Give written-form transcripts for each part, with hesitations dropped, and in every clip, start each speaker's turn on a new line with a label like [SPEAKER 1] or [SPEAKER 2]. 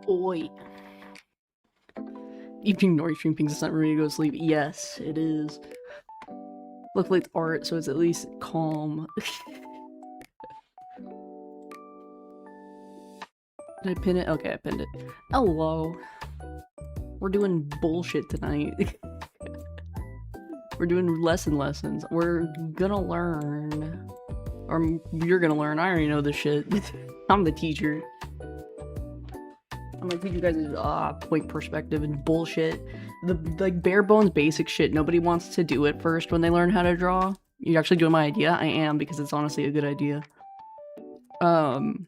[SPEAKER 1] Oi. Evening noise stream thinks it's not ready to go to sleep. Yes, it is. Luckily it's art, so it's at least calm. Did I pin it? Okay, I pinned it. Hello. We're doing bullshit tonight. We're doing lessons. We're gonna learn. Or you're gonna learn. I already know this shit. I'm the teacher. I'm gonna teach you guys point perspective and bullshit. The like bare bones basic shit. Nobody wants to do it first when they learn how to draw. You're actually doing my idea? I am, because it's honestly a good idea. And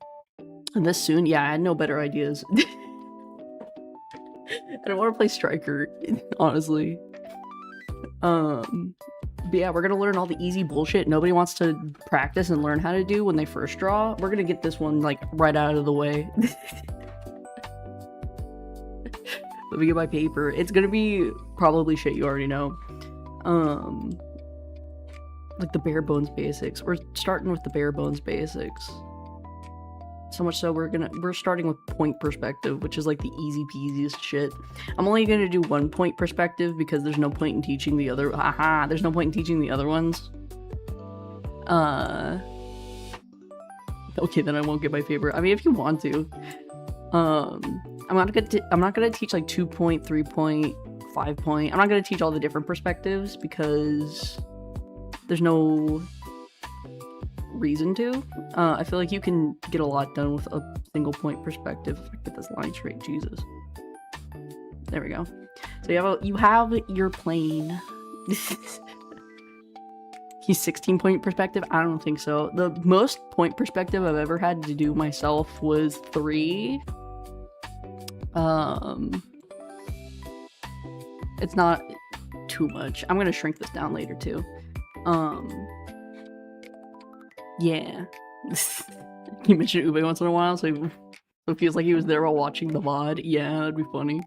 [SPEAKER 1] this soon? Yeah, I had no better ideas. I don't want to play Striker, honestly. But yeah, we're gonna learn all the easy bullshit nobody wants to practice and learn how to do when they first draw. We're gonna get this one, like, right out of the way. Let me get my paper. It's gonna be probably shit you already know. Like the bare bones basics. We're starting with the bare bones basics. So much so we're starting with point perspective, which is like the easy peasiest shit. I'm only gonna do 1 point perspective because there's no point in teaching the other. There's no point in teaching the other ones. Okay, then I won't get my paper. I mean, if you want to. I'm not gonna teach like 2 point, 3 point, 5 point. I'm not gonna teach all the different perspectives because there's no reason to. I feel like you can get a lot done with a single point perspective. If I get this line straight, Jesus. There we go. So you have your plane. He's 16 point perspective? I don't think so. The most point perspective I've ever had to do myself was 3. It's not too much. I'm gonna shrink this down later too. Yeah. You mention Ube once in a while, so it feels like he was there while watching the VOD. Yeah, that'd be funny.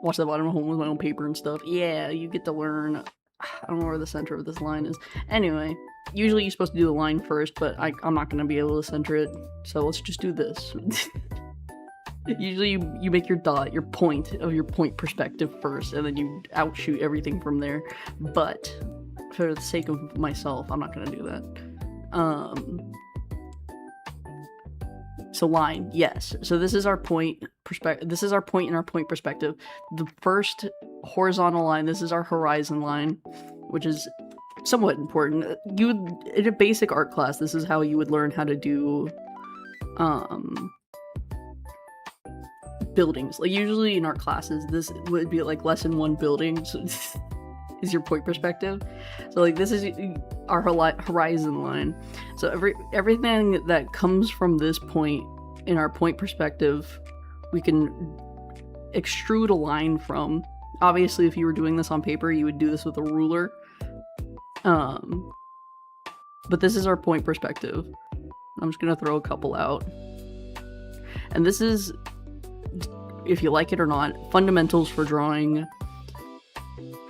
[SPEAKER 1] Watch the bottom at home with my own paper and stuff. Yeah, you get to learn. I don't know where the center of this line is. Anyway, usually you're supposed to do the line first, but I'm not gonna be able to center it, so let's just do this. Usually you make your dot, your point of your point perspective first, and then you outshoot everything from there. But for the sake of myself, I'm not gonna do that. So line, yes. So this is our point perspective. This is our point in our point perspective. The first horizontal line, this is our horizon line, which is somewhat important. In a basic art class, this is how you would learn how to do buildings. Like usually in art classes, this would be like lesson 1 buildings is your point perspective. So like this is our horizon line. So everything that comes from this point in our point perspective, we can extrude a line from. Obviously, if you were doing this on paper, you would do this with a ruler. But this is our point perspective. I'm just gonna throw a couple out. And this is, if you like it or not, fundamentals for drawing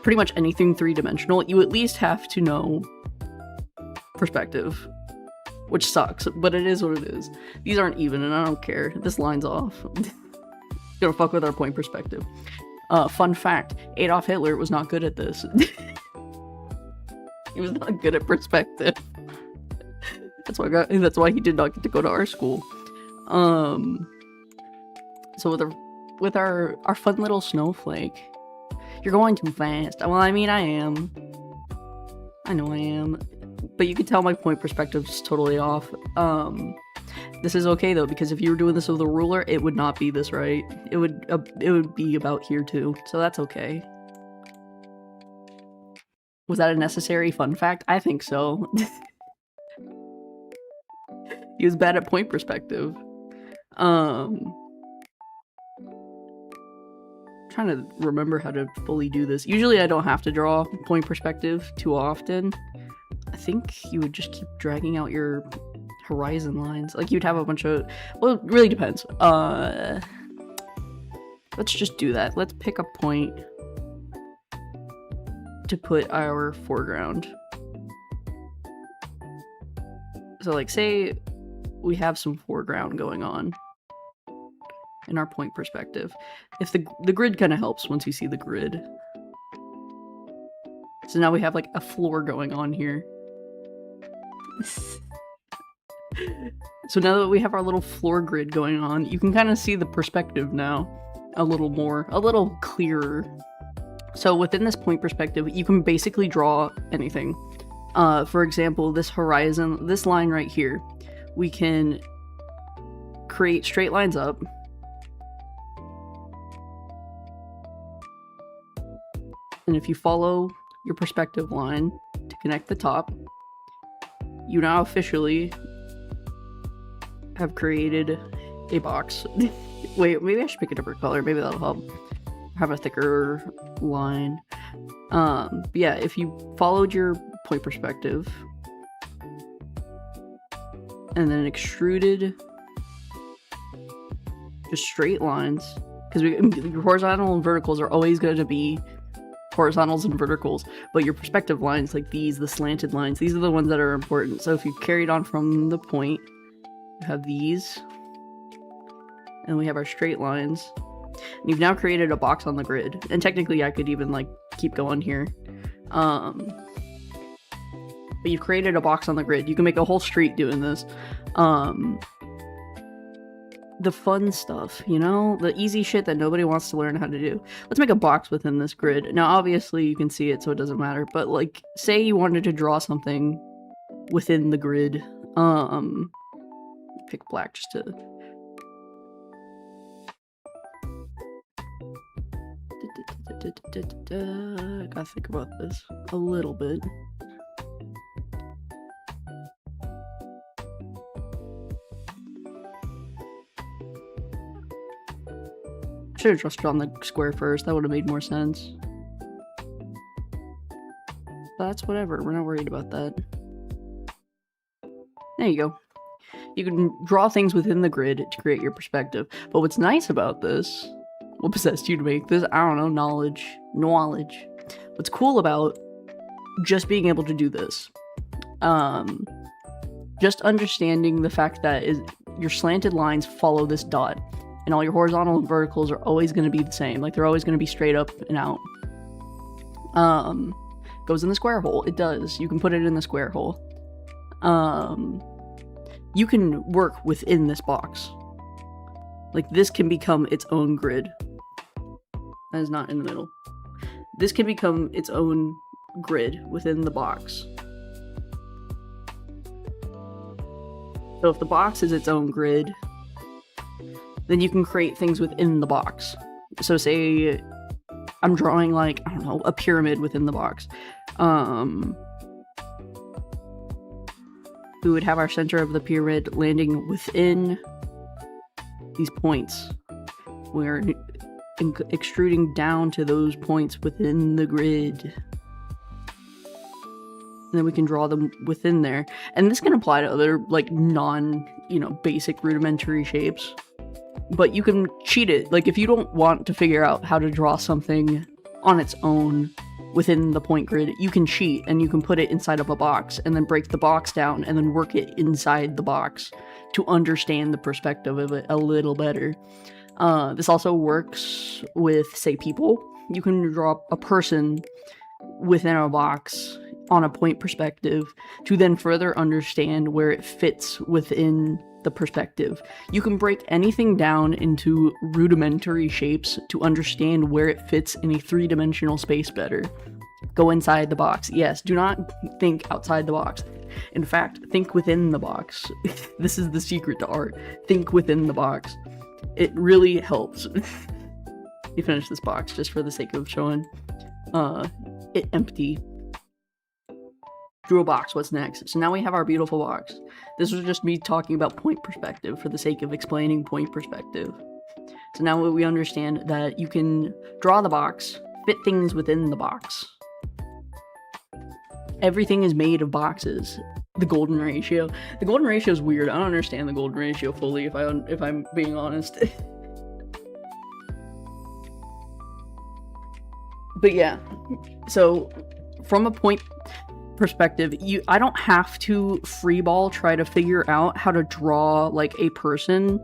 [SPEAKER 1] pretty much anything 3-dimensional. You at least have to know perspective, which sucks, but it is what it is. These aren't even, and I don't care. This line's off. Gonna fuck with our point perspective. Fun fact, Adolf Hitler was not good at this. He was not good at perspective. That's why he did not get to go to our school. So with our fun little snowflake, you're going too fast. Well, I mean, I am. I know I am. But you can tell my point perspective's totally off. This is okay though, because if you were doing this with a ruler, it would not be this right. It would be about here too. So that's okay. Was that a necessary fun fact? I think so. He was bad at point perspective. Trying to remember how to fully do this. Usually I don't have to draw point perspective too often. I think you would just keep dragging out your horizon lines. Like you'd have a bunch of, well, it really depends. Let's just do that. Let's pick a point to put our foreground. So like say we have some foreground going on in our point perspective. If the grid kind of helps once you see the grid. So now we have like a floor going on here. So now that we have our little floor grid going on, you can kind of see the perspective now a little clearer. So within this point perspective, you can basically draw anything. For example, this horizon, this line right here, we can create straight lines up. And if you follow your perspective line to connect the top, you now officially have created a box. Wait, maybe I should pick a different color. Maybe that'll help. Have a thicker line. Yeah, if you followed your point perspective and then extruded just straight lines, because horizontal and verticals are always going to be horizontals and verticals, but your perspective lines like these, the slanted lines, these are the ones that are important. So if you carried on from the point, you have these, and we have our straight lines. And you've now created a box on the grid. And technically I could even like keep going here. But you've created a box on the grid. You can make a whole street doing this. The fun stuff, you know? The easy shit that nobody wants to learn how to do. Let's make a box within this grid. Now obviously you can see it, so it doesn't matter. But like, say you wanted to draw something within the grid. Pick black just to... I gotta think about this a little bit. Should have just drawn the square first. That would have made more sense. But that's whatever. We're not worried about that. There you go. You can draw things within the grid to create your perspective. But what's nice about this, what possessed you to make this? I don't know, knowledge. What's cool about just being able to do this, just understanding the fact that your slanted lines follow this dot, and all your horizontal and verticals are always going to be the same. Like, they're always going to be straight up and out. Goes in the square hole. It does. You can put it in the square hole. You can work within this box. Like, this can become its own grid. That is not in the middle. This can become its own grid within the box. So if the box is its own grid, then you can create things within the box. So say I'm drawing, like, I don't know, a pyramid within the box. We would have our center of the pyramid landing within these points. We're extruding down to those points within the grid. And then we can draw them within there. And this can apply to other, like, basic rudimentary shapes. But you can cheat it. Like, if you don't want to figure out how to draw something on its own within the point grid, you can cheat and you can put it inside of a box and then break the box down and then work it inside the box to understand the perspective of it a little better. This also works with, say, people. You can draw a person within a box on a point perspective to then further understand where it fits within the perspective. You can break anything down into rudimentary shapes to understand where it fits in a three-dimensional space better. Go inside the box. Yes, do not think outside the box. In fact, think within the box. This is the secret to art. Think within the box. It really helps. You finish this box just for the sake of showing it empty. Drew a box. What's next? So now we have our beautiful box. This was just me talking about point perspective for the sake of explaining point perspective. So now we understand that you can draw the box, fit things within the box. Everything is made of boxes. The golden ratio. The golden ratio is weird. I don't understand the golden ratio fully, if I'm being honest. But yeah. So from perspective, I don't have to freeball try to figure out how to draw like a person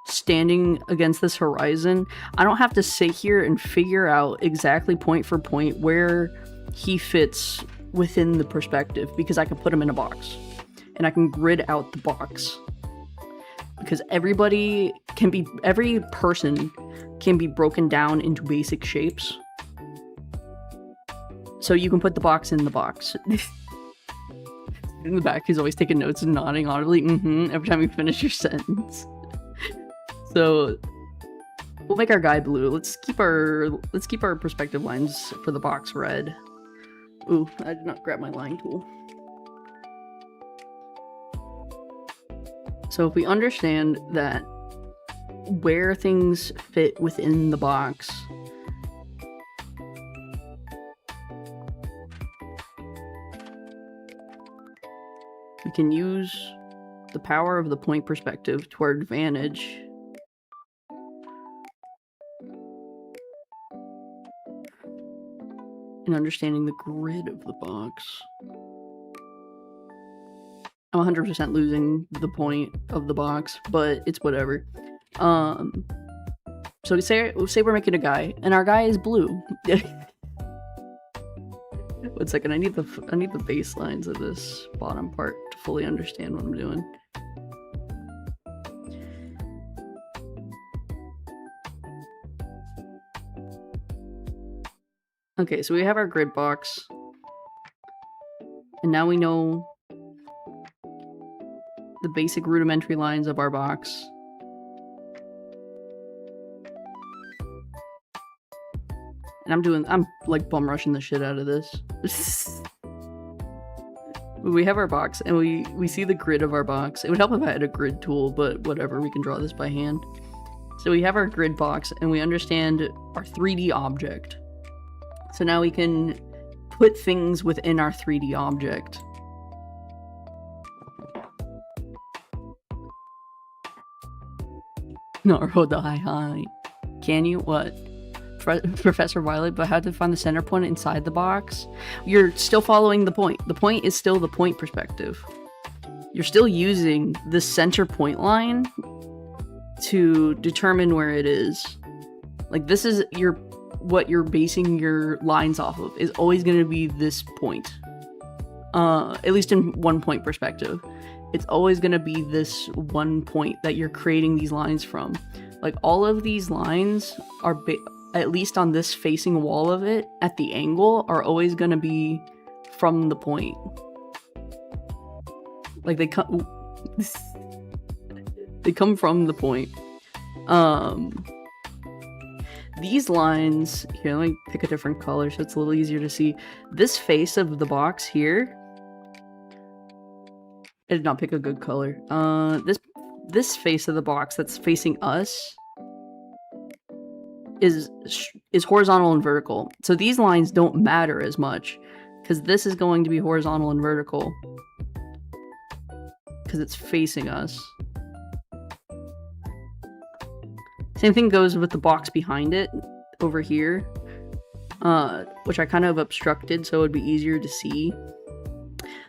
[SPEAKER 1] standing against this horizon. I don't have to sit here and figure out exactly point for point where he fits within the perspective, because I can put him in a box and I can grid out the box, because every person can be broken down into basic shapes. So you can put the box in the box. In the back, he's always taking notes and nodding audibly every time you finish your sentence. So we'll make our guy blue. Let's keep our perspective lines for the box red. Ooh, I did not grab my line tool. So if we understand that where things fit within the box, we can use the power of the point perspective to our advantage. In understanding the grid of the box. I'm 100% losing the point of the box, but it's whatever. So say we're making a guy, and our guy is blue. 1 second, I need the baselines of this bottom part to fully understand what I'm doing. Okay, so we have our grid box, and now we know the basic rudimentary lines of our box. And I'm like bum rushing the shit out of this. We have our box, and we see the grid of our box. It would help if I had a grid tool, but whatever, we can draw this by hand. So we have our grid box, and we understand our 3D object. So now we can put things within our 3D object. Naruto, hi. Can you? What? Professor Violet, but how to find the center point inside the box? You're still following the point. The point is still the point perspective. You're still using the center point line to determine where it is. Like, this is what you're basing your lines off of, is always going to be this point. At least in 1 point perspective. It's always going to be this 1 point that you're creating these lines from. Like, all of these lines are, at least on this facing wall of it, at the angle, are always going to be from the point. Like, they come from the point. These lines, here, let me pick a different color so it's a little easier to see. This face of the box here, I did not pick a good color. This face of the box that's facing us is horizontal and vertical. So these lines don't matter as much, because this is going to be horizontal and vertical, because it's facing us. Same thing goes with the box behind it, over here, which I kind of obstructed so it would be easier to see.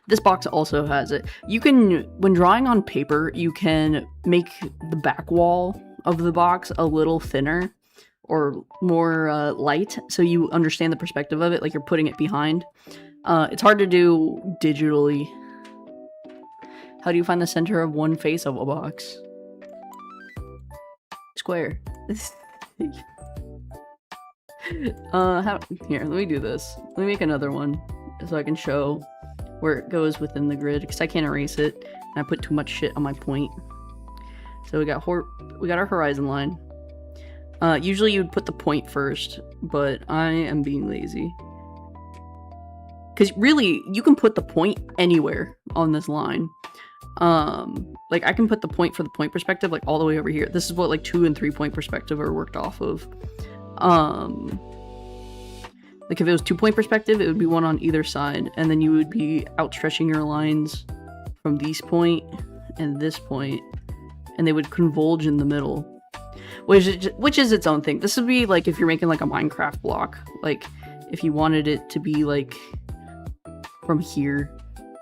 [SPEAKER 1] This box also has it. You can, when drawing on paper, you can make the back wall of the box a little thinner or more light, so you understand the perspective of it, like you're putting it behind. It's hard to do digitally. How do you find the center of one face of a box? Square. Here, let me do this. Let me make another one so I can show where it goes within the grid, because I can't erase it and I put too much shit on my point. So we got our horizon line. Usually you would put the point first, but I am being lazy. Because really, you can put the point anywhere on this line. Like, I can put the point for the point perspective, like, all the way over here. This is what, like, 2 and 3 point perspective are worked off of. Like, if it was 2 point perspective, it would be one on either side, and then you would be outstretching your lines from this point and this point, and they would converge in the middle. Which is its own thing. This would be, like, if you're making, like, a Minecraft block. Like, if you wanted it to be, like, from here.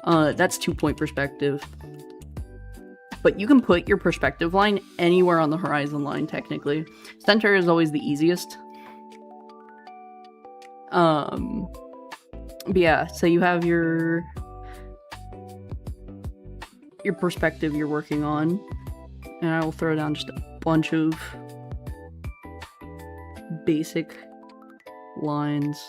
[SPEAKER 1] That's 2-point perspective. But you can put your perspective line anywhere on the horizon line, technically. Center is always the easiest. But yeah, so you have your perspective you're working on, and I will throw down just a bunch of basic lines.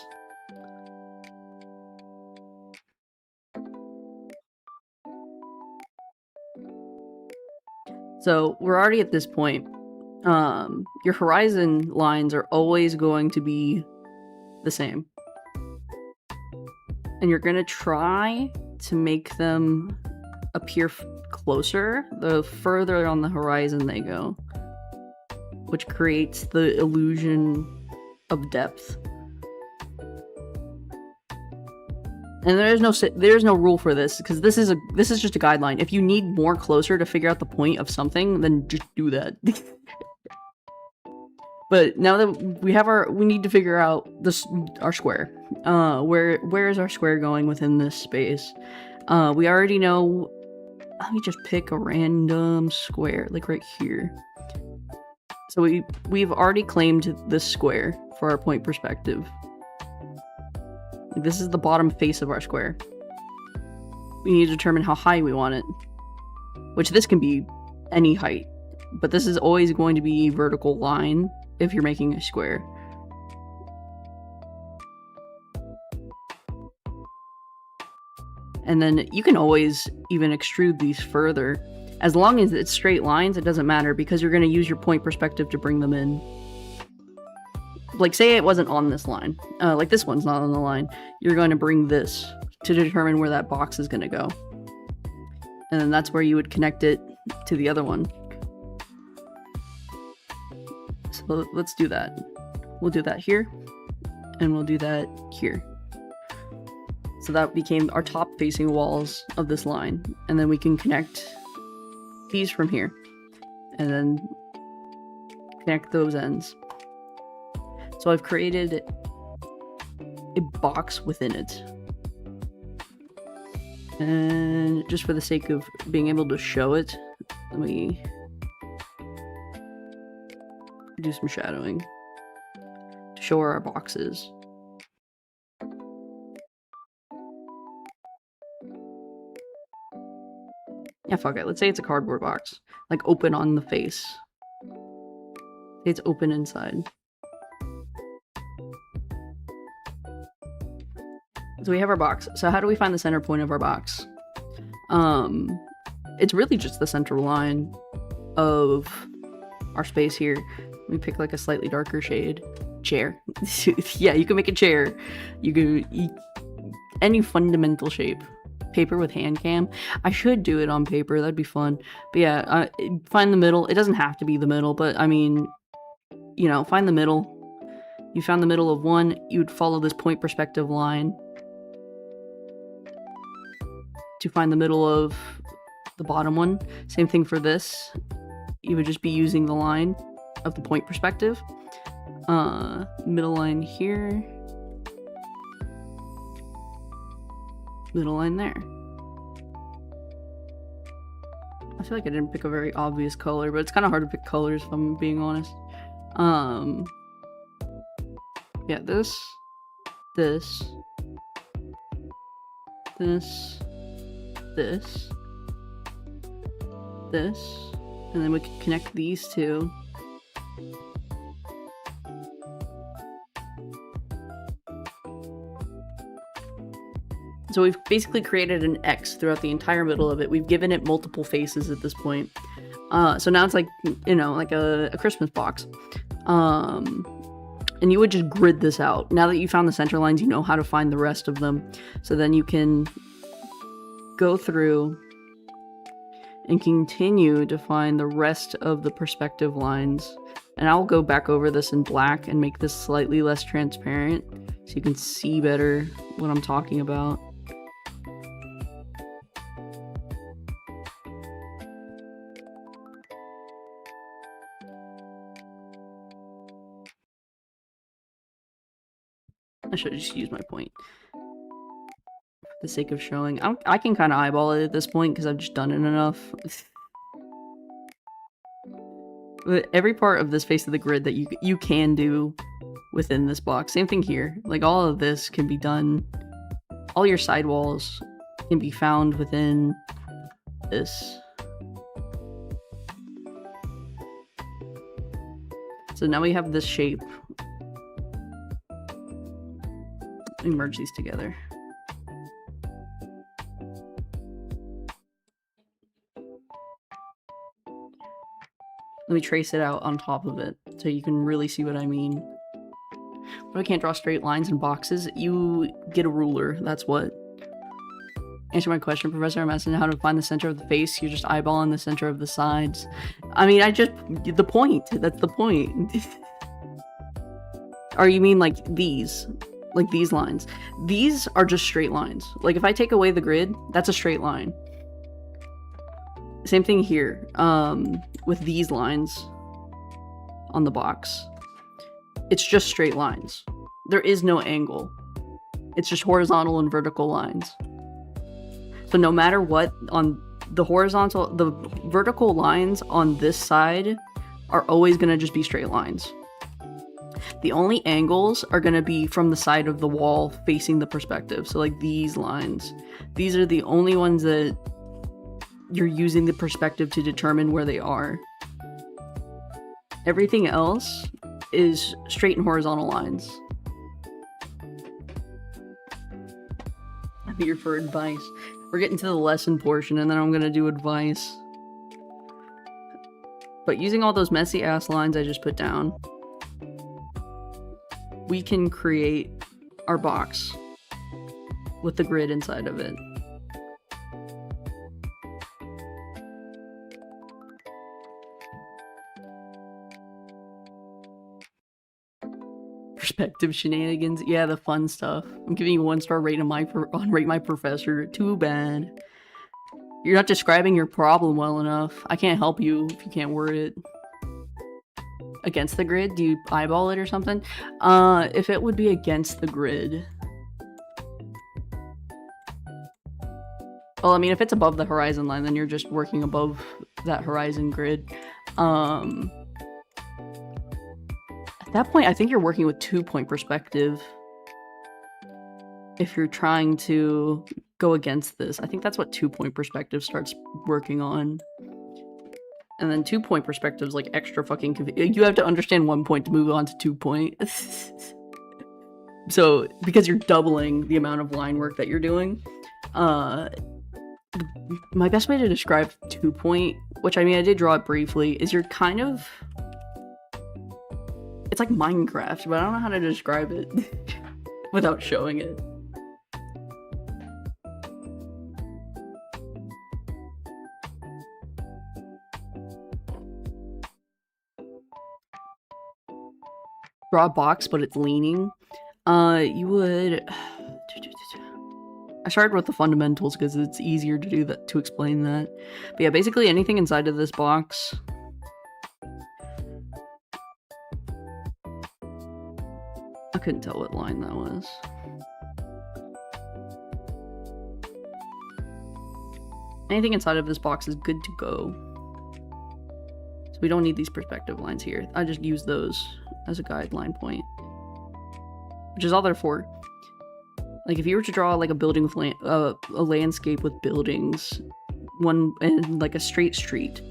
[SPEAKER 1] So we're already at this point. Your horizon lines are always going to be the same. And you're gonna try to make them appear closer the further on the horizon they go, which creates the illusion of depth. And there's no rule for this, because this is just a guideline. If you need more closer to figure out the point of something, then just do that. But now that we need to figure out our square. Where is our square going within this space? We already know. Let me just pick a random square, like right here. So we've already claimed this square for our point perspective. This is the bottom face of our square. We need to determine how high we want it, which this can be any height, but this is always going to be a vertical line if you're making a square. And then you can always even extrude these further. As long as it's straight lines, it doesn't matter, because you're going to use your point perspective to bring them in. Like, say it wasn't on this line. Like, this one's not on the line. You're going to bring this to determine where that box is going to go. And then that's where you would connect it to the other one. So let's do that. We'll do that here, and we'll do that here. So that became our top facing walls of this line. And then we can connect these from here. And then connect those ends. So I've created a box within it. And just for the sake of being able to show it, let me do some shadowing to show where our box is. Yeah, fuck it. Let's say it's a cardboard box. Like, open on the face. Say it's open inside. So we have our box. So how do we find the center point of our box? It's really just the center line of our space here. We pick like a slightly darker shade. Chair. Yeah, you can make a chair. You can any fundamental shape. Paper with hand cam. I should do it on paper. That'd be fun. But yeah, find the middle. It doesn't have to be the middle, but I mean, you know, find the middle. You found the middle of one. You would follow this point perspective line to find the middle of the bottom one. Same thing for this. You would just be using the line of the point perspective. Middle line here. Middle line there. I feel like I didn't pick a very obvious color, but it's kind of hard to pick colors if I'm being honest. Yeah, this, this, and then we can connect these two. So we've basically created an X throughout the entire middle of it. We've given it multiple faces at this point. So now it's like, you know, like a Christmas box. And you would just grid this out. Now that you found the center lines, you know how to find the rest of them. So then you can go through and continue to find the rest of the perspective lines. And I'll go back over this in black and make this slightly less transparent so you can see better what I'm talking about. I should just use my point the sake of showing. I can kind of eyeball it at this point because I've just done it enough. But every part of this face of the grid that you can do within this box. Same thing here. Like, all of this can be done. All your sidewalls can be found within this. So now we have this shape. Let me merge these together. Let me trace it out on top of it so you can really see what I mean. But I can't draw straight lines in boxes. You get a ruler, that's what. Answer my question, Professor. I'm asking how to find the center of the face. You're just eyeballing the center of the sides. I mean, the point. That's the point. Or you mean like these? Like these lines. These are just straight lines. Like if I take away the grid, that's a straight line. Same thing here. With these lines on the box. It's just straight lines. There is no angle. It's just horizontal and vertical lines. So no matter what, on the vertical lines on this side are always going to just be straight lines. The only angles are going to be from the side of the wall facing the perspective. So like these lines. These are the only ones that you're using the perspective to determine where they are. Everything else is straight and horizontal lines. I'm here for advice. We're getting to the lesson portion and then I'm gonna do advice. But using all those messy ass lines I just put down, we can create our box with the grid inside of it. Perspective shenanigans. Yeah, the fun stuff. I'm giving you 1-star rate on Rate My Professor. Too bad. You're not describing your problem well enough. I can't help you if you can't word it. Against the grid? Do you eyeball it or something? If it would be against the grid. Well, I mean, if it's above the horizon line, then you're just working above that horizon grid. At that point, I think you're working with 2-point perspective. If you're trying to go against this, I think that's what 2-point perspective starts working on. And then 2-point perspective is like extra fucking confusing. You have to understand 1 point to move on to 2-point. So, because you're doubling the amount of line work that you're doing, my best way to describe 2-point, which I mean I did draw it briefly, is you're kind of... It's like Minecraft, but I don't know how to describe it without showing it. Draw a box, but it's leaning. You would... I started with the fundamentals because it's easier to do that, to explain that. But yeah, basically anything inside of this box... I couldn't tell what line that was. Anything inside of this box is good to go. So we don't need these perspective lines here. I just use those as a guideline point. Which is all they're for. Like if you were to draw like a building with a landscape with buildings, one and like a straight street,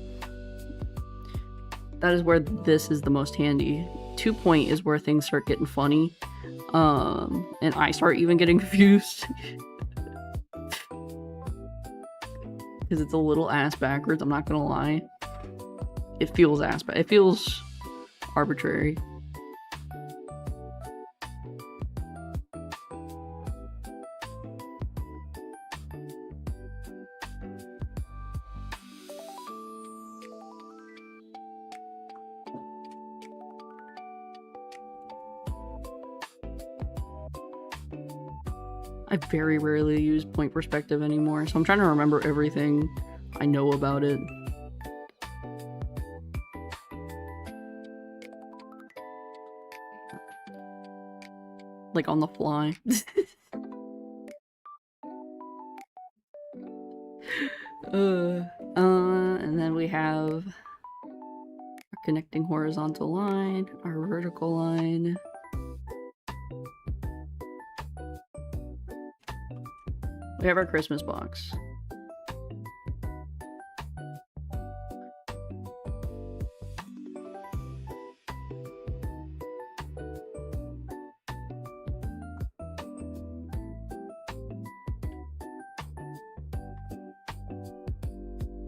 [SPEAKER 1] that is where this is the most handy. 2-point is where things start getting funny. And I start even getting confused. Because it's a little ass backwards, I'm not gonna lie. It feels it feels arbitrary. I very rarely use point perspective anymore, so I'm trying to remember everything I know about it. Like on the fly. And then we have our connecting horizontal line, our vertical line. We have our Christmas box.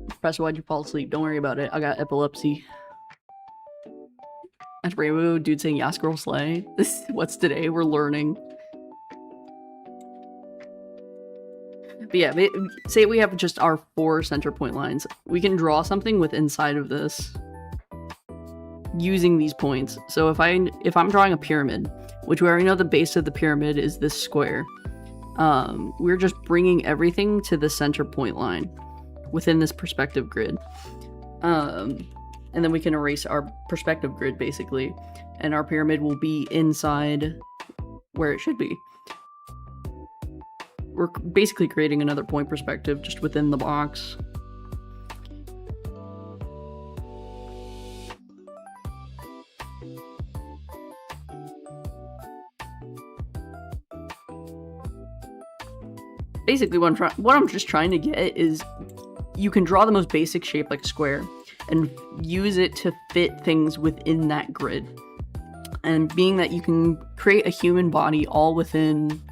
[SPEAKER 1] Professor, why'd you fall asleep? Don't worry about it. I got epilepsy. That's Rainbow dude saying Yas Girl Slay. What's today? We're learning. But yeah, say we have just our 4 center point lines. We can draw something with inside of this using these points. So if I'm drawing a pyramid, which we already know the base of the pyramid is this square, we're just bringing everything to the center point line within this perspective grid. And then we can erase our perspective grid basically, and our pyramid will be inside where it should be. We're basically creating another point perspective just within the box. Basically what I'm just trying to get is you can draw the most basic shape like a square and use it to fit things within that grid. And being that you can create a human body all within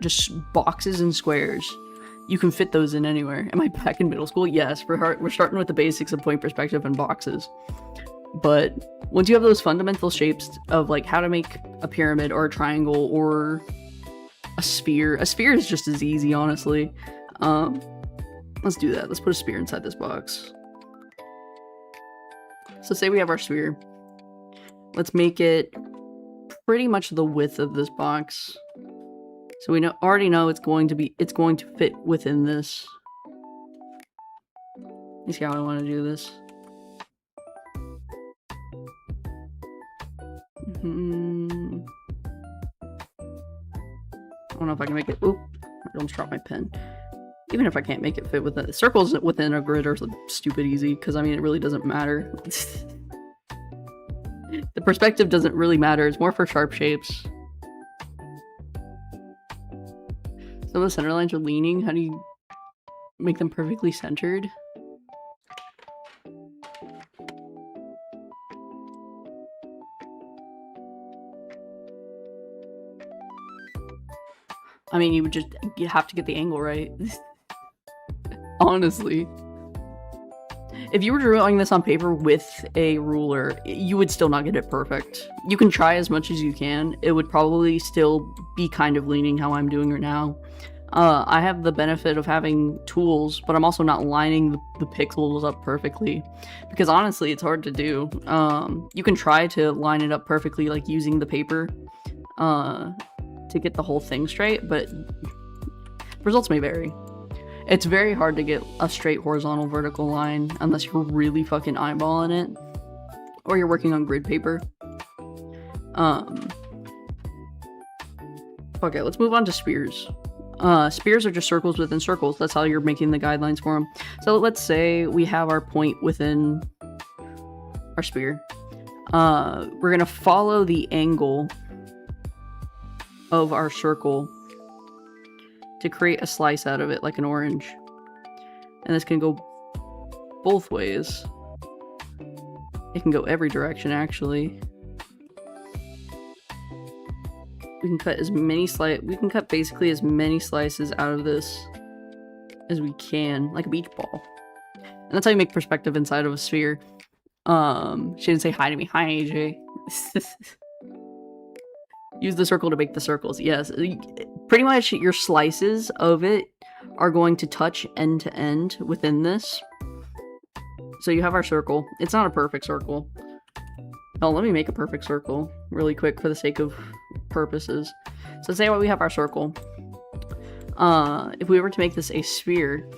[SPEAKER 1] just boxes and squares, you can fit those in anywhere. Am I back in middle school? Yes, we're starting with the basics of point perspective and boxes. But once you have those fundamental shapes of like how to make a pyramid or a triangle or a sphere is just as easy, honestly. Let's do that. Let's put a sphere inside this box. So say we have our sphere. Let's make it pretty much the width of this box. So we already know it's going to fit within this. You see how I want to do this? I don't know if I can make it. Oop! I almost dropped my pen. Even if I can't make it fit within the circles within a grid are stupid easy, because I mean it really doesn't matter. The perspective doesn't really matter. It's more for sharp shapes. Some of the center lines are leaning. How do you make them perfectly centered? I mean, you have to get the angle right. Honestly. If you were drawing this on paper with a ruler, you would still not get it perfect. You can try as much as you can. It would probably still be kind of leaning how I'm doing right now. I have the benefit of having tools, but I'm also not lining the pixels up perfectly. Because honestly, it's hard to do. You can try to line it up perfectly, like using the paper to get the whole thing straight, but results may vary. It's very hard to get a straight horizontal vertical line unless you're really fucking eyeballing it, or you're working on grid paper. Okay, let's move on to spheres. Spheres are just circles within circles. That's how you're making the guidelines for them. So let's say we have our point within our sphere. We're gonna follow the angle of our circle to create a slice out of it, like an orange. And this can go both ways. It can go every direction, actually. We can cut basically as many slices out of this as we can, like a beach ball. And that's how you make perspective inside of a sphere. She didn't say hi to me. Hi, AJ. Use the circle to make the circles. Yes, pretty much your slices of it are going to touch end to end within this. So you have our circle. It's not a perfect circle. Oh, let me make a perfect circle really quick for the sake of purposes. So say we have our circle. If we were to make this a sphere,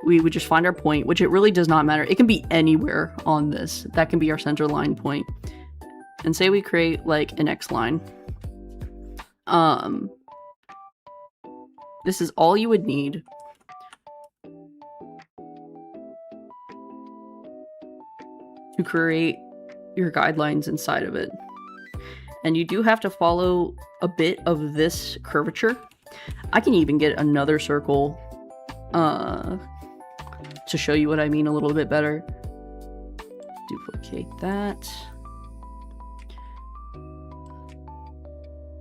[SPEAKER 1] we would just find our point, which it really does not matter. It can be anywhere on this. That can be our center line point. And say we create like an X line. This is all you would need to create your guidelines inside of it. And you do have to follow a bit of this curvature. I can even get another circle to show you what I mean a little bit better. Duplicate that.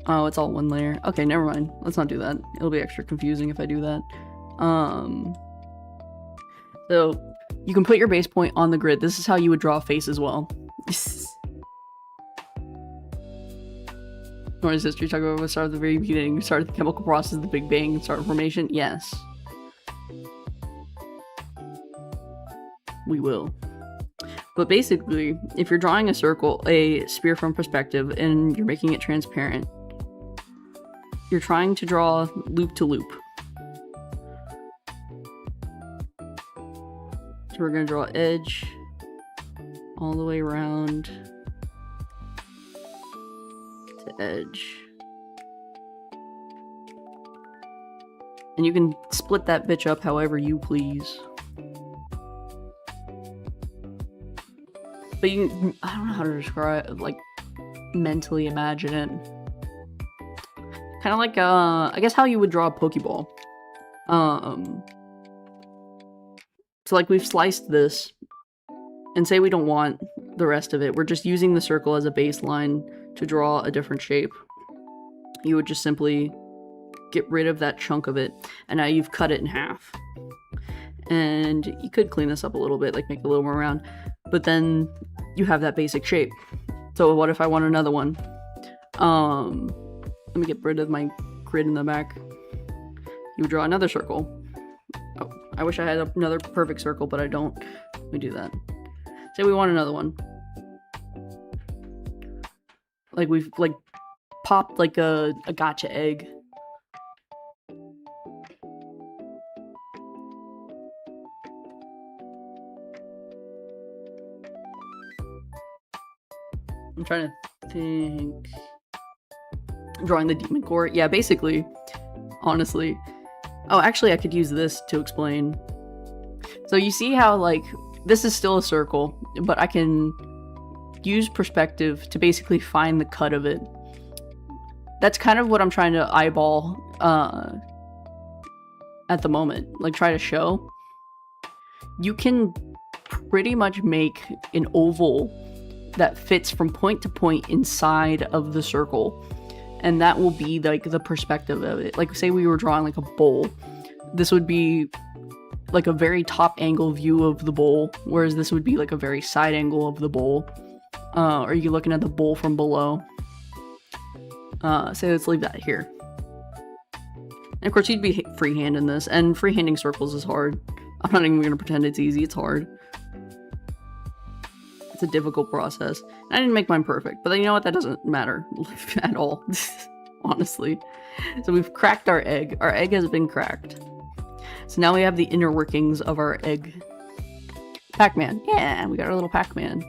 [SPEAKER 1] Oh, it's all one layer. Okay, never mind. Let's not do that. It'll be extra confusing if I do that. So you can put your base point on the grid. This is how you would draw a face as well. What is history talk about? Start at the very beginning. Start the chemical process, the Big Bang, start formation. Yes, we will. But basically, if you're drawing a circle, a sphere from perspective, and you're making it transparent, you're trying to draw loop to loop. So we're going to draw edge all the way around to edge. And you can split that bitch up however you please. But you can, I don't know how to describe, like, mentally imagine it. Kind of like, I guess how you would draw a Pokeball. So like we've sliced this, and say we don't want the rest of it. We're just using the circle as a baseline to draw a different shape. You would just simply get rid of that chunk of it, and now you've cut it in half. And you could clean this up a little bit, like make it a little more round, but then you have that basic shape. So what if I want another one? Let me get rid of my grid in the back. You would draw another circle. Oh, I wish I had another perfect circle, but I don't. Let me do that. Say we want another one. Like we've like popped like a gotcha egg. I'm trying to think. Drawing the demon core. Yeah, basically, honestly. Oh, actually, I could use this to explain. So you see how, like, this is still a circle, but I can use perspective to basically find the cut of it. That's kind of what I'm trying to eyeball at the moment. Like, try to show. You can pretty much make an oval that fits from point to point inside of the circle. And that will be like the perspective of it. Like say we were drawing like a bowl. This would be like a very top angle view of the bowl, whereas this would be like a very side angle of the bowl. Or you're looking at the bowl from below. So let's leave that here. And of course you'd be freehanding this, and freehanding circles is hard. I'm not even gonna pretend it's easy, it's hard. It's a difficult process. I didn't make mine perfect, but you know what? That doesn't matter at all, honestly. So we've cracked our egg. Our egg has been cracked. So now we have the inner workings of our egg. Pac-Man. Yeah, we got our little Pac-Man.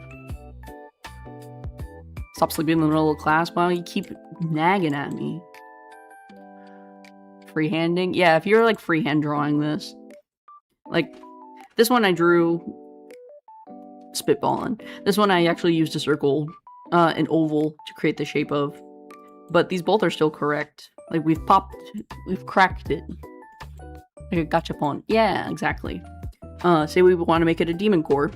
[SPEAKER 1] Stop sleeping in the middle of class while you keep nagging at me. Freehanding? Yeah, if you're like freehand drawing this. Like, this one I drew spitballing. This one I actually used a circle, an oval to create the shape of. But these both are still correct. Like we've cracked it. Like a gachapon. Yeah, exactly. Say we want to make it a demon core.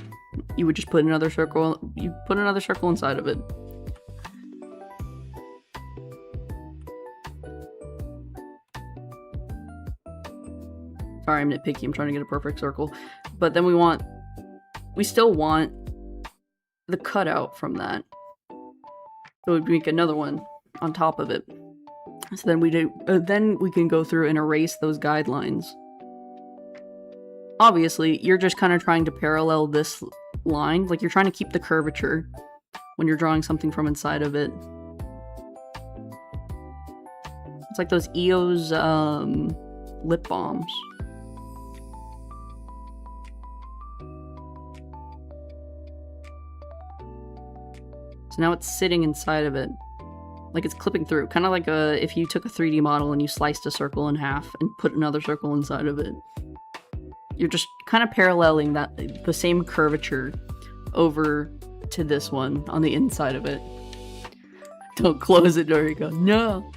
[SPEAKER 1] You would just put another circle, inside of it. Sorry, I'm nitpicky. I'm trying to get a perfect circle. But then we still want the cutout from that. So we'd make another one on top of it. So then we can go through and erase those guidelines. Obviously, you're just kind of trying to parallel this line. Like you're trying to keep the curvature when you're drawing something from inside of it. It's like those EOS lip balms. So now it's sitting inside of it. Like it's clipping through. Kind of like if you took a 3D model and you sliced a circle in half and put another circle inside of it. You're just kind of paralleling the same curvature over to this one on the inside of it. Don't close it, Noriko. No.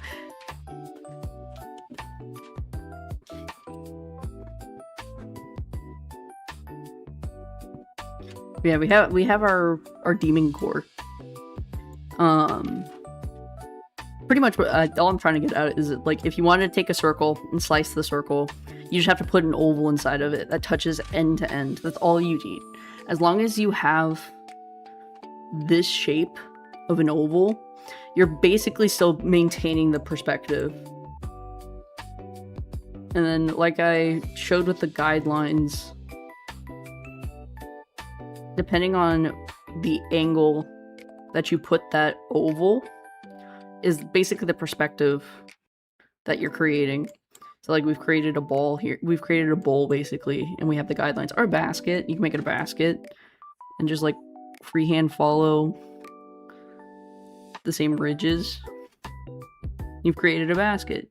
[SPEAKER 1] Yeah, we have our demon core. Pretty much all I'm trying to get at is that, like, if you wanted to take a circle and slice the circle, you just have to put an oval inside of it that touches end to end. That's all you need. As long as you have this shape of an oval, you're basically still maintaining the perspective. And then, like I showed with the guidelines, depending on the angle that you put that oval is basically the perspective that you're creating. So, like, we've created a ball here. We've created a bowl, basically, and we have the guidelines. Or a basket. You can make it a basket and just, like, freehand follow the same ridges. You've created a basket.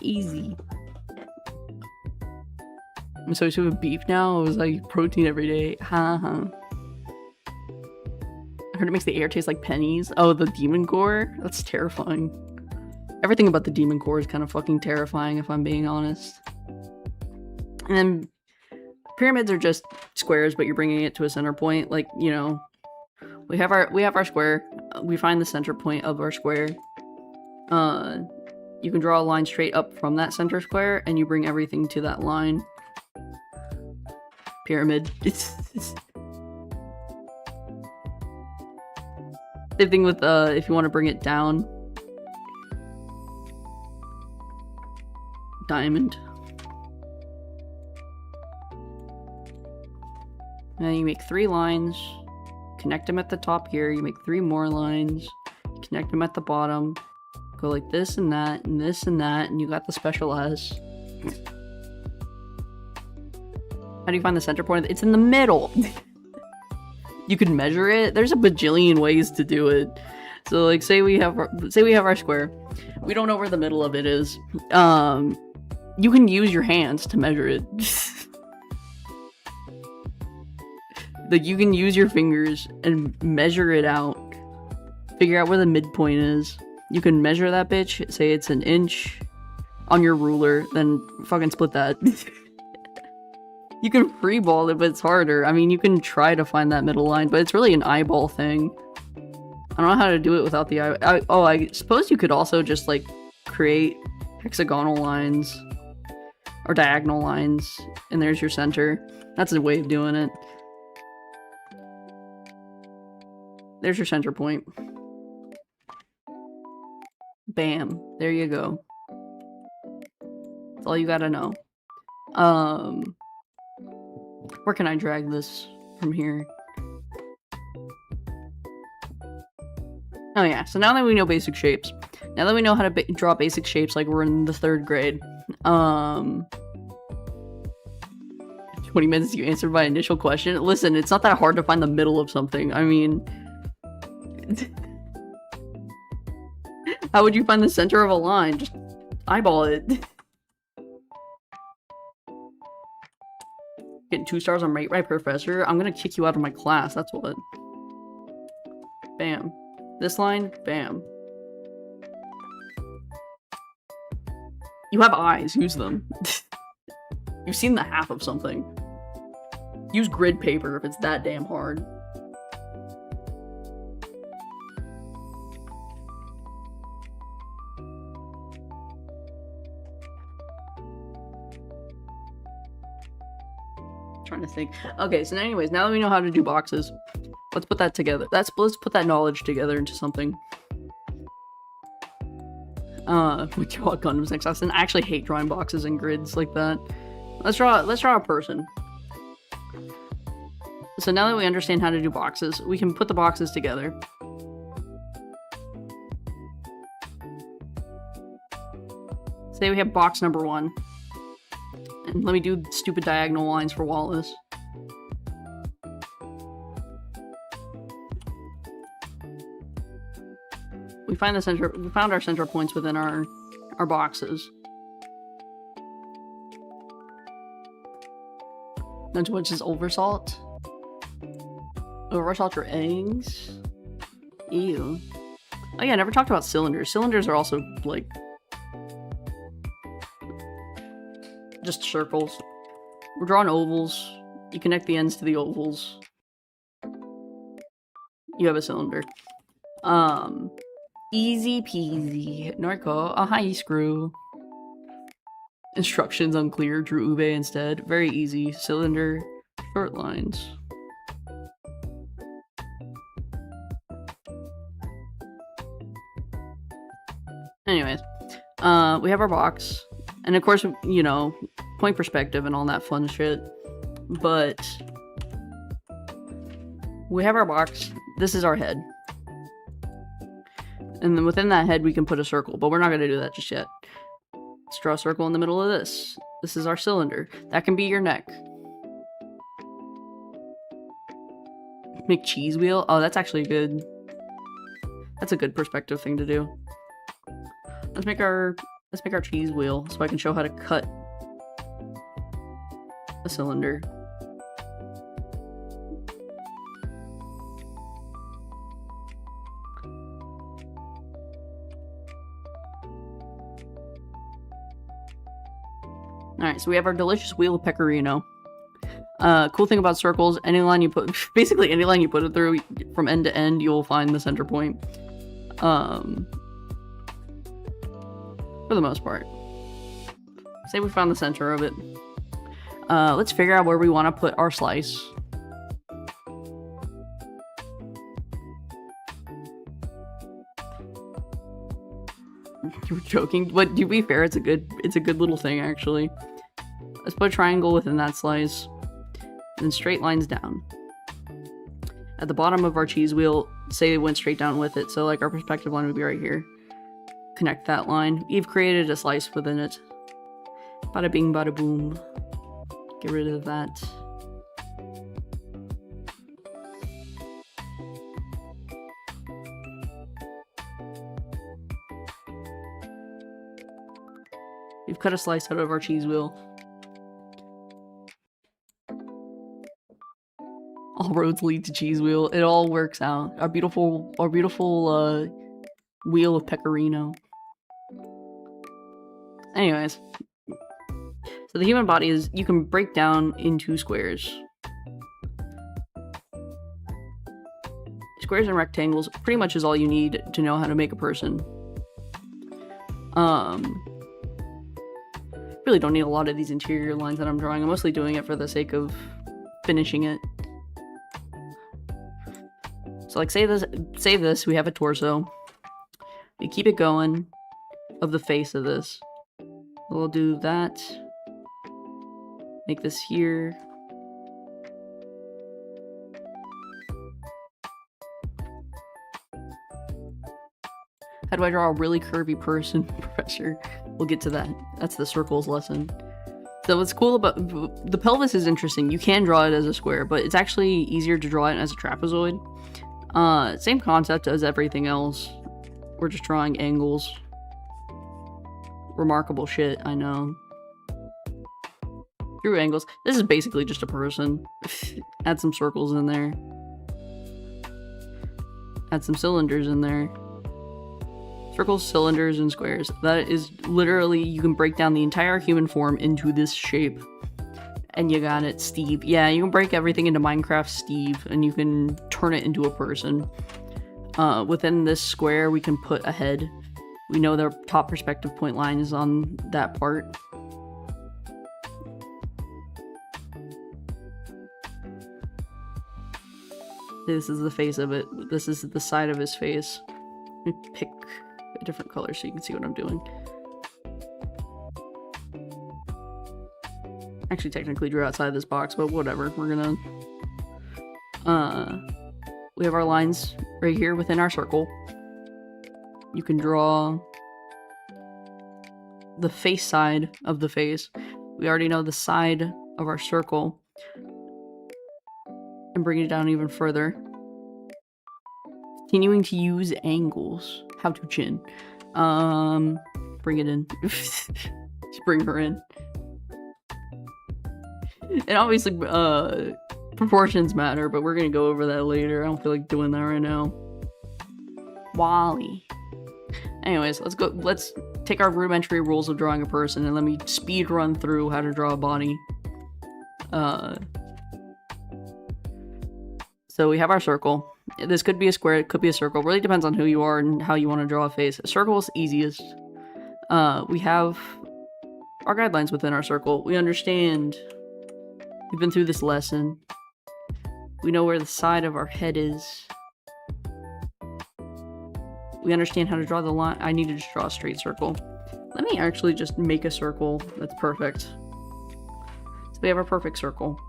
[SPEAKER 1] Easy. I'm so used to beef now. It was like protein every day. Ha ha. I heard it makes the air taste like pennies. Oh, the demon core? That's terrifying. Everything about the demon core is kind of fucking terrifying, if I'm being honest. And then pyramids are just squares, but you're bringing it to a center point. Like, you know, we have our square. We find the center point of our square. You can draw a line straight up from that center square, and you bring everything to that line. Pyramid. Same thing with if you want to bring it down. Diamond. And you make 3 lines, connect them at the top here, you make 3 more lines, connect them at the bottom, go like this and that, and this and that, and you got the special S. How do you find the center point? It's in the middle! You can measure it. There's a bajillion ways to do it. So, like, say we have our square. We don't know where the middle of it is. You can use your hands to measure it. Like, you can use your fingers and measure it out. Figure out where the midpoint is. You can measure that bitch. Say it's an inch on your ruler. Then fucking split that. You can freeball it, but it's harder. I mean, you can try to find that middle line, but it's really an eyeball thing. I don't know how to do it without the eye. Oh, I suppose you could also just, like, create hexagonal lines. Or diagonal lines. And there's your center. That's a way of doing it. There's your center point. Bam. There you go. That's all you gotta know. Where can I drag this from here? Oh yeah, so now that we know basic shapes, now that we know how to draw basic shapes like we're in the 3rd grade, 20 minutes you answered my initial question. Listen, it's not that hard to find the middle of something. I mean, how would you find the center of a line? Just eyeball it. Getting 2 stars on Rate My Professor? I'm gonna kick you out of my class, that's what. Bam. This line, bam. You have eyes, use them. You've seen the half of something. Use grid paper if it's that damn hard. Trying to think. Okay, so anyways, now that we know how to do boxes, let's put that together. Let's put that knowledge together into something. We draw Gundam's next lesson. I actually hate drawing boxes and grids like that. Let's draw a person. So now that we understand how to do boxes, we can put the boxes together. Say we have box number 1. And let me do stupid diagonal lines for Wallace. We found our center points within our boxes. Not too much is oversalt. Oh, rush out your eggs? Ew. Oh yeah, I never talked about cylinders. Cylinders are also, like, just circles. We're drawing ovals. You connect the ends to the ovals. You have a cylinder. Easy peasy. Norco. Oh, hi, screw. Instructions unclear. Drew ube instead. Very easy. Cylinder. Short lines. Anyways. We have our box. And of course, you know, point perspective and all that fun shit. But we have our box. This is our head. And then within that head, we can put a circle, but we're not going to do that just yet. Let's draw a circle in the middle of this. This is our cylinder. That can be your neck. Make cheese wheel. Oh, that's actually good. That's a good perspective thing to do. Let's make our cheese wheel so I can show how to cut a cylinder. Alright, so we have our delicious wheel of pecorino. Cool thing about circles, any line you put, basically any line you put it through, from end to end, you'll find the center point. For the most part. Say we found the center of it. Let's figure out where we want to put our slice. You're joking? But to be fair, it's a good little thing actually. Let's put a triangle within that slice. And then straight lines down. At the bottom of our cheese wheel, say it went straight down with it, so like our perspective line would be right here. Connect that line. You've created a slice within it. Bada bing, bada boom. Get rid of that. We've cut a slice out of our cheese wheel. All roads lead to cheese wheel. It all works out. Our beautiful wheel of pecorino. Anyways. So the human body is, you can break down into squares. Squares and rectangles pretty much is all you need to know how to make a person. Really don't need a lot of these interior lines that I'm drawing. I'm mostly doing it for the sake of finishing it. So like save this, we have a torso. We keep it going of the face of this. We'll do that. Make this here. How do I draw a really curvy person, Professor? We'll get to that. That's the circles lesson. So what's cool about the pelvis is interesting. You can draw it as a square, but it's actually easier to draw it as a trapezoid. Same concept as everything else. We're just drawing angles. Remarkable shit, I know. True angles. This is basically just a person. Add some circles in there. Add some cylinders in there. Circles, cylinders, and squares. That is literally, you can break down the entire human form into this shape. And you got it, Steve. Yeah, you can break everything into Minecraft Steve, and you can turn it into a person. Within this square, we can put a head. We know the top perspective point line is on that part. This is the face of it. This is the side of his face. Let me pick a different color so you can see what I'm doing. Actually, technically drew outside this box, but whatever. We're gonna... we have our lines right here within our circle. You can draw the face side of the face. We already know the side of our circle. And bring it down even further. Continuing to use angles. How to chin. Bring it in. Just bring her in. And obviously, Proportions matter, but we're gonna go over that later. I don't feel like doing that right now. Wally. Anyways, let's take our rudimentary rules of drawing a person and let me speed run through how to draw a body. So we have our circle. This could be a square, it could be a circle. Really depends on who you are and how you want to draw a face. A circle is easiest. We have our guidelines within our circle. We understand. We've been through this lesson. We know where the side of our head is. We understand how to draw the line. I need to just draw a straight circle. Let me actually just make a circle that's perfect. So we have our perfect circle.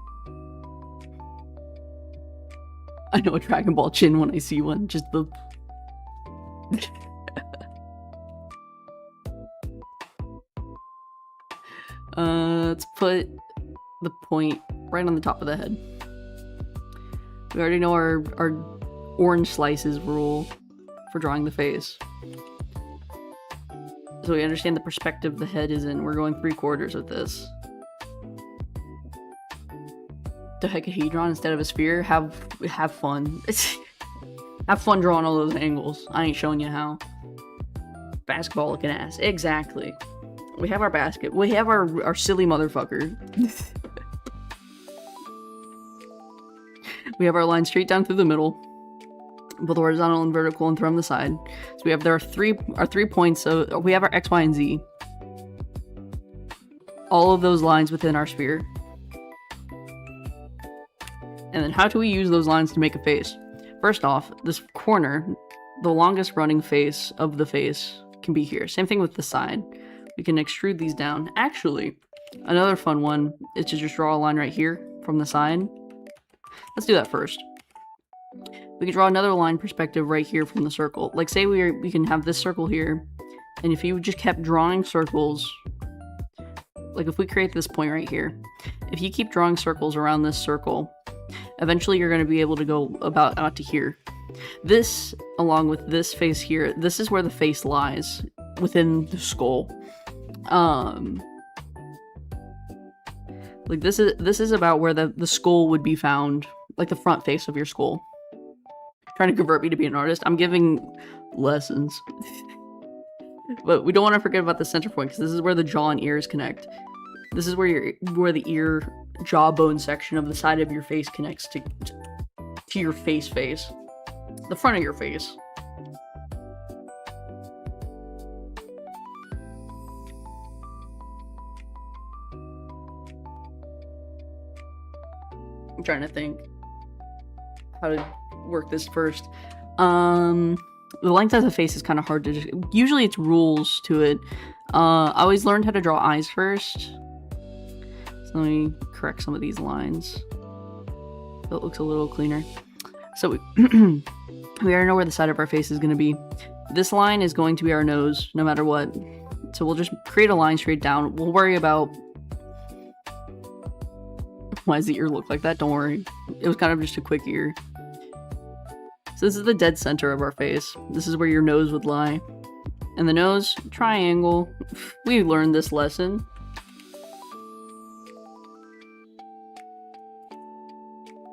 [SPEAKER 1] I know a Dragon Ball chin when I see one. Just the... let's put the point right on the top of the head. We already know our orange slices rule for drawing the face. So we understand the perspective the head is in. We're going 3/4 of this. Dodecahedron instead of a sphere. Have fun. Have fun drawing all those angles. I ain't showing you how. Basketball looking ass. Exactly. We have our basket. We have our silly motherfucker. We have our line straight down through the middle, both horizontal and vertical, and from the side. So we have our three points. So we have our X, Y, and Z. All of those lines within our sphere. And then how do we use those lines to make a face? First off, this corner, the longest running face of the face, can be here. Same thing with the side. We can extrude these down. Actually, another fun one is to just draw a line right here from the side. Let's do that first. We can draw another line perspective right here from the circle. Like say we can have this circle here, and if you just kept drawing circles, like if we create this point right here, if you keep drawing circles around this circle, eventually you're going to be able to go about out to here. This, along with this face here, this is where the face lies within the skull. Like this is about where the skull would be found, like the front face of your skull. Trying to convert me to be an artist. I'm giving lessons. But we don't want to forget about the center point, because this is where the jaw and ears connect. This is where the ear jawbone section of the side of your face connects to your face. The front of your face. I'm trying to think how to work this first. The length of the face is kind of hard to just... Usually it's rules to it. I always learned how to draw eyes first. So let me correct some of these lines. So it looks a little cleaner. So we, we already know where the side of our face is going to be. This line is going to be our nose, no matter what. So we'll just create a line straight down. We'll worry about... Why does the ear look like that? Don't worry. It was kind of just a quick ear. So this is the dead center of our face. This is where your nose would lie. And the nose, triangle. We learned this lesson.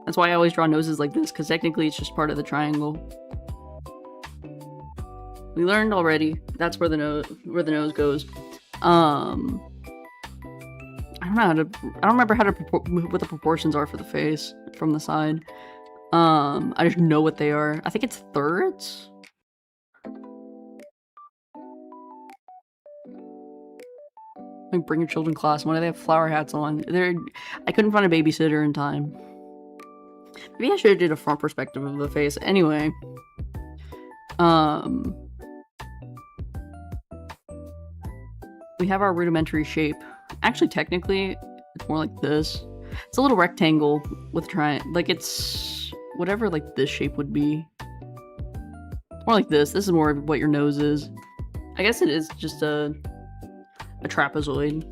[SPEAKER 1] That's why I always draw noses like this, because technically it's just part of the triangle. We learned already. That's where the nose goes. I don't remember what the proportions are for the face from the side. I just know what they are. I think it's thirds. Like bring your children class. Why do they have flower hats on? I couldn't find a babysitter in time. Maybe I should have did a front perspective of the face. Anyway. We have our rudimentary shape. Actually, technically, it's more like this. It's a little rectangle with like it's whatever like this shape would be. More like this. This is more of what your nose is. I guess it is just a trapezoid.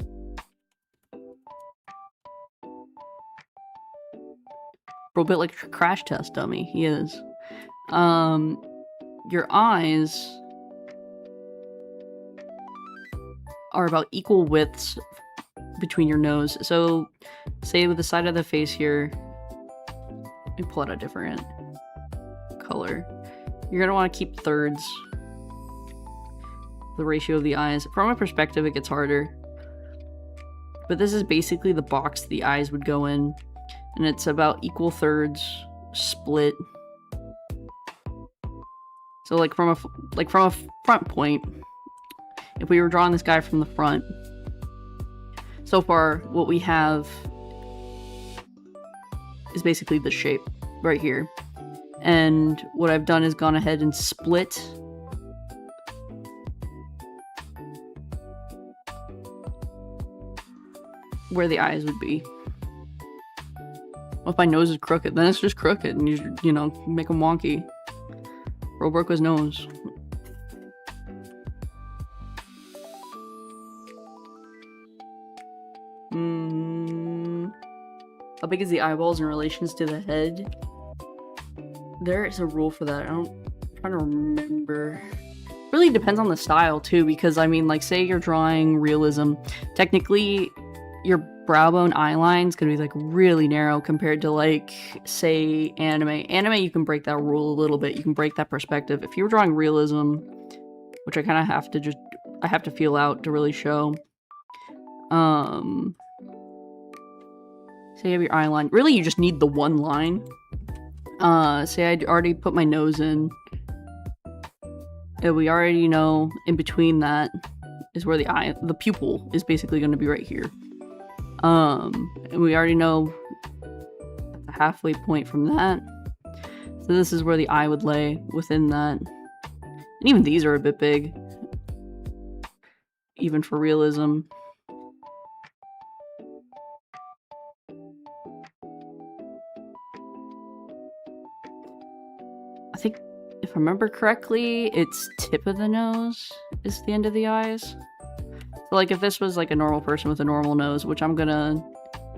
[SPEAKER 1] A bit like a crash test dummy. He is. Your eyes are about equal widths between your nose. So, say with the side of the face here, Let me pull out a different color. You're gonna want to keep thirds. The ratio of the eyes. From a perspective, it gets harder. But this is basically the box the eyes would go in. And it's about equal thirds split. So like from a front point, if we were drawing this guy from the front, so far what we have is basically the shape right here. And what I've done is gone ahead and split where the eyes would be. Well, if my nose is crooked, then it's just crooked, and you know, make them wonky. Bro broke his nose. How big is the eyeballs in relations to the head? There is a rule for that. I'm trying to remember. Really depends on the style too, because I mean, like, say you're drawing realism, technically your brow bone eye line is gonna be like really narrow compared to, like, say anime. Anime, you can break that rule a little bit. You can break that perspective. If you were drawing realism, which I kind of have to I have to feel out to really show. Say you have your eye line. Really, you just need the one line. Say I already put my nose in. And we already know in between that is where the pupil is basically going to be right here. And we already know the halfway point from that. So this is where the eye would lay within that. And even these are a bit big. Even for realism. I think, if I remember correctly, it's tip of the nose is the end of the eyes. So, like, if this was like a normal person with a normal nose, which I'm gonna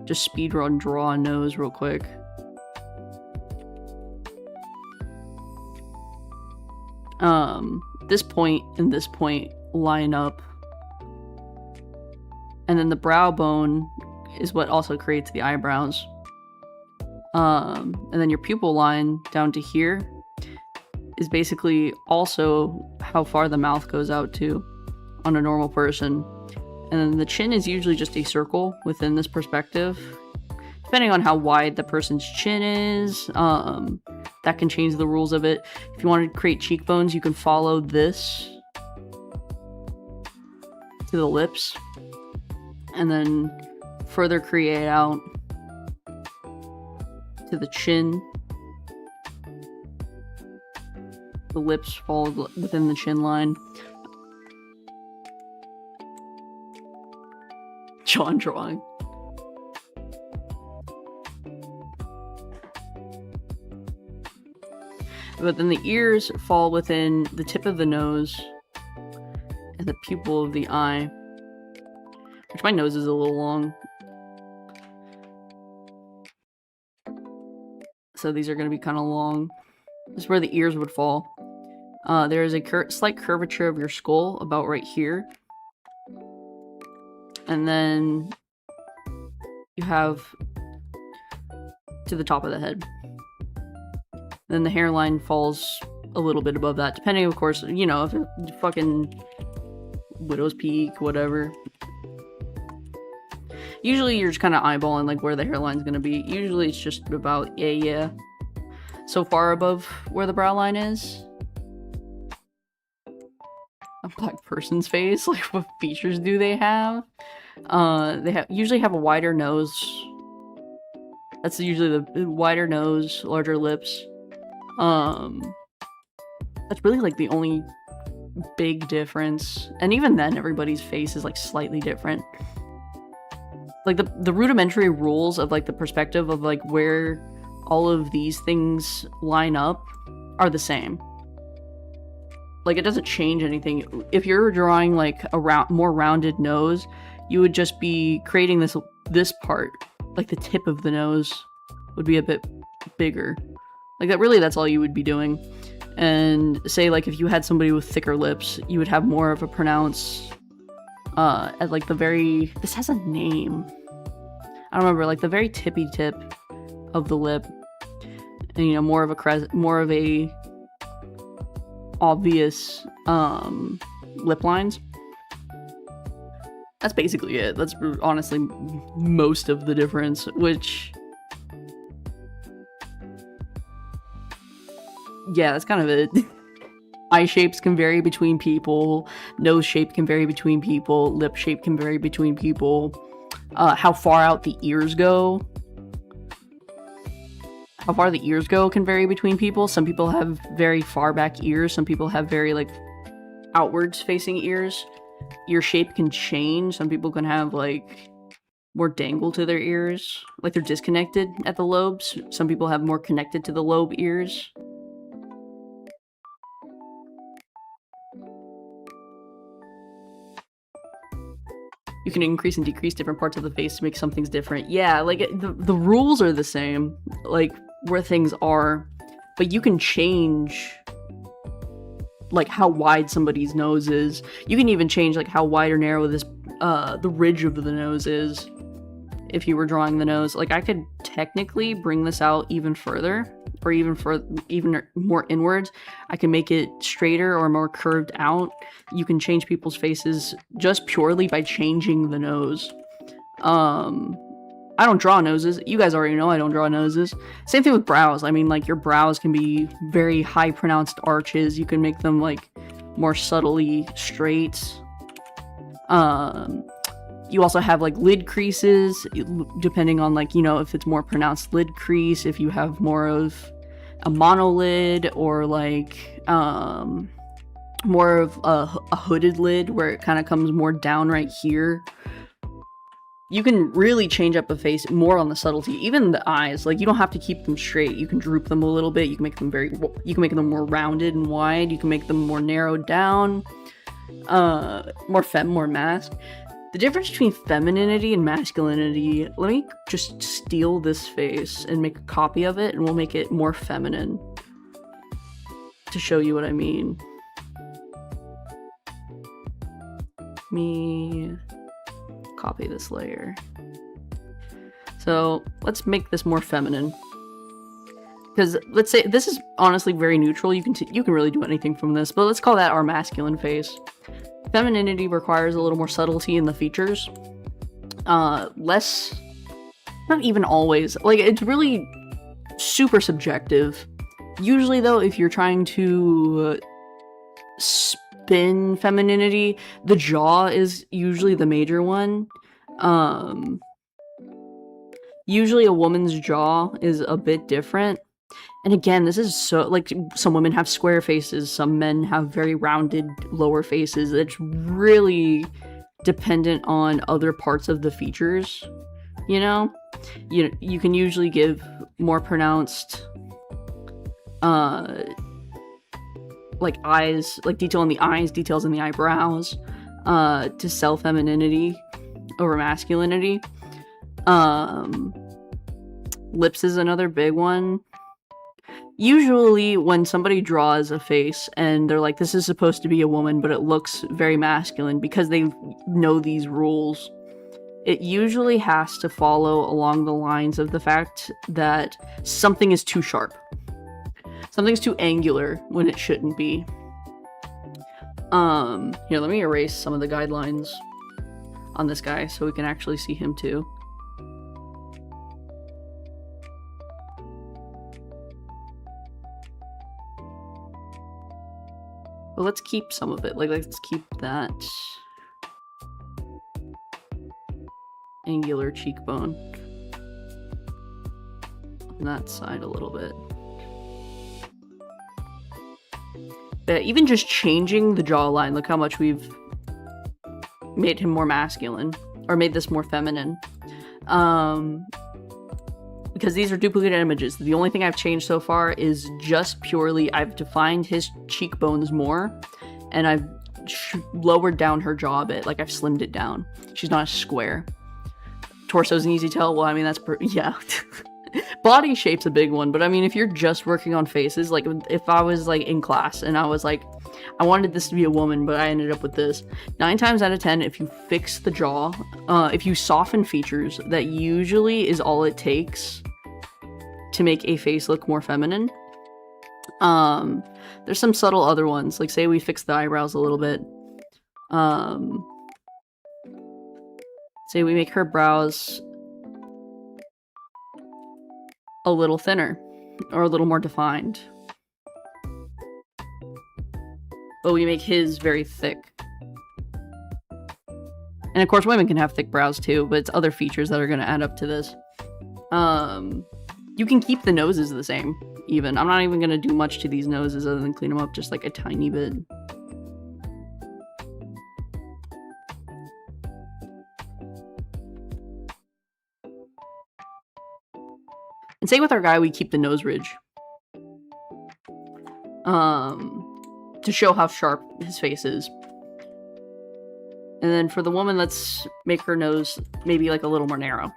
[SPEAKER 1] just speedrun draw a nose real quick. This point and this point line up. And then the brow bone is what also creates the eyebrows. And then your pupil line down to here is basically also how far the mouth goes out to on a normal person. And then the chin is usually just a circle within this perspective. Depending on how wide the person's chin is, that can change the rules of it. If you want to create cheekbones, you can follow this to the lips. And then further create out to the chin. The lips fall within the chin line. John drawing. But then the ears fall within the tip of the nose and the pupil of the eye. Which my nose is a little long. So these are going to be kind of long. This is where the ears would fall. There is a slight curvature of your skull about right here. And then you have to the top of the head. Then the hairline falls a little bit above that, depending, of course, you know, if it's fucking widow's peak, whatever. Usually you're just kind of eyeballing like where the hairline's gonna be. Usually it's just about, yeah, so far above where the brow line is. A black person's face, like what features do they have? They usually have a wider nose. That's usually the wider nose, larger lips. That's really like the only big difference. And even then, everybody's face is like slightly different. Like the rudimentary rules of like the perspective of like where all of these things line up are the same. Like, it doesn't change anything. If you're drawing like a more rounded nose, you would just be creating this part, like the tip of the nose would be a bit bigger. Like that's all you would be doing. And say like if you had somebody with thicker lips, you would have more of a pronounced at like the very, this has a name, I don't remember, like the very tippy tip of the lip, and you know, more of a obvious lip lines. That's basically it. That's honestly most of the difference, which, yeah, that's kind of it. Eye shapes can vary between people, nose shape can vary between people, lip shape can vary between people, how far out the ears go. How far the ears go can vary between people. Some people have very far back ears, some people have very, like, outwards facing ears. Ear shape can change. Some people can have, like, more dangle to their ears, like they're disconnected at the lobes. Some people have more connected to the lobe ears. You can increase and decrease different parts of the face to make some things different. Yeah, like, the rules are the same, like, where things are, but you can change, like, how wide somebody's nose is. You can even change, like, how wide or narrow this, the ridge of the nose is, if you were drawing the nose. Like, I could technically bring this out even further, or even more inwards. I can make it straighter or more curved out. You can change people's faces just purely by changing the nose. I don't draw noses. You guys already know I don't draw noses. Same thing with brows. I mean, like, your brows can be very high pronounced arches. You can make them, like, more subtly straight. You also have, like, lid creases, depending on, like, you know, if it's more pronounced lid crease, if you have more of a monolid, or, like, more of a hooded lid where it kind of comes more down right here. You can really change up a face more on the subtlety. Even the eyes, like, you don't have to keep them straight. You can droop them a little bit. You can make them more rounded and wide. You can make them more narrowed down, more masked. The difference between femininity and masculinity, let me just steal this face and make a copy of it, and we'll make it more feminine to show you what I mean. Let me copy this layer. So let's make this more feminine, because let's say this is honestly very neutral. You can really do anything from this, but let's call that our masculine face. Femininity requires a little more subtlety in the features. Less, not even always. Like, it's really super subjective. Usually, though, if you're trying to spin femininity, the jaw is usually the major one. Usually a woman's jaw is a bit different. And again, this is so, like, some women have square faces, some men have very rounded lower faces. It's really dependent on other parts of the features, you know? You can usually give more pronounced, like, eyes, like, detail in the eyes, details in the eyebrows, to sell femininity over masculinity. Lips is another big one. Usually when somebody draws a face and they're like, this is supposed to be a woman, but it looks very masculine, because they know these rules, it usually has to follow along the lines of the fact that something is too sharp. Something's too angular when it shouldn't be. Here, let me erase some of the guidelines on this guy so we can actually see him too. But let's keep some of it. Like, let's keep that angular cheekbone on that side a little bit. But even just changing the jawline, look how much we've made him more masculine, or made this more feminine. Because these are duplicate images. The only thing I've changed so far is just purely, I've defined his cheekbones more, and I've lowered down her jaw a bit. Like, I've slimmed it down. She's not a square. Torso's an easy tell. Well, I mean, that's yeah. Body shape's a big one, but I mean, if you're just working on faces, like, if I was, like, in class and I was like, I wanted this to be a woman, but I ended up with this. 9 times out of 10, if you fix the jaw, if you soften features, that usually is all it takes to make a face look more feminine. There's some subtle other ones, like say we fix the eyebrows a little bit. Say we make her brows a little thinner or a little more defined. But we make his very thick. And of course women can have thick brows too, but it's other features that are going to add up to this. You can keep the noses the same, even. I'm not even going to do much to these noses other than clean them up just like a tiny bit. And say with our guy, we keep the nose ridge. To show how sharp his face is. And then for the woman, let's make her nose maybe like a little more narrow.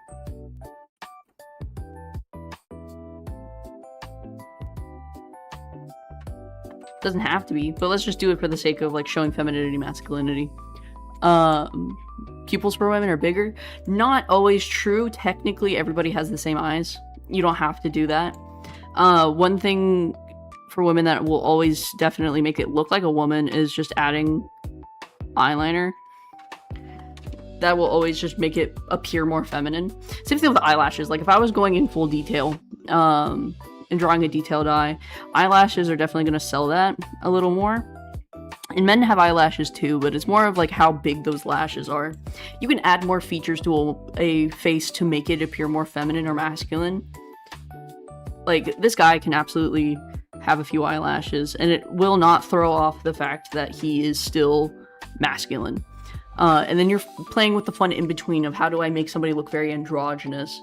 [SPEAKER 1] Doesn't have to be, but let's just do it for the sake of like showing femininity, masculinity. Pupils for women are bigger. Not always true. Technically, everybody has the same eyes. You don't have to do that. One thing for women that will always definitely make it look like a woman is just adding eyeliner. That will always just make it appear more feminine. Same thing with eyelashes. Like if I was going in full detail, and drawing a detailed eye, eyelashes are definitely going to sell that a little more. And men have eyelashes too, but it's more of like how big those lashes are. You can add more features to a face to make it appear more feminine or masculine. Like this guy can absolutely have a few eyelashes, and it will not throw off the fact that he is still masculine. And then you're playing with the fun in between of how do I make somebody look very androgynous.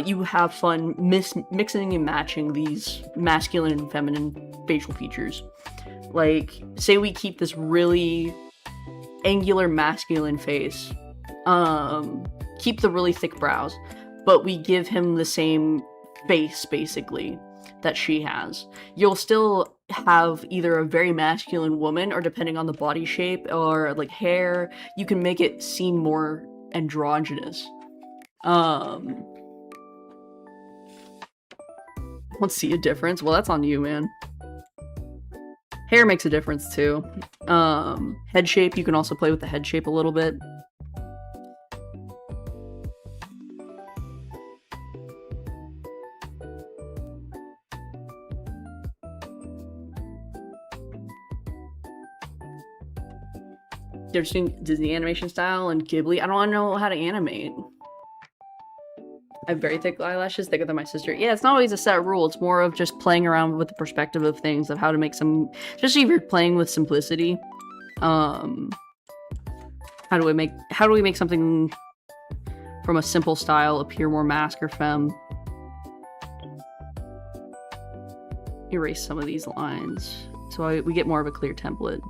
[SPEAKER 1] You have fun mixing and matching these masculine and feminine facial features. Like, say we keep this really angular masculine face, keep the really thick brows, but we give him the same face, basically, that she has. You'll still have either a very masculine woman, or depending on the body shape, or like hair, you can make it seem more androgynous. Let's see a difference. Well, that's on you, man. Hair makes a difference too. Head shape, you can also play with the head shape a little bit. Difference between Disney animation style and Ghibli. I don't know how to animate. I have very thick eyelashes, thicker than my sister. Yeah, it's not always a set rule. It's more of just playing around with the perspective of things, of how to make some, especially if you're playing with simplicity. How do we make something from a simple style appear more mask or femme? Erase some of these lines so we get more of a clear template.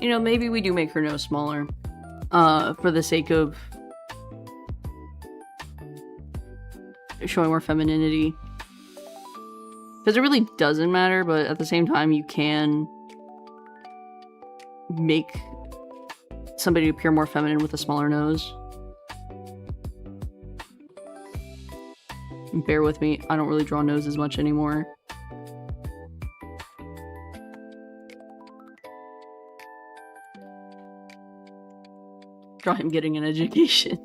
[SPEAKER 1] You know, maybe we do make her nose smaller, for the sake of showing more femininity. Because it really doesn't matter, but at the same time, you can make somebody appear more feminine with a smaller nose. And bear with me, I don't really draw noses much anymore. Draw him getting an education.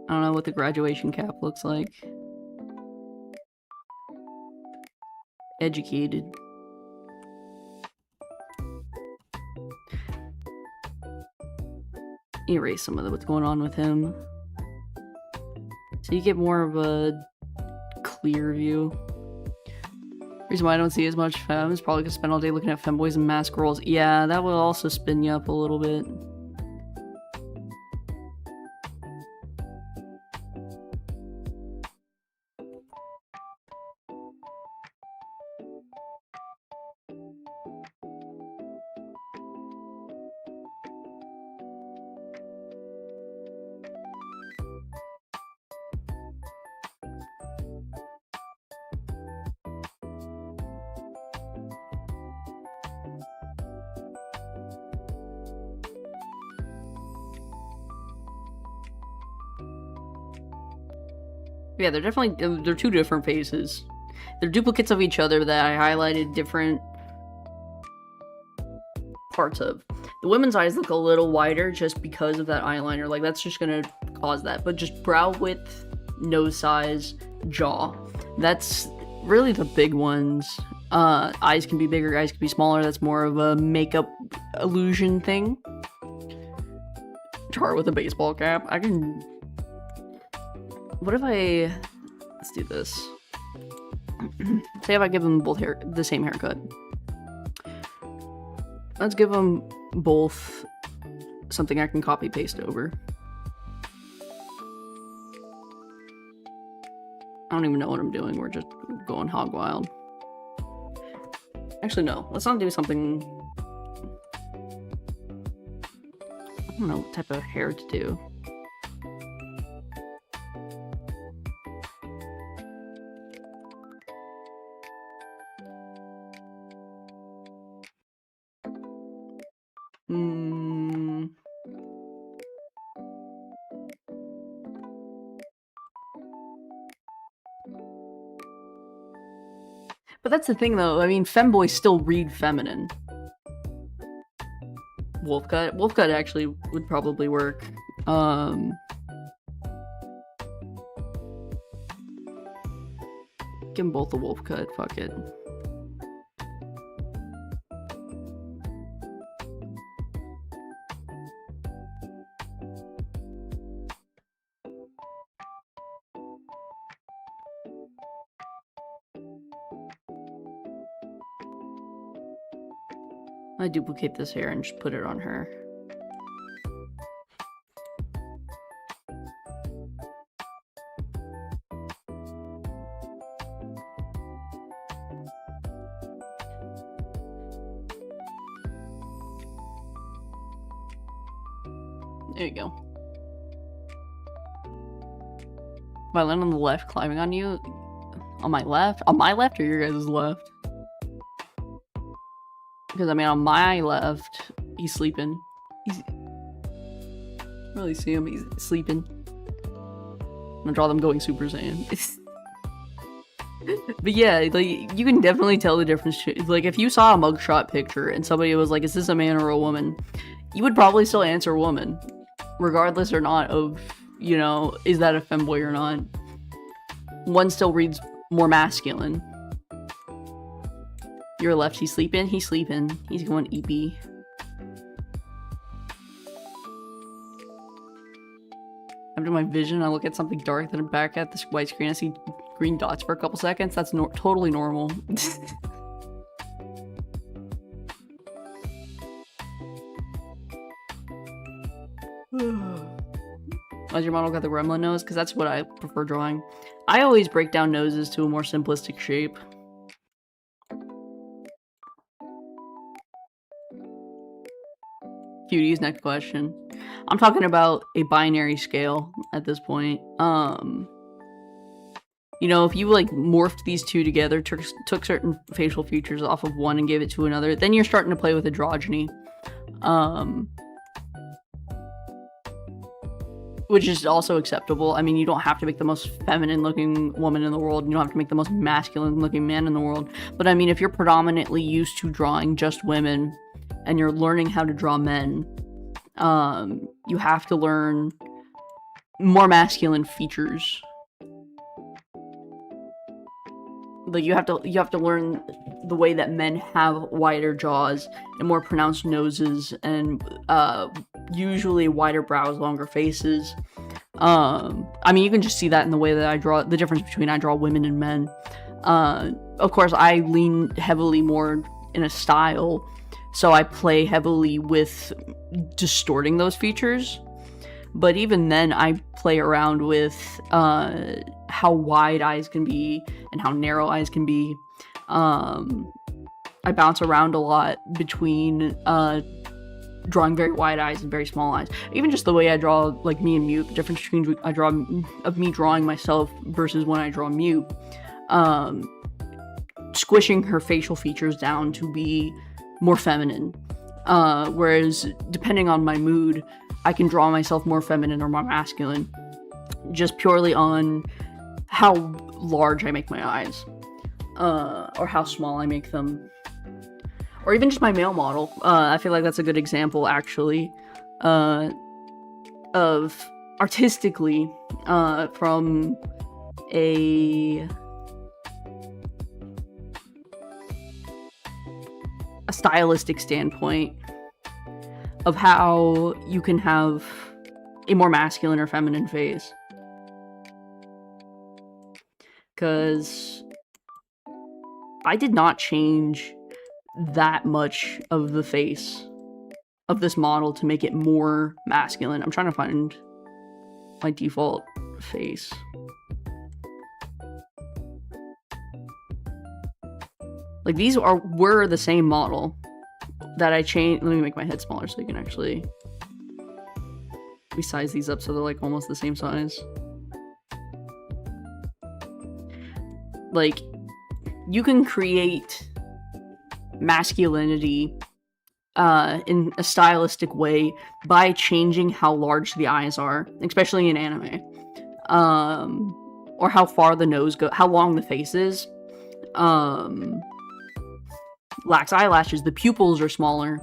[SPEAKER 1] I don't know what the graduation cap looks like. Educated. Erase some of what's going on with him. So you get more of a clear view. Reason why I don't see as much femme is probably because I spend all day looking at femboys and mask girls. Yeah, that will also spin you up a little bit. Yeah, they're definitely, they're two different faces. They're duplicates of each other that I highlighted different parts of. The women's eyes look a little wider just because of that eyeliner. Like, that's just gonna cause that. But just brow width, nose size, jaw. That's really the big ones. Eyes can be bigger, eyes can be smaller. That's more of a makeup illusion thing. Char with a baseball cap. I can... What if I... Let's do this. Say if I give them both the same haircut. Let's give them both something I can copy paste over. I don't even know what I'm doing. We're just going hog wild. Actually, no. Let's not do something... I don't know what type of hair to do. But that's the thing, though. I mean, femboys still read feminine. Wolf cut. Wolf cut actually would probably work. Give them both a wolf cut. Fuck it. I duplicate this hair and just put it on her. There you go. Violin on the left climbing on you? On my left? On my left or your guys' left? Because, I mean, on my left, he's sleeping. He's... I really see him. He's sleeping. I'm gonna draw them going Super Saiyan. But yeah, like, you can definitely tell the difference. Like, if you saw a mugshot picture and somebody was like, is this a man or a woman? You would probably still answer woman. Regardless or not of, you know, is that a femboy or not. One still reads more masculine. Your left, he's sleeping? He's sleeping. He's going EP. After my vision, I look at something dark, then I'm back at this white screen. I see green dots for a couple seconds. That's totally normal. Has your model got the gremlin nose? Because that's what I prefer drawing. I always break down noses to a more simplistic shape. Cuties, next question. I'm talking about a binary scale at this point. You know, if you like morphed these two together, took certain facial features off of one and gave it to another, then you're starting to play with androgyny. Which is also acceptable. I mean, you don't have to make the most feminine looking woman in the world. You don't have to make the most masculine looking man in the world. But I mean, if you're predominantly used to drawing just women and you're learning how to draw men, you have to learn more masculine features. Like, you have to learn the way that men have wider jaws and more pronounced noses and usually wider brows, longer faces. I mean, you can just see that in the way that I draw, the difference between I draw women and men. Of course, I lean heavily more in a style, so I play heavily with distorting those features. But even then, I play around with how wide eyes can be and how narrow eyes can be. I bounce around a lot between drawing very wide eyes and very small eyes. Even just the way I draw, like, me and Mute, the difference between of me drawing myself versus when I draw Mute. Squishing her facial features down to be more feminine. Whereas, depending on my mood, I can draw myself more feminine or more masculine. Just purely on how large I make my eyes, or how small I make them, or even just my male model. I feel like that's a good example, actually, of artistically, from a stylistic standpoint of how you can have a more masculine or feminine face. Because I did not change that much of the face of this model to make it more masculine. I'm trying to find my default face. Like, these were the same model that I changed. Let me make my head smaller so you can actually size these up so they're like almost the same size. Like, you can create masculinity in a stylistic way by changing how large the eyes are, especially in anime, or how far the nose goes, how long the face is. Lacks eyelashes, the pupils are smaller,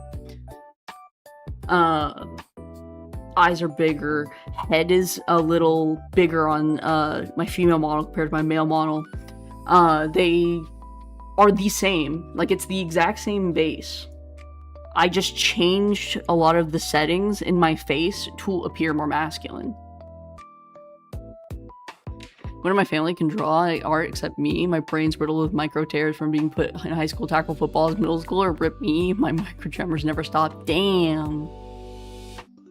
[SPEAKER 1] eyes are bigger, head is a little bigger on my female model compared to my male model. They are the same, like it's the exact same base. I just changed a lot of the settings in my face to appear more masculine. One of my family can draw art except me. My brain's riddled with micro tears from being put in high school tackle football as middle schooler. Rip me. My micro tremors never stop. Damn.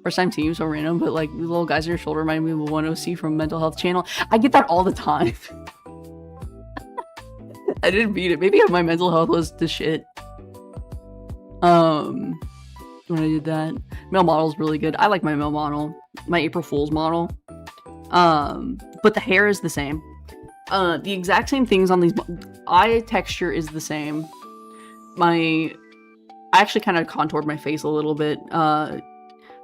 [SPEAKER 1] First time seeing you, so random, but like the little guys on your shoulder reminded me of one OC from Mental Health Channel. I get that all the time. I didn't beat it. Maybe my mental health was the shit. When I did that. Male model's really good. I like my male model. My April Fool's model. But the hair is the same. The exact same things on these. Eye texture is the same. I actually kind of contoured my face a little bit,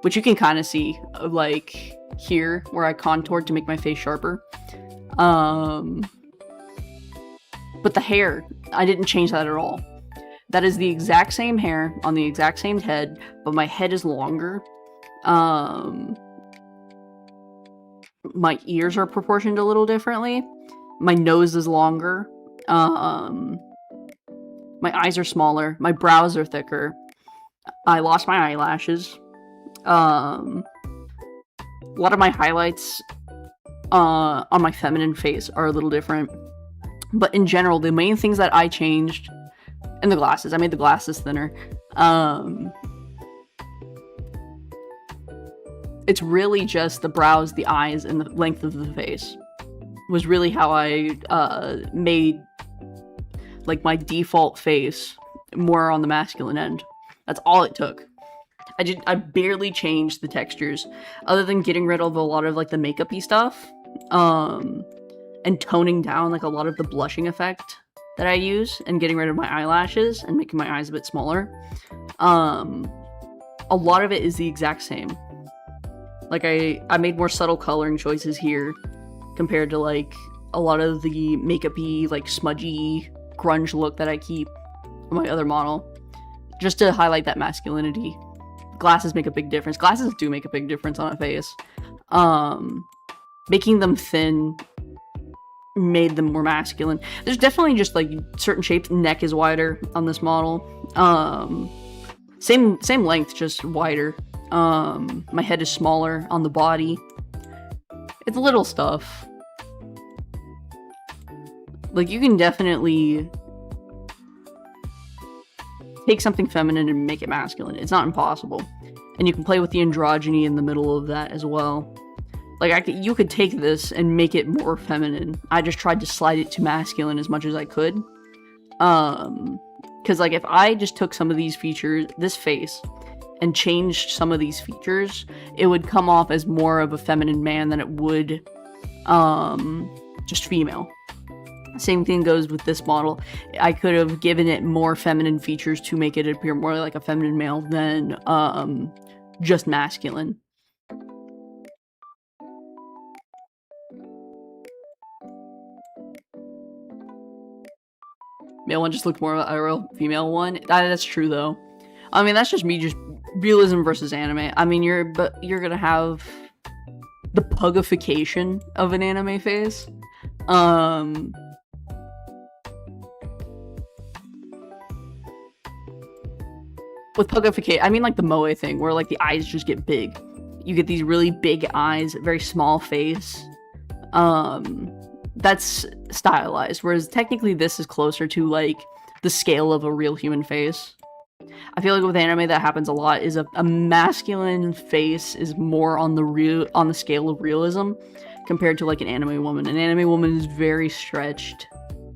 [SPEAKER 1] which you can kind of see, like here, where I contoured to make my face sharper. But the hair, I didn't change that at all. That is the exact same hair on the exact same head, but my head is longer. My ears are proportioned a little differently. My nose is longer. My eyes are smaller. My brows are thicker. I lost my eyelashes. A lot of my highlights on my feminine face are a little different. But in general, the main things that I changed, and the glasses, I made the glasses thinner. It's really just the brows, the eyes, and the length of the face was really how I made like my default face more on the masculine end. That's all it took. I barely changed the textures other than getting rid of a lot of like the makeup-y stuff, and toning down like a lot of the blushing effect that I use, and getting rid of my eyelashes and making my eyes a bit smaller. A lot of it is the exact same. Like I made more subtle coloring choices here compared to like a lot of the makeup-y, like smudgy grunge look that I keep on my other model, just to highlight that masculinity. Glasses make a big difference. Glasses do make a big difference on a face. Making them thin made them more masculine. There's definitely just like certain shapes. Neck is wider on this model. Same length, just wider. My head is smaller on the body. It's little stuff. Like, you can definitely take something feminine and make it masculine. It's not impossible. And you can play with the androgyny in the middle of that as well. Like, you could take this and make it more feminine. I just tried to slide it to masculine as much as I could. Because, like, if I just took some of these features, this face, and changed some of these features, it would come off as more of a feminine man than it would just female. Same thing goes with this model. I could have given it more feminine features to make it appear more like a feminine male than just masculine. Male one just looked more IRL. Female one, that's true though. I mean, that's just me, just realism versus anime. I mean, you're gonna have the pugification of an anime face. With pugification, I mean like the moe thing, where like the eyes just get big. You get these really big eyes, very small face. That's stylized, whereas technically this is closer to like the scale of a real human face. I feel like with anime that happens a lot, is a masculine face is more on the scale of realism compared to like an anime woman. An anime woman is very stretched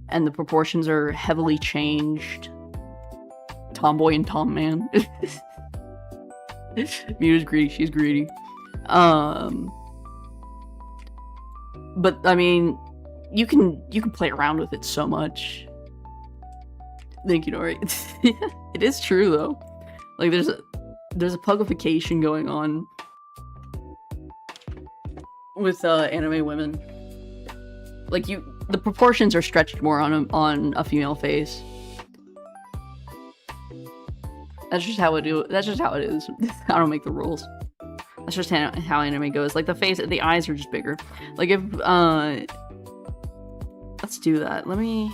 [SPEAKER 1] and the proportions are heavily changed. Tomboy and Tom Man. Mew's greedy, she's greedy. But I mean, you can play around with it so much. Thank you, Nori. It is true though. Like there's a pugification going on with anime women. Like the proportions are stretched more on a female face. That's just how it is. That's just how it is. I don't make the rules. That's just how anime goes. Like the eyes are just bigger. Like if let's do that. Let me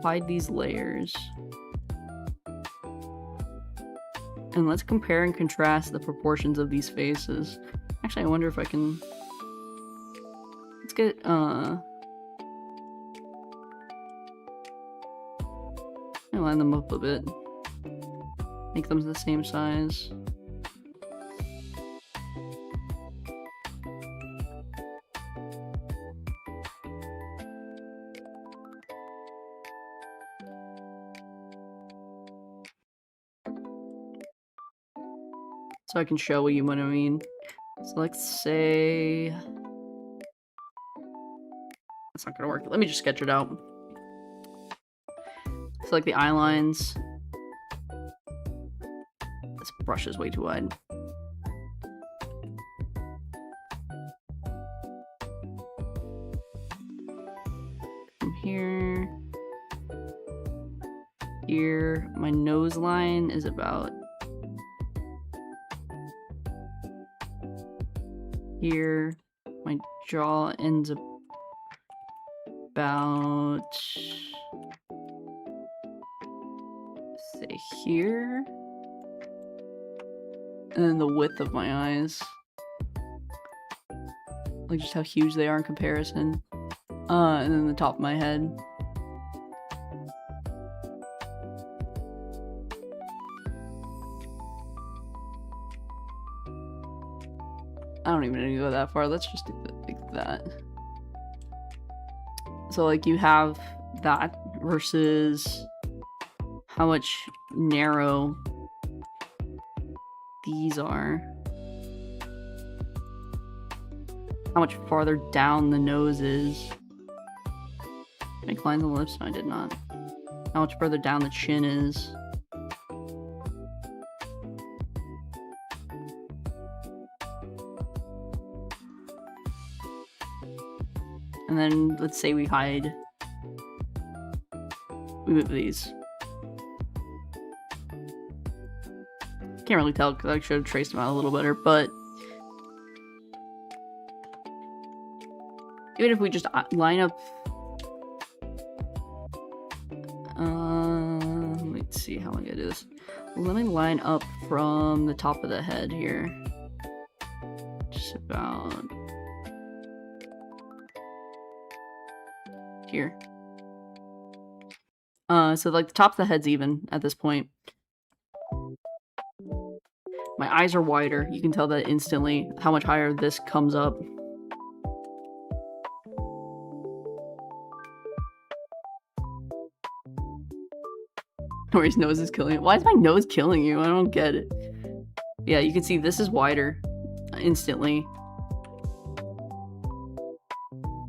[SPEAKER 1] hide these layers. And let's compare and contrast the proportions of these faces. Actually, I wonder if I can... Let's get, I'll line them up a bit. Make them the same size. So I can show you what I mean. So let's say... That's not gonna work. Let me just sketch it out. So like the eye lines. This brush is way too wide. From here. Here. My nose line is about... Here. My jaw ends up about... say here. And then the width of my eyes. Like just how huge they are in comparison. And then the top of my head. I don't even need to go that far. Let's just do it like that. So like you have that versus how much narrow these are. How much farther down the nose is. Make lines on the lips? No, I did not. How much further down the chin is. And then let's say we hide. We move these. Can't really tell because I should have traced them out a little better, but even if we just line up, let's see how I'm gonna do this. Let me line up from the top of the head here, just about here. So like the top of the head's even at this point. My eyes are wider. You can tell that instantly how much higher this comes up. Nori's nose is killing it. Why is my nose killing you? I don't get it. Yeah, you can see this is wider instantly.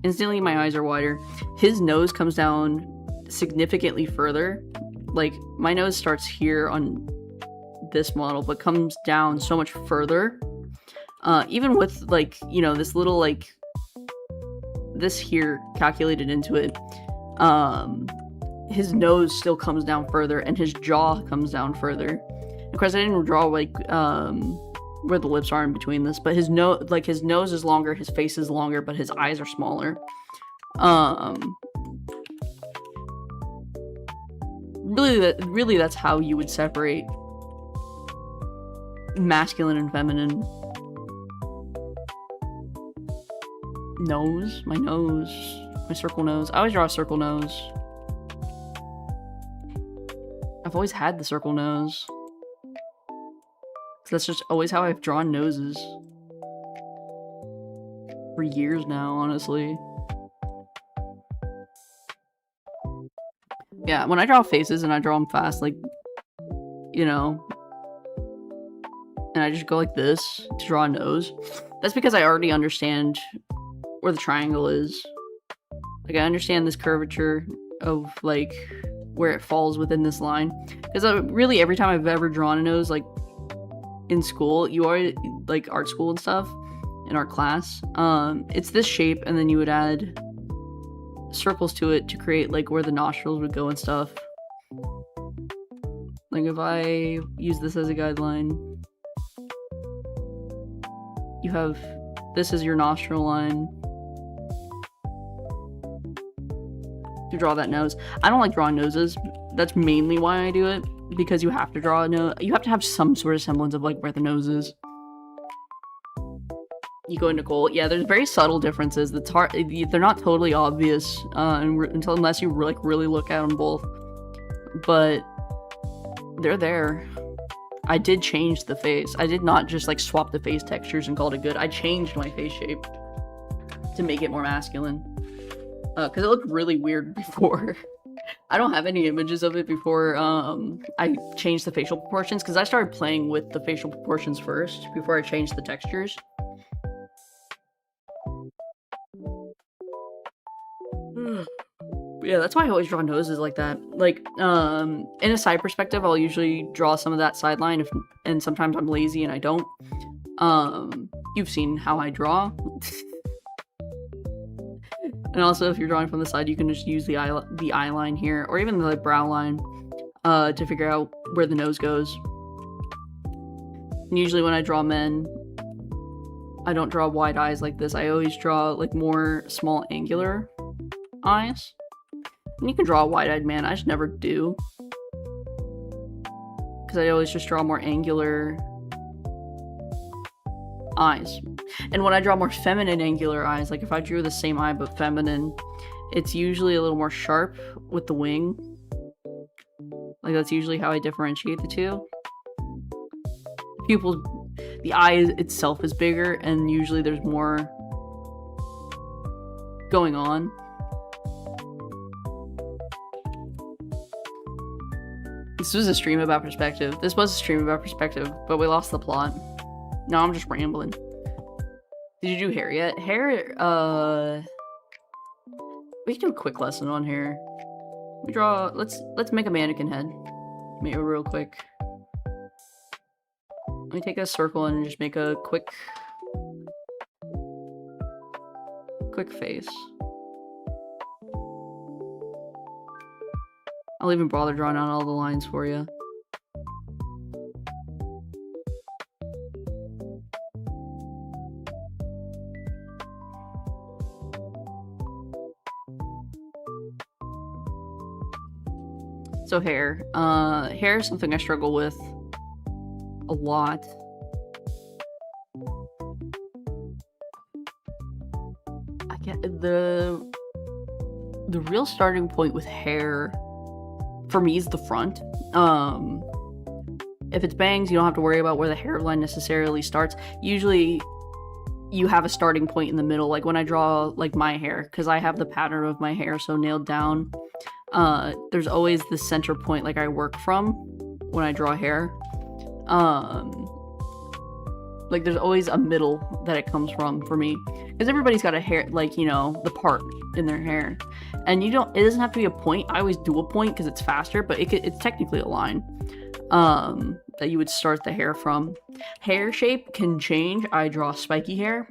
[SPEAKER 1] Instantly, my eyes are wider. His nose comes down significantly further. Like, my nose starts here on this model, but comes down so much further. Even with, like, you know, this little, like, this here calculated into it. his nose still comes down further and his jaw comes down further. Of course, I didn't draw like where the lips are in between this, but his nose is longer, his face is longer, but his eyes are smaller. Really that's how you would separate masculine and feminine. Nose, my circle nose. I always draw a circle nose. I've always had the circle nose. That's just always how I've drawn noses. For years now, honestly. Yeah, when I draw faces and I draw them fast, like, you know, and I just go like this to draw a nose, that's because I already understand where the triangle is. Like, I understand this curvature of, like, where it falls within this line. Because really, every time I've ever drawn a nose, like, in school, you already, like, art school and stuff, in art class, it's this shape, and then you would add circles to it to create, like, where the nostrils would go and stuff. Like, if I use this as a guideline, you have this as your nostril line to draw that nose. I don't like drawing noses. That's mainly why I do it, because you have to draw a nose. You have to have some sort of semblance of, like, where the nose is. You go into Nicole. Yeah, there's very subtle differences. That's hard. They're not totally obvious unless you like really look at them both. But they're there. I did change the face. I did not just like swap the face textures and called it good. I changed my face shape to make it more masculine. Because it looked really weird before. I don't have any images of it before I changed the facial proportions, because I started playing with the facial proportions first before I changed the textures. Yeah, that's why I always draw noses like that. Like, in a side perspective, I'll usually draw some of that sideline, and sometimes I'm lazy and I don't. You've seen how I draw. And also, if you're drawing from the side, you can just use the eye line here, or even the brow line, to figure out where the nose goes. And usually when I draw men, I don't draw wide eyes like this. I always draw, like, more small angular eyes. And you can draw a wide-eyed man, I just never do. Because I always just draw more angular eyes. And when I draw more feminine angular eyes, like if I drew the same eye but feminine, it's usually a little more sharp with the wing. Like, that's usually how I differentiate the two. The eye itself is bigger, and usually there's more going on. This was a stream about perspective. But we lost the plot. No, I'm just rambling. Did you do hair yet? Hair, we can do a quick lesson on hair. We draw, let's make a mannequin head. Make it real quick. Let me take a circle and just make a quick face. I'll even bother drawing out all the lines for you. So hair. Hair is something I struggle with a lot. I get the real starting point with hair for me is the front. If it's bangs, you don't have to worry about where the hairline necessarily starts. Usually you have a starting point in the middle, like when I draw like my hair, because I have the pattern of my hair so nailed down. There's always the center point like I work from when I draw hair. Like there's always a middle that it comes from for me, because everybody's got a hair, like, you know, the part in their hair, and it doesn't have to be a point. I always do a point because it's faster, but it's technically a line that you would start the hair from. Hair shape can change. I draw spiky hair.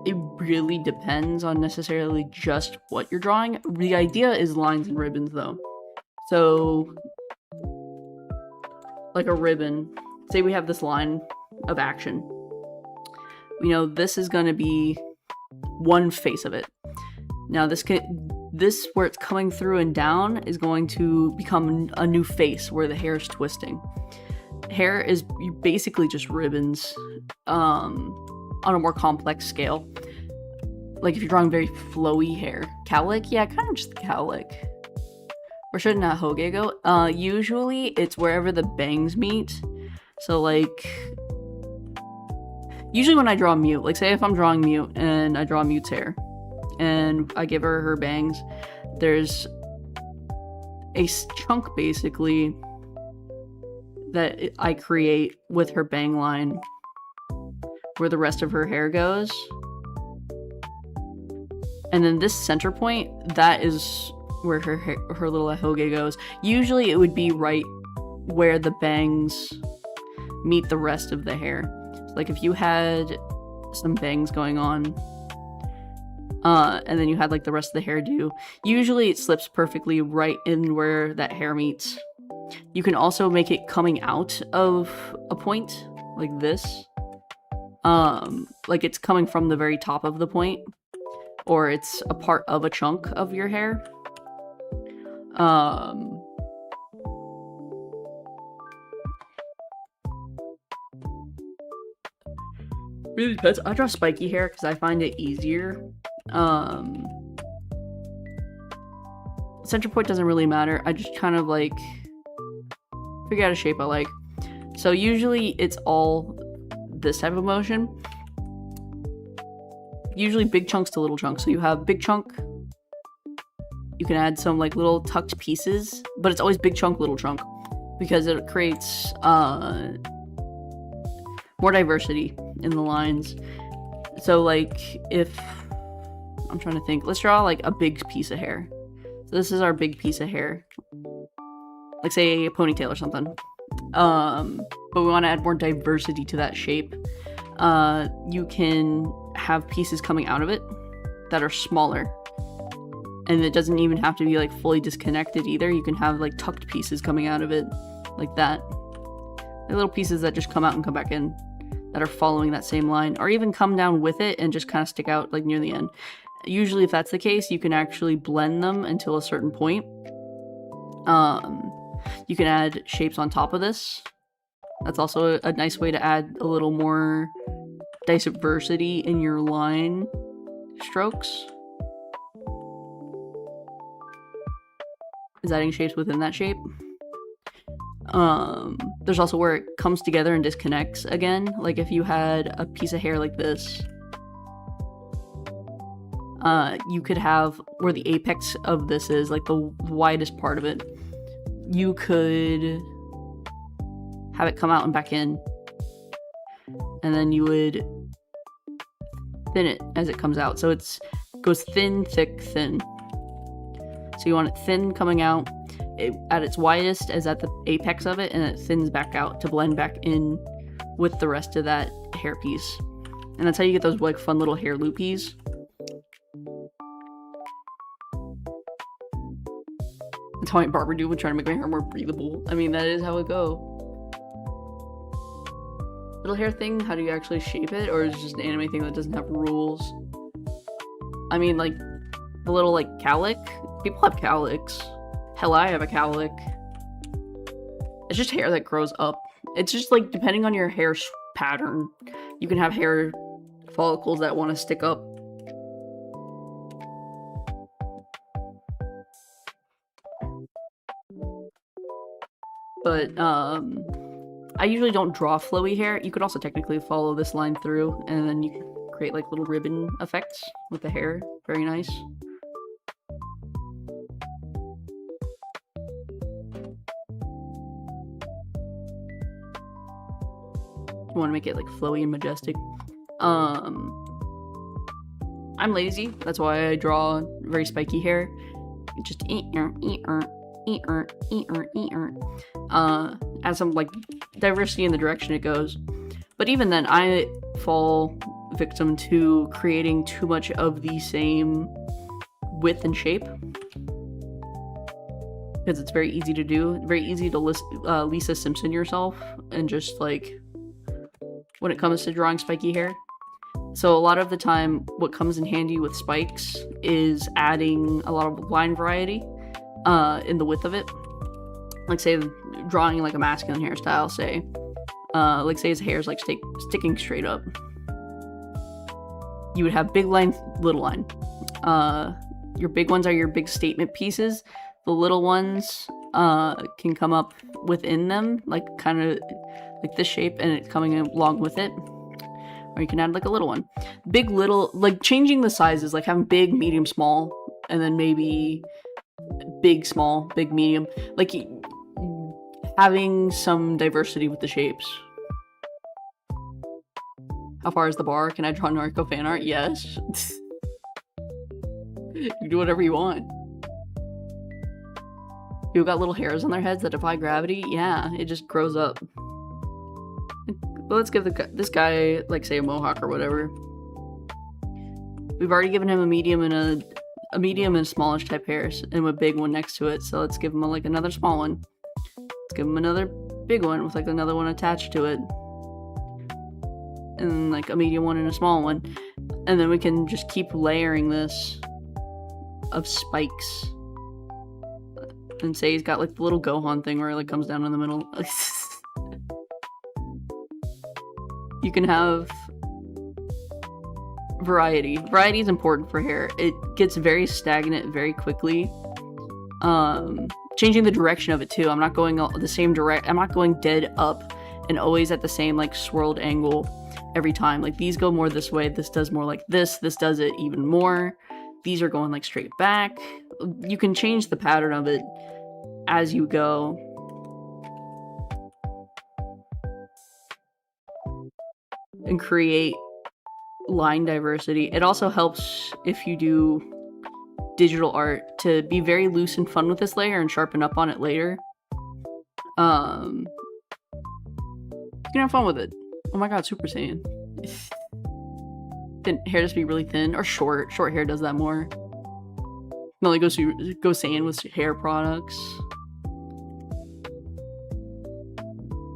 [SPEAKER 1] It really depends on necessarily just what you're drawing. The idea is lines and ribbons, though. So, like a ribbon, say we have this line of action. You know, this is going to be one face of it. Now, this where it's coming through and down is going to become a new face where the hair is twisting. Hair is basically just ribbons on a more complex scale. Like if you're drawing very flowy hair. Cowlick? Yeah, kind of just cowlick. Where should Nahoge go? Usually it's wherever the bangs meet. So like, usually when I draw Mute, like say if I'm drawing Mute and I draw Mute's hair and I give her bangs, there's a chunk basically that I create with her bang line where the rest of her hair goes. And then this center point, that is where her little ahoge goes. Usually it would be right where the bangs meet the rest of the hair. So like if you had some bangs going on, and then you had like the rest of the hairdo, usually it slips perfectly right in where that hair meets. You can also make it coming out of a point like this. Like it's coming from the very top of the point, or it's a part of a chunk of your hair. Really depends. I draw spiky hair because I find it easier. Center point doesn't really matter. I just kind of like figure out a shape I like. So usually it's all this type of motion. Usually big chunks to little chunks. So you have big chunk. You can add some like little tucked pieces, but it's always big chunk, little chunk, because it creates more diversity in the lines. So like if I'm trying to think, let's draw like a big piece of hair. So this is our big piece of hair, like say a ponytail or something. But we want to add more diversity to that shape. You can have pieces coming out of it that are smaller, and it doesn't even have to be like fully disconnected either. You can have like tucked pieces coming out of it like that, like little pieces that just come out and come back in that are following that same line, or even come down with it and just kind of stick out like near the end. Usually if that's the case, you can actually blend them until a certain point. You can add shapes on top of this. That's also a nice way to add a little more diversity in your line strokes. Is adding shapes within that shape. There's also where it comes together and disconnects again. Like if you had a piece of hair like this, you could have where the apex of this is, like the widest part of it, you could have it come out and back in, and then you would thin it as it comes out. So it goes thin, thick, thin. So you want it thin coming out at its widest as at the apex of it, and it thins back out to blend back in with the rest of that hair piece. And that's how you get those like fun little hair loopies. That's how my barber dude would try to make my hair more breathable. I mean, that is how it go. Little hair thing, how do you actually shape it? Or is it just an anime thing that doesn't have rules? I mean, like, the little, like, cowlick? People have cowlicks. Hell, I have a cowlick. It's just hair that grows up. It's just, like, depending on your hair pattern, you can have hair follicles that want to stick up. But, I usually don't draw flowy hair. You could also technically follow this line through, and then you can create, like, little ribbon effects with the hair. Very nice. You want to make it, like, flowy and majestic. I'm lazy. That's why I draw very spiky hair. Just add some like diversity in the direction it goes. But even then, I fall victim to creating too much of the same width and shape, because it's very easy to do. Very easy to Lisa Simpson yourself, and just like when it comes to drawing spiky hair. So a lot of the time, what comes in handy with spikes is adding a lot of line variety in the width of it. Like say drawing like a masculine hairstyle, say like say his hair is like sticking straight up. You would have big line, little line. Your big ones are your big statement pieces. The little ones can come up within them, like kind of like this shape, and it coming along with it. Or you can add like a little one. Big, little, like changing the sizes, like having big, medium, small, and then maybe big, small, big, medium. Like having some diversity with the shapes. How far is the bar? Can I draw Naruto fan art? Yes. You can do whatever you want. People got little hairs on their heads that defy gravity. Yeah, it just grows up. But let's give this guy, like, say, a mohawk or whatever. We've already given him a medium and a smallish type hair, and a big one next to it. So let's give him like another small one. Let's give him another big one with like another one attached to it, and then like a medium one and a small one, and then we can just keep layering this of spikes. And say he's got like the little Gohan thing where it like comes down in the middle. You can have variety. Variety is important for hair. It gets very stagnant very quickly. Changing the direction of it too. I'm not going the same I'm not going dead up and always at the same like swirled angle every time. Like these go more this way. This does more like this. This does it even more. These are going like straight back. You can change the pattern of it as you go. And create line diversity. It also helps if you do digital art to be very loose and fun with this layer and sharpen up on it later. You can have fun with it. Oh my god, Super Saiyan. Thin hair just be really thin or short. Short hair does that more. No, like go Saiyan with hair products.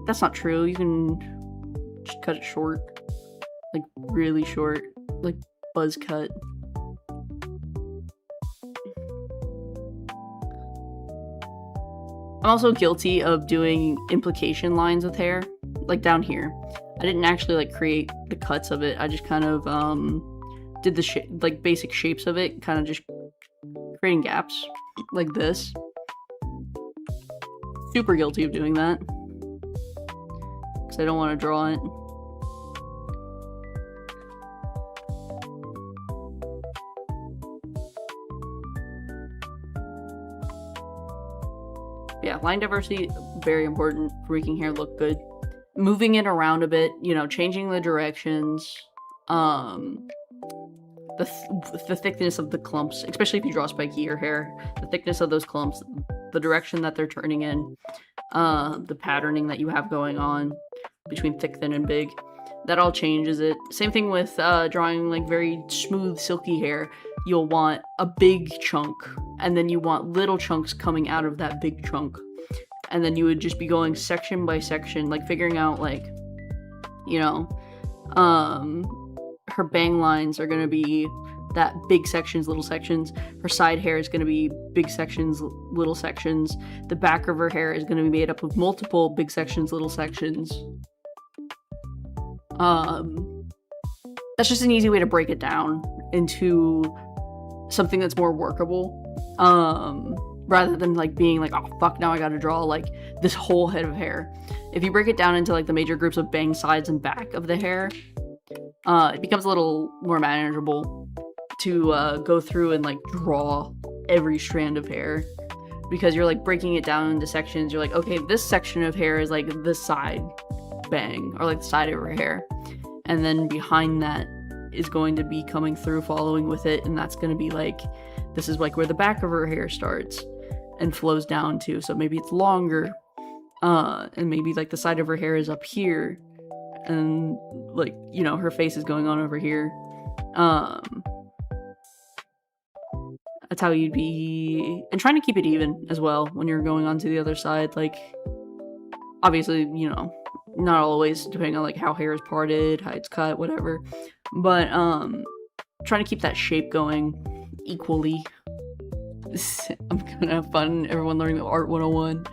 [SPEAKER 1] That's not true. You can just cut it short. Like really short, like buzz cut. I'm also guilty of doing implication lines with hair, like down here. I didn't actually like create the cuts of it. I just kind of did the like basic shapes of it, kind of just creating gaps like this. Super guilty of doing that because I don't want to draw it. Yeah, line diversity, very important for making hair look good. Moving it around a bit, you know, changing the directions, the thickness of the clumps, especially if you draw spiky or hair, the thickness of those clumps, the direction that they're turning in, the patterning that you have going on between thick, thin, and big. That all changes it. Same thing with drawing like very smooth, silky hair. You'll want a big chunk, and then you want little chunks coming out of that big chunk. And then you would just be going section by section, like figuring out like, you know, her bang lines are gonna be that big sections, little sections. Her side hair is gonna be big sections, little sections. The back of her hair is gonna be made up of multiple big sections, little sections. That's just an easy way to break it down into something that's more workable, rather than like being like, oh fuck, now I gotta draw like this whole head of hair. If you break it down into like the major groups of bang sides and back of the hair, it becomes a little more manageable to go through and like draw every strand of hair, because you're like breaking it down into sections. You're like, okay, this section of hair is like this side bang, or like the side of her hair, and then behind that is going to be coming through following with it, and that's going to be like, this is like where the back of her hair starts and flows down to. So maybe it's longer, and maybe like the side of her hair is up here, and like, you know, her face is going on over here. That's how you'd be, and trying to keep it even as well when you're going on to the other side. Like, obviously, you know, not always, depending on like how hair is parted, how it's cut, whatever, but trying to keep that shape going equally. I'm gonna have fun, everyone learning the Art 101,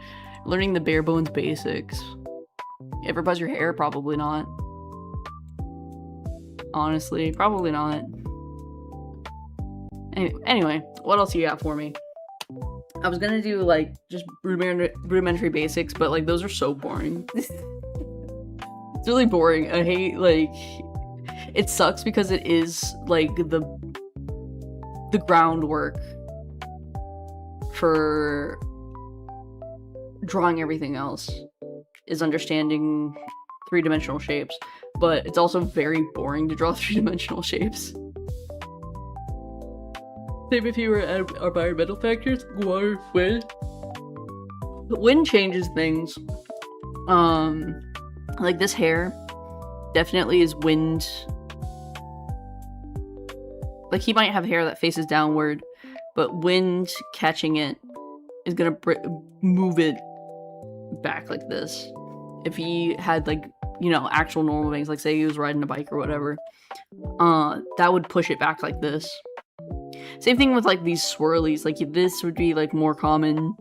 [SPEAKER 1] learning the bare bones basics. Ever buzz your hair? Probably not. Honestly, probably not. Anyway, what else you got for me? I was gonna do like just rudimentary basics, but like those are so boring. It's really boring. I hate, like, it sucks because it is like the groundwork for drawing everything else, is understanding three-dimensional shapes, but it's also very boring to draw three-dimensional shapes. Same if you were at environmental factors, water, wind. But wind changes things. Like this hair definitely is wind. Like, he might have hair that faces downward, but wind catching it is gonna move it back like this. If he had, like, you know, actual normal bangs, like say he was riding a bike or whatever, that would push it back like this. Same thing with like these swirlies. Like, this would be like more common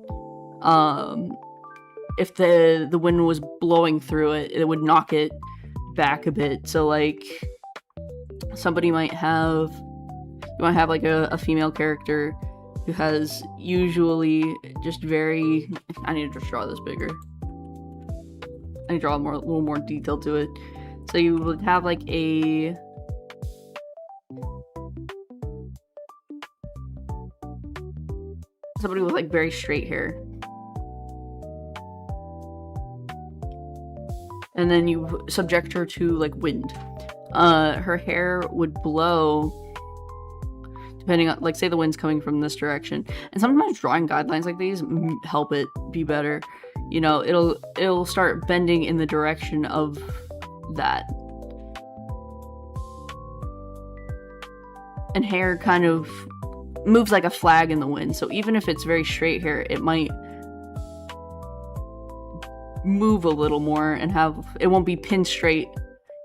[SPEAKER 1] if the wind was blowing through it, it would knock it back a bit. So like, somebody might have, you might have like a female character who has usually just very, I need to just draw this bigger. I need to draw a little more detail to it. So you would have like somebody with like very straight hair. And then you subject her to like wind. Her hair would blow depending on, like, say the wind's coming from this direction. And sometimes drawing guidelines like these help it be better. You know, it'll start bending in the direction of that. And hair kind of moves like a flag in the wind. So even if it's very straight hair, it might move a little more and it won't be pinned straight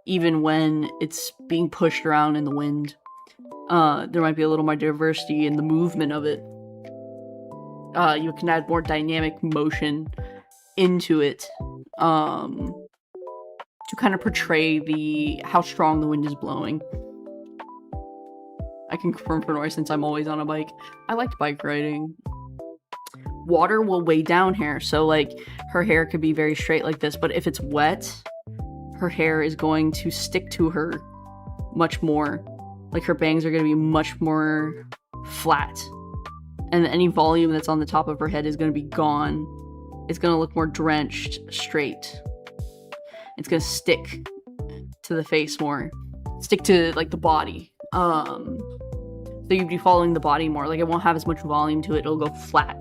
[SPEAKER 1] even when it's being pushed around in the wind. There might be a little more diversity in the movement of it. You can add more dynamic motion into it to kind of portray how strong the wind is blowing. I can confirm for Nora since I'm always on a bike. I liked bike riding. Water will weigh down hair, so like her hair could be very straight like this, but if it's wet, her hair is going to stick to her much more. Like, her bangs are going to be much more flat, and any volume that's on the top of her head is going to be gone. It's going to look more drenched, straight. It's going to stick to the face more, stick to like the body. So you'd be following the body more. Like, it won't have as much volume to it. It'll go flat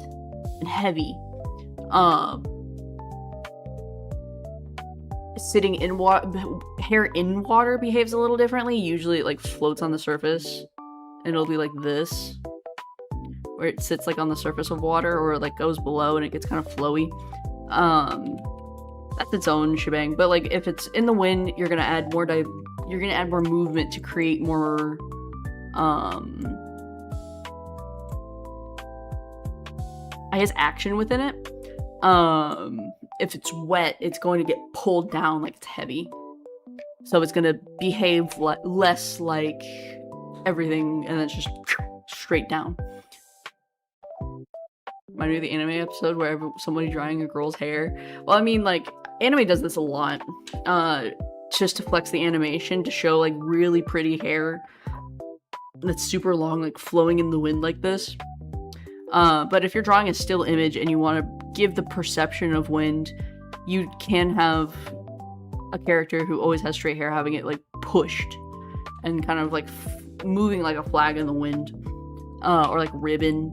[SPEAKER 1] and heavy. Sitting in water, hair in water behaves a little differently. Usually it like floats on the surface, and it'll be like this, where it sits like on the surface of water, or it like goes below and it gets kind of flowy. That's its own shebang. But like, if it's in the wind, you're gonna add more movement to create more I guess action within it. If it's wet, it's going to get pulled down like it's heavy. So it's going to behave less like everything, and then it's just straight down. Remind me of the anime episode where somebody drying a girl's hair. Well, I mean, like, anime does this a lot. Just to flex the animation, to show like really pretty hair that's super long, like flowing in the wind like this. But if you're drawing a still image and you want to give the perception of wind, you can have a character who always has straight hair having it like pushed and kind of like moving like a flag in the wind, or like ribbon.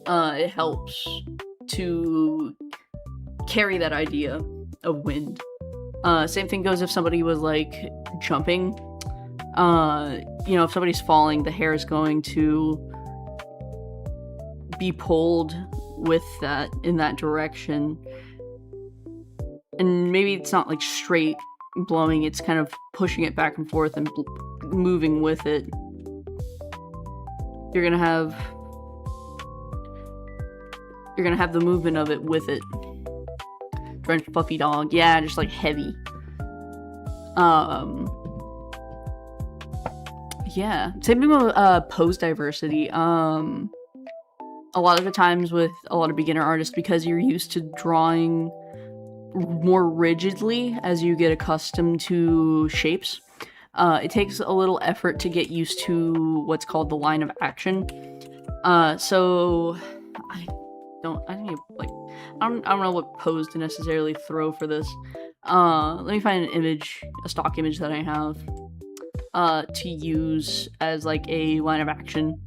[SPEAKER 1] It helps to carry that idea of wind Same thing goes if somebody was like jumping. If somebody's falling, the hair is going to be pulled with that in that direction. And maybe it's not like straight blowing, it's kind of pushing it back and forth and moving with it. You're gonna have the movement of it with it. Drenched puffy dog, yeah, just like heavy. Yeah, same thing with pose diversity. A lot of the times with a lot of beginner artists, because you're used to drawing more rigidly as you get accustomed to shapes, it takes a little effort to get used to what's called the line of action. So I don't know what pose to necessarily throw for this. Let me find an image, a stock image that I have to use as like a line of action.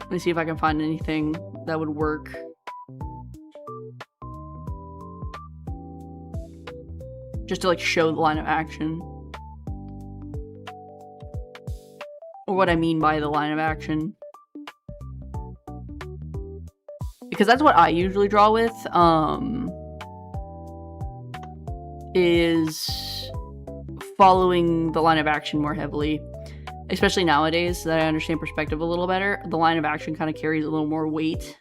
[SPEAKER 1] Let me see if I can find anything that would work. Just to like show the line of action. Or what I mean by the line of action. Because that's what I usually draw with, is following the line of action more heavily. Especially nowadays that I understand perspective a little better, the line of action kind of carries a little more weight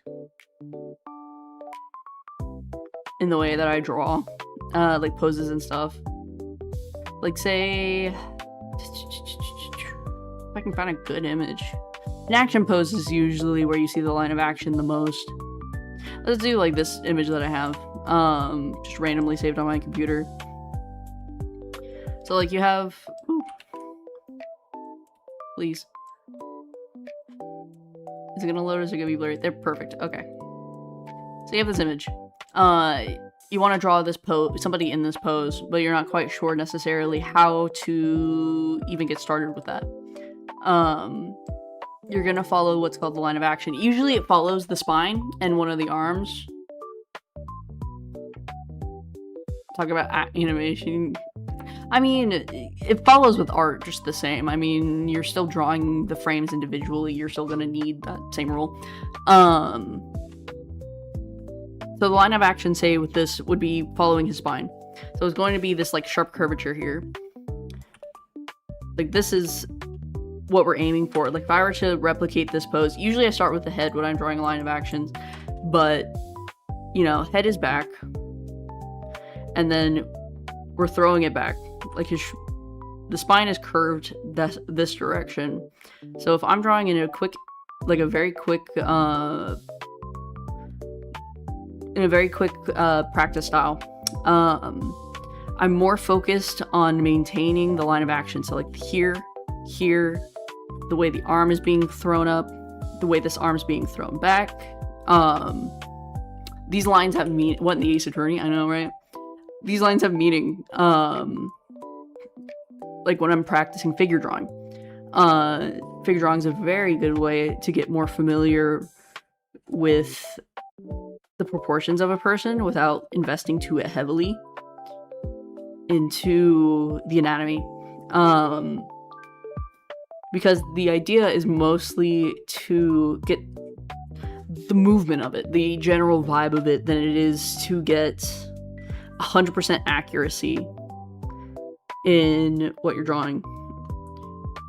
[SPEAKER 1] in the way that I draw, like poses and stuff. Like say, if I can find a good image. An action pose is usually where you see the line of action the most. Let's do like this image that I have, just randomly saved on my computer. So like you have, ooh, please. Is it gonna load or is it gonna be blurry? They're perfect. Okay. So you have this image. You want to draw this pose, somebody in this pose, but you're not quite sure necessarily how to even get started with that. You're gonna follow what's called the line of action. Usually it follows the spine and one of the arms. Talk about animation. I mean, it follows with art just the same. I mean, you're still drawing the frames individually. You're still gonna need that same rule. So the line of action, say, with this would be following his spine. So it's going to be this, like, sharp curvature here. Like, this is what we're aiming for. Like, if I were to replicate this pose, usually I start with the head when I'm drawing a line of actions. But, you know, head is back. And then we're throwing it back. Like, the spine is curved this direction. So if I'm drawing in a very quick practice style, I'm more focused on maintaining the line of action. So like here, the way the arm is being thrown up, the way this arm is being thrown back. These lines have meaning. What in the Ace Attorney? I know, right? These lines have meaning. Like when I'm practicing figure drawing. Figure drawing is a very good way to get more familiar with the proportions of a person without investing too heavily into the anatomy. Because the idea is mostly to get the movement of it, the general vibe of it, than it is to get 100% accuracy in what you're drawing.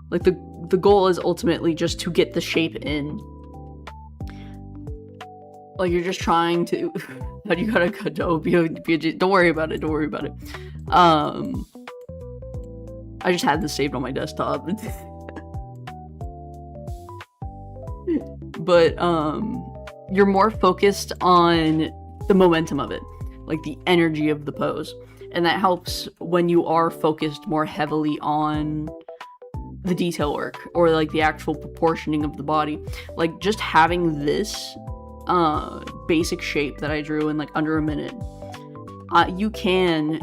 [SPEAKER 1] Like the goal is ultimately just to get the shape in. Like you're just trying to. How do you gotta go? Don't worry about it. Don't worry about it. I just had this saved on my desktop. But you're more focused on the momentum of it, like the energy of the pose, and that helps when you are focused more heavily on the detail work or like the actual proportioning of the body. Like just having this basic shape that I drew in like under a minute, you can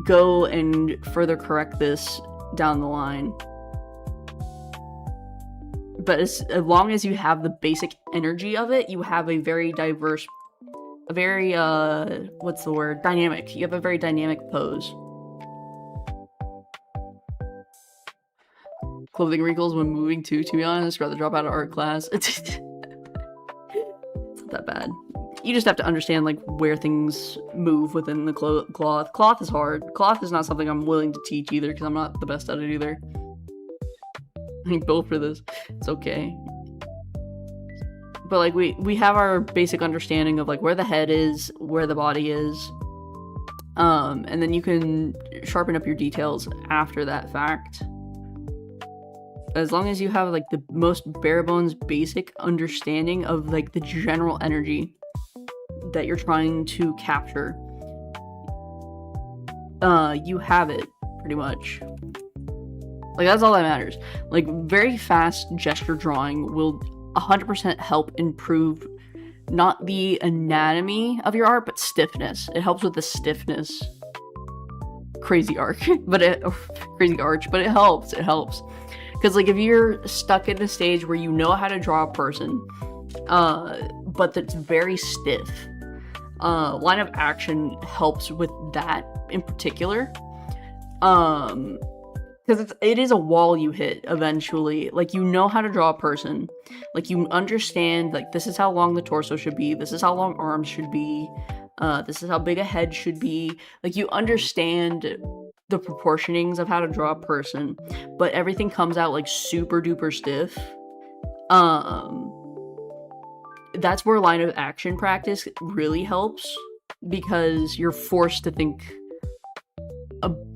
[SPEAKER 1] go and further correct this down the line. But as long as you have the basic energy of it, you have a very diverse a very, what's the word? Dynamic. You have a very dynamic pose. Clothing wrinkles when moving too, to be honest. Rather drop out of art class. It's not that bad. You just have to understand, like, where things move within the cloth. Cloth is hard. Cloth is not something I'm willing to teach either, because I'm not the best at it either. I built for this. It's okay. But, like, we have our basic understanding of, like, where the head is, where the body is. And then you can sharpen up your details after that fact. As long as you have, like, the most bare bones basic understanding of, like, the general energy that you're trying to capture, you have it, pretty much. Like, that's all that matters. Like, very fast gesture drawing will 100% help improve not the anatomy of your art, but stiffness. It helps with the stiffness. Crazy arc, crazy arch, but it helps. It helps. Because, like, if you're stuck in a stage where you know how to draw a person, but that's very stiff, line of action helps with that in particular. Because it is a wall you hit eventually. Like, you know how to draw a person. Like, you understand, like, this is how long the torso should be. This is how long arms should be. This is how big a head should be. Like, you understand the proportionings of how to draw a person, but everything comes out, like, super duper stiff. That's where line of action practice really helps, because you're forced to think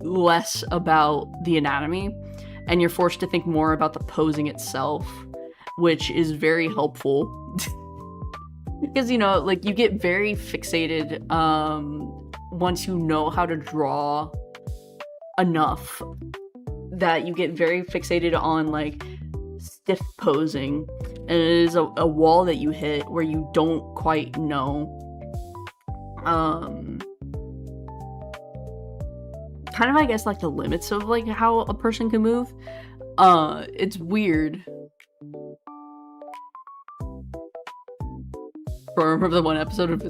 [SPEAKER 1] less about the anatomy, and you're forced to think more about the posing itself, which is very helpful. Because, you know, like, you get very fixated once you know how to draw enough, that you get very fixated on, like, stiff posing, and it is a wall that you hit where you don't quite know kind of, I guess, like, the limits of, like, how a person can move. It's weird. Remember the one episode of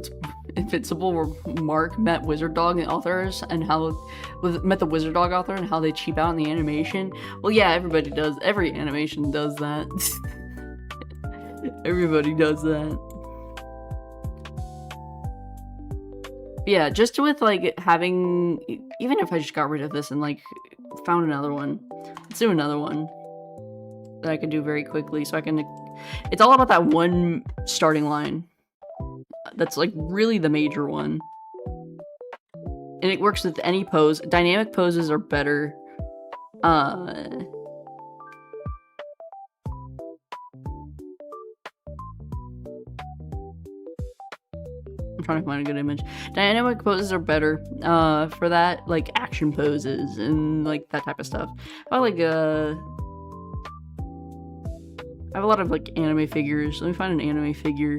[SPEAKER 1] Invincible where Mark met Wizard Dog and authors, and met the Wizard Dog author, and how they cheap out in the animation? Well, yeah, everybody does. Every animation does that. Everybody does that. Yeah, just with, like, having, even if I just got rid of this and, like, found another one, let's do another one that I can do very quickly, so I can, it's all about that one starting line. That's, like, really the major one. And it works with any pose. Dynamic poses are better. I'm trying to find a good image. Dynamic poses are better for that, like, action poses and, like, that type of stuff. I like, I have a lot of, like, anime figures. Let me find an anime figure.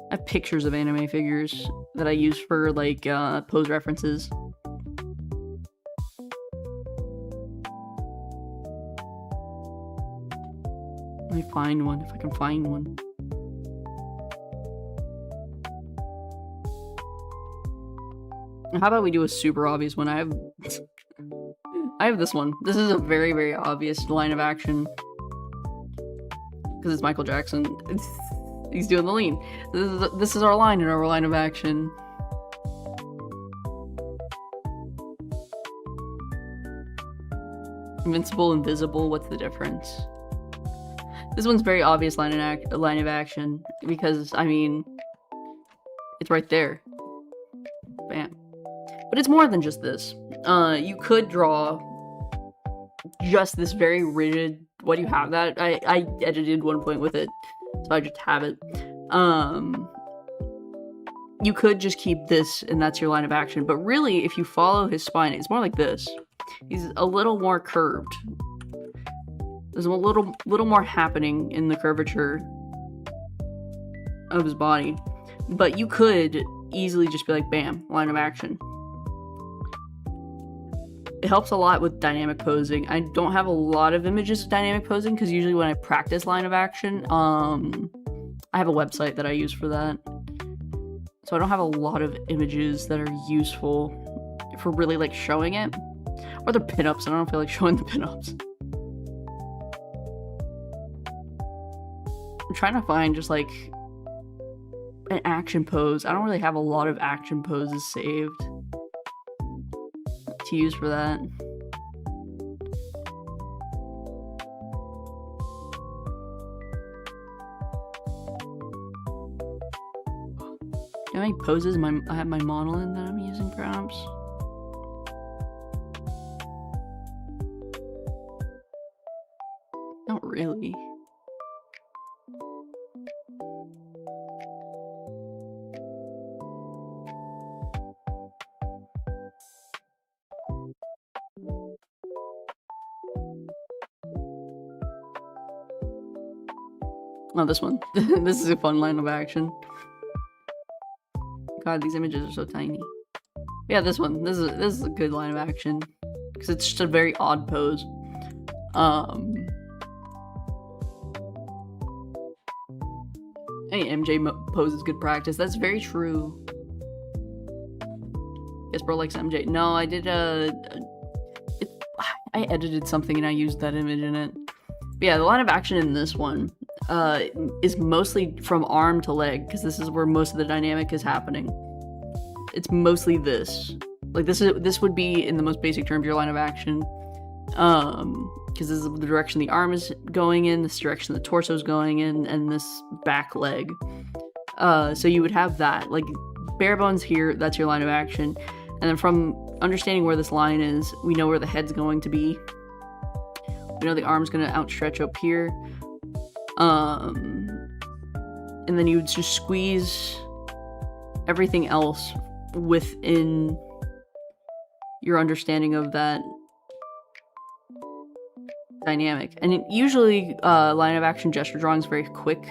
[SPEAKER 1] I have pictures of anime figures that I use for, like, pose references. Let me find one, if I can find one. How about we do a super obvious one? I have this one. This is a very, very obvious line of action. Because it's Michael Jackson. He's doing the lean. This is our line in our line of action. Invincible, invisible, what's the difference? This one's very obvious line of action, because, I mean, it's right there. Bam. But it's more than just this. You could draw just this very rigid, what do you have that? I edited one point with it, so I just have it. You could just keep this, and that's your line of action, but really, if you follow his spine, it's more like this. He's a little more curved. There's a little more happening in the curvature of his body. But you could easily just be like, bam, line of action. It helps a lot with dynamic posing. I don't have a lot of images of dynamic posing, because usually when I practice line of action, I have a website that I use for that. So I don't have a lot of images that are useful for really like showing it. Or the pinups. I don't feel like showing the pinups. I'm trying to find just like an action pose. I don't really have a lot of action poses saved to use for that. How many poses I have my monolith that I'm using, perhaps? Not really. Oh, this one. This is a fun line of action. God, these images are so tiny. Yeah, this one. This is a good line of action because it's just a very odd pose. Any MJ pose is good practice. That's very true. Guess bro likes MJ. No, I did I edited something and I used that image in it. But yeah, the line of action in this one is mostly from arm to leg, because this is where most of the dynamic is happening. It's mostly this. Like this would be, in the most basic terms, your line of action. Because this is the direction the arm is going in, this direction the torso is going in, and this back leg. So you would have that, like bare bones here, that's your line of action. And then from understanding where this line is, we know where the head's going to be. We know the arm's gonna outstretch up here. And then you would just squeeze everything else within your understanding of that dynamic. And usually line of action gesture drawing is very quick,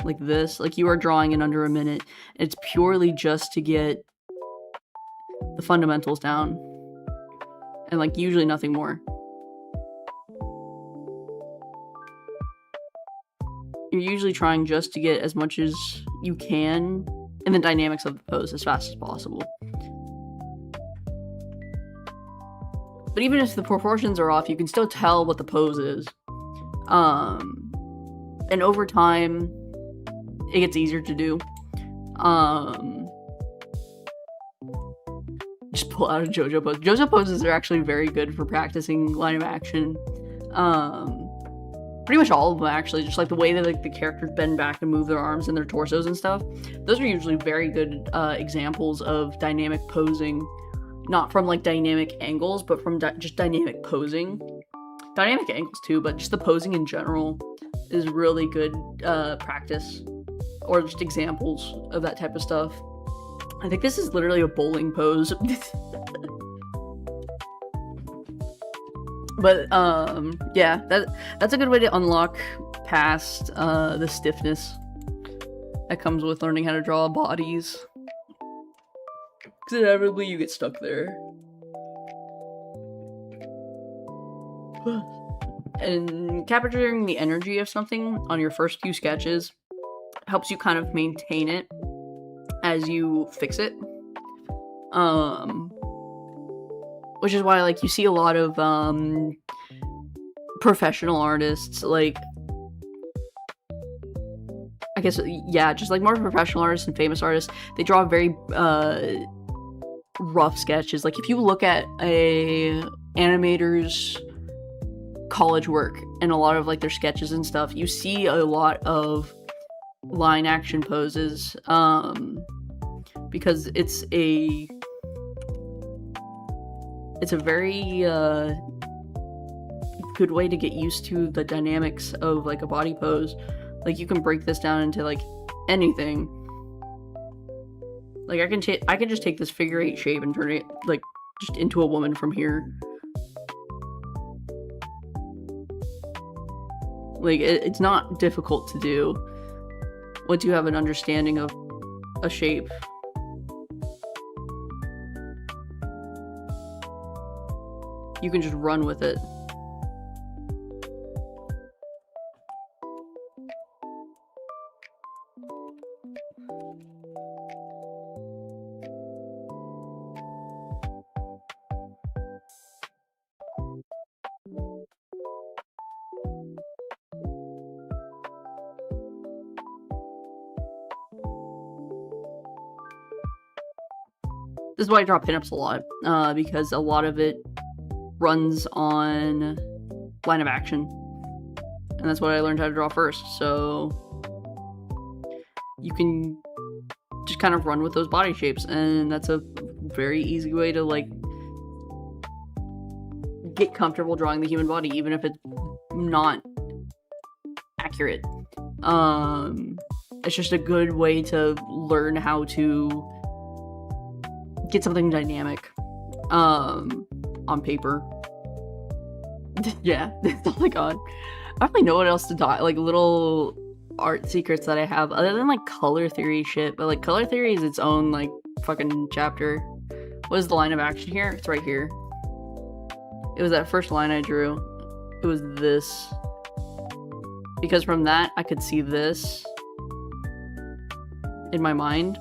[SPEAKER 1] like this. Like you are drawing in under a minute. It's purely just to get the fundamentals down, and like usually nothing more. You're usually trying just to get as much as you can in the dynamics of the pose as fast as possible. But even if the proportions are off, you can still tell what the pose is. And over time, it gets easier to do. Just pull out a JoJo pose. JoJo poses are actually very good for practicing line of action. Pretty much all of them, actually. Just like the way that like the characters bend back and move their arms and their torsos and stuff. Those are usually very good examples of dynamic posing. Not from like dynamic angles, but from just dynamic posing. Dynamic angles too, but just the posing in general is really good practice. Or just examples of that type of stuff. I think this is literally a bowling pose. But yeah, that's a good way to unlock past the stiffness that comes with learning how to draw bodies. Because inevitably you get stuck there. And capturing the energy of something on your first few sketches helps you kind of maintain it as you fix it. Which is why, like, you see a lot of professional artists, like, I guess, yeah, just like more professional artists and famous artists, they draw very rough sketches. Like, if you look at a animator's college work and a lot of like their sketches and stuff, you see a lot of line action poses, because it's a very good way to get used to the dynamics of like a body pose. Like, you can break this down into like anything. Like, I can just take this figure 8 shape and turn it like just into a woman from here. Like, it's not difficult to do once you have an understanding of a shape. You can just run with it. This is why I draw pinups a lot, because a lot of it runs on line of action. And that's what I learned how to draw first, so you can just kind of run with those body shapes, and that's a very easy way to, like, get comfortable drawing the human body, even if it's not accurate. It's just a good way to learn how to get something dynamic on paper. Yeah, oh my god. I don't really know what else to draw, like little art secrets that I have other than like color theory shit, but like color theory is its own like fucking chapter. What is the line of action here? It's right here. It was that first line I drew. It was this. Because from that I could see this in my mind.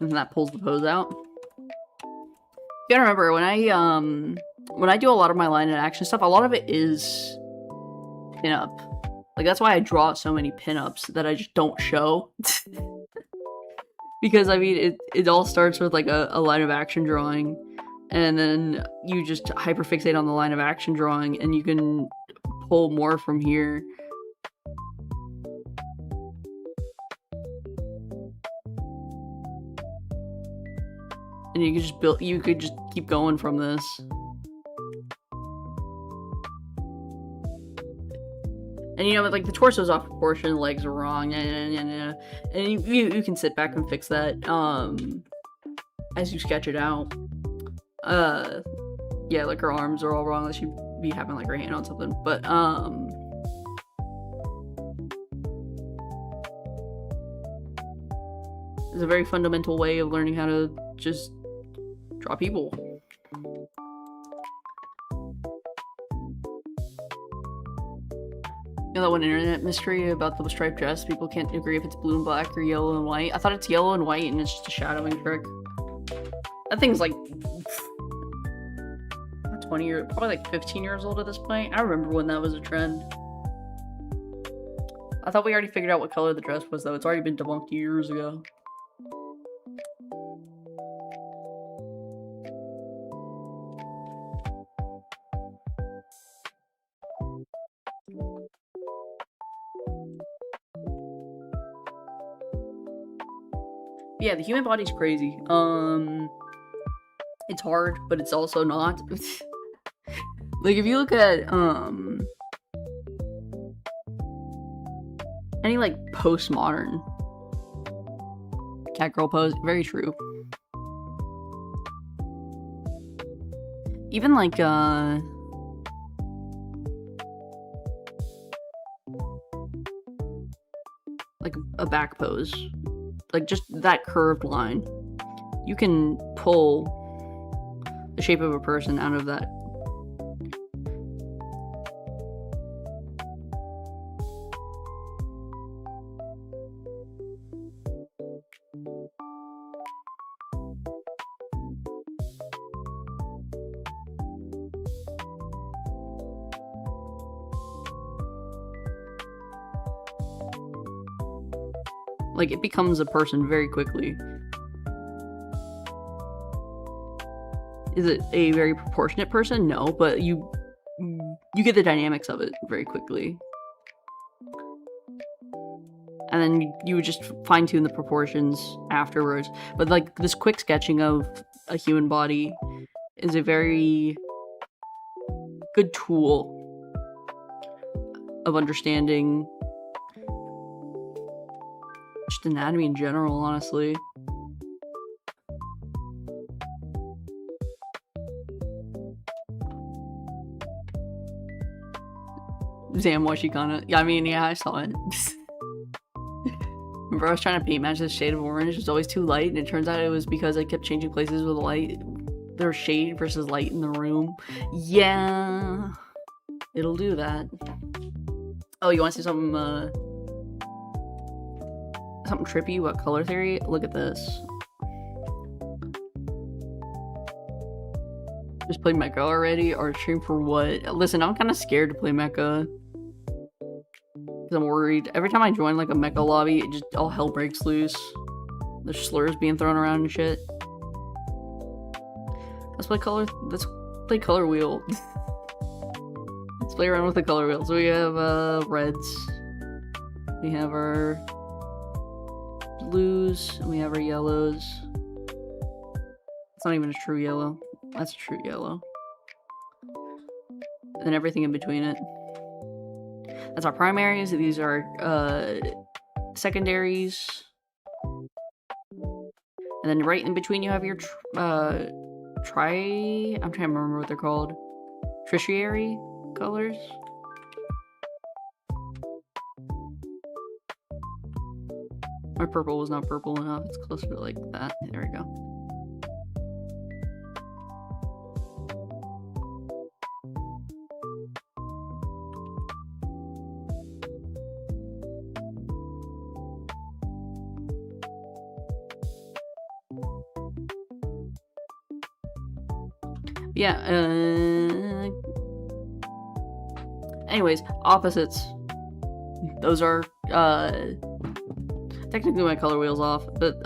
[SPEAKER 1] And that pulls the pose out. You gotta remember, when I do a lot of my line and action stuff, a lot of it is pinup. Like, that's why I draw so many pinups that I just don't show. Because, I mean, it all starts with, like, a line of action drawing, and then you just hyperfixate on the line of action drawing, and you can pull more from here. And you could just keep going from this. And you know, like, the torso's off proportion, the legs are wrong, and you can sit back and fix that as you sketch it out. Yeah, like her arms are all wrong, unless she'd be having like her hand on something. But it's a very fundamental way of learning how to just draw people. You know that one internet mystery about the striped dress? People can't agree if it's blue and black or yellow and white. I thought it's yellow and white and it's just a shadowing trick. That thing's like 20 years, probably like 15 years old at this point. I remember when that was a trend. I thought we already figured out what color the dress was, though. It's already been debunked years ago. Yeah, the human body's crazy. It's hard, but it's also not. Like, if you look at, any, like, postmodern cat girl pose, very true. Even, like, a back pose. Like, just that curved line. You can pull the shape of a person out of that. Like, it becomes a person very quickly. Is it a very proportionate person? No, but you get the dynamics of it very quickly. And then you would just fine-tune the proportions afterwards. But, like, this quick sketching of a human body is a very good tool of understanding just anatomy in general, honestly. Zamwashikana. Yeah, I mean, yeah, I saw it. Remember, I was trying to paint match this shade of orange. It was always too light, and it turns out it was because I kept changing places with the light. There was shade versus light in the room. Yeah, it'll do that. Oh, you want to see something, something trippy? What color theory? Look at this. Just play Mecha already, or stream for what? Listen, I'm kind of scared to play Mecha. Because I'm worried. Every time I join like a mecha lobby, it just all hell breaks loose. There's slurs being thrown around and shit. Let's play color wheel. Let's play around with the color wheel. So we have reds. We have our blues, and we have our yellows. It's not even a true yellow. That's a true yellow. And then everything in between it. That's our primaries. These are secondaries. And then right in between you have your I'm trying to remember what they're called. Tertiary colors. My purple was not purple enough. It's closer to like that. There we go. Yeah, anyways, opposites. Those are, technically my color wheel's off, but,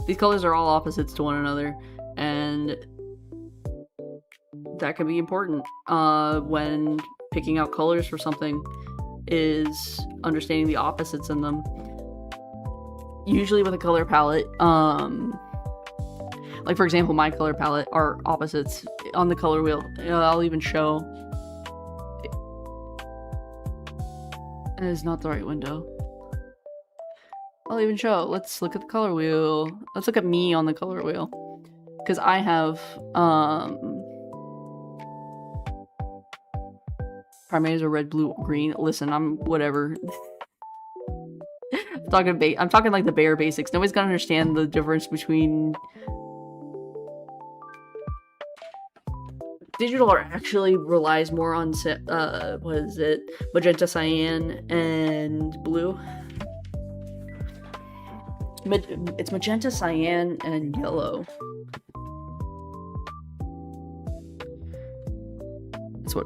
[SPEAKER 1] these colors are all opposites to one another, and that can be important, when picking out colors for something, is understanding the opposites in them. Usually with a color palette, like, for example, my color palette are opposites on the color wheel. I'll even show. That is not the right window. I'll even show. Let's look at the color wheel. Let's look at me on the color wheel. Because I have, primaries are red, blue, green. Listen, I'm whatever. I'm talking like the bare basics. Nobody's gonna understand the difference between... Digital art actually relies more on, what is it? Magenta, cyan, and blue. It's magenta, cyan, and yellow. That's what...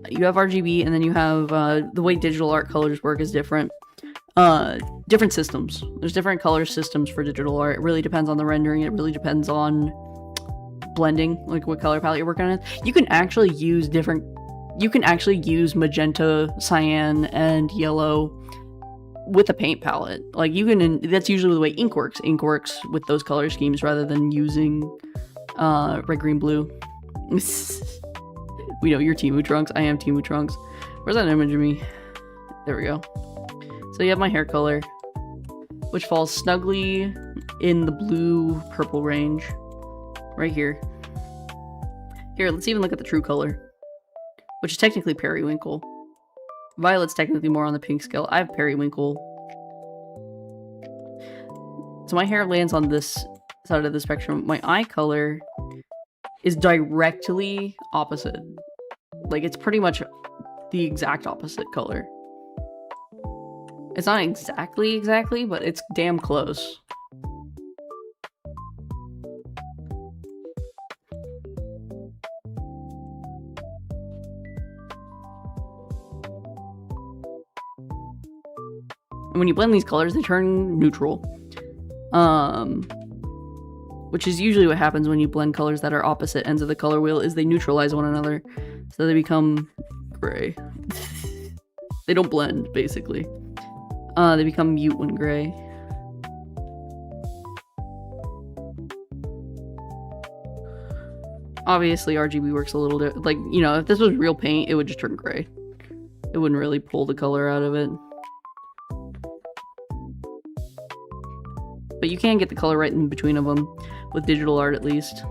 [SPEAKER 1] You have RGB, and then you have, the way digital art colors work is different. Different systems. There's different color systems for digital art. It really depends on the rendering. It really depends on blending, like what color palette you're working on. You can actually use magenta, cyan, and yellow with a paint palette. Like you can, that's usually the way ink works. Ink works with those color schemes rather than using red, green, blue. We know you're Timu Trunks. I am Timu Trunks. Where's that image of me? There we go. So you have my hair color, which falls snugly in the blue-purple range. Right here. Here, let's even look at the true color, which is technically periwinkle. Violet's technically more on the pink scale. I have periwinkle. So my hair lands on this side of the spectrum. My eye color is directly opposite. Like, it's pretty much the exact opposite color. It's not exactly, but it's damn close. And when you blend these colors, they turn neutral. Which is usually what happens when you blend colors that are opposite ends of the color wheel, is they neutralize one another. So they become gray. They don't blend, basically. They become mute when gray. Obviously, RGB works a little bit. Like, you know, if this was real paint, it would just turn gray. It wouldn't really pull the color out of it. But you can get the color right in between of them, with digital art at least.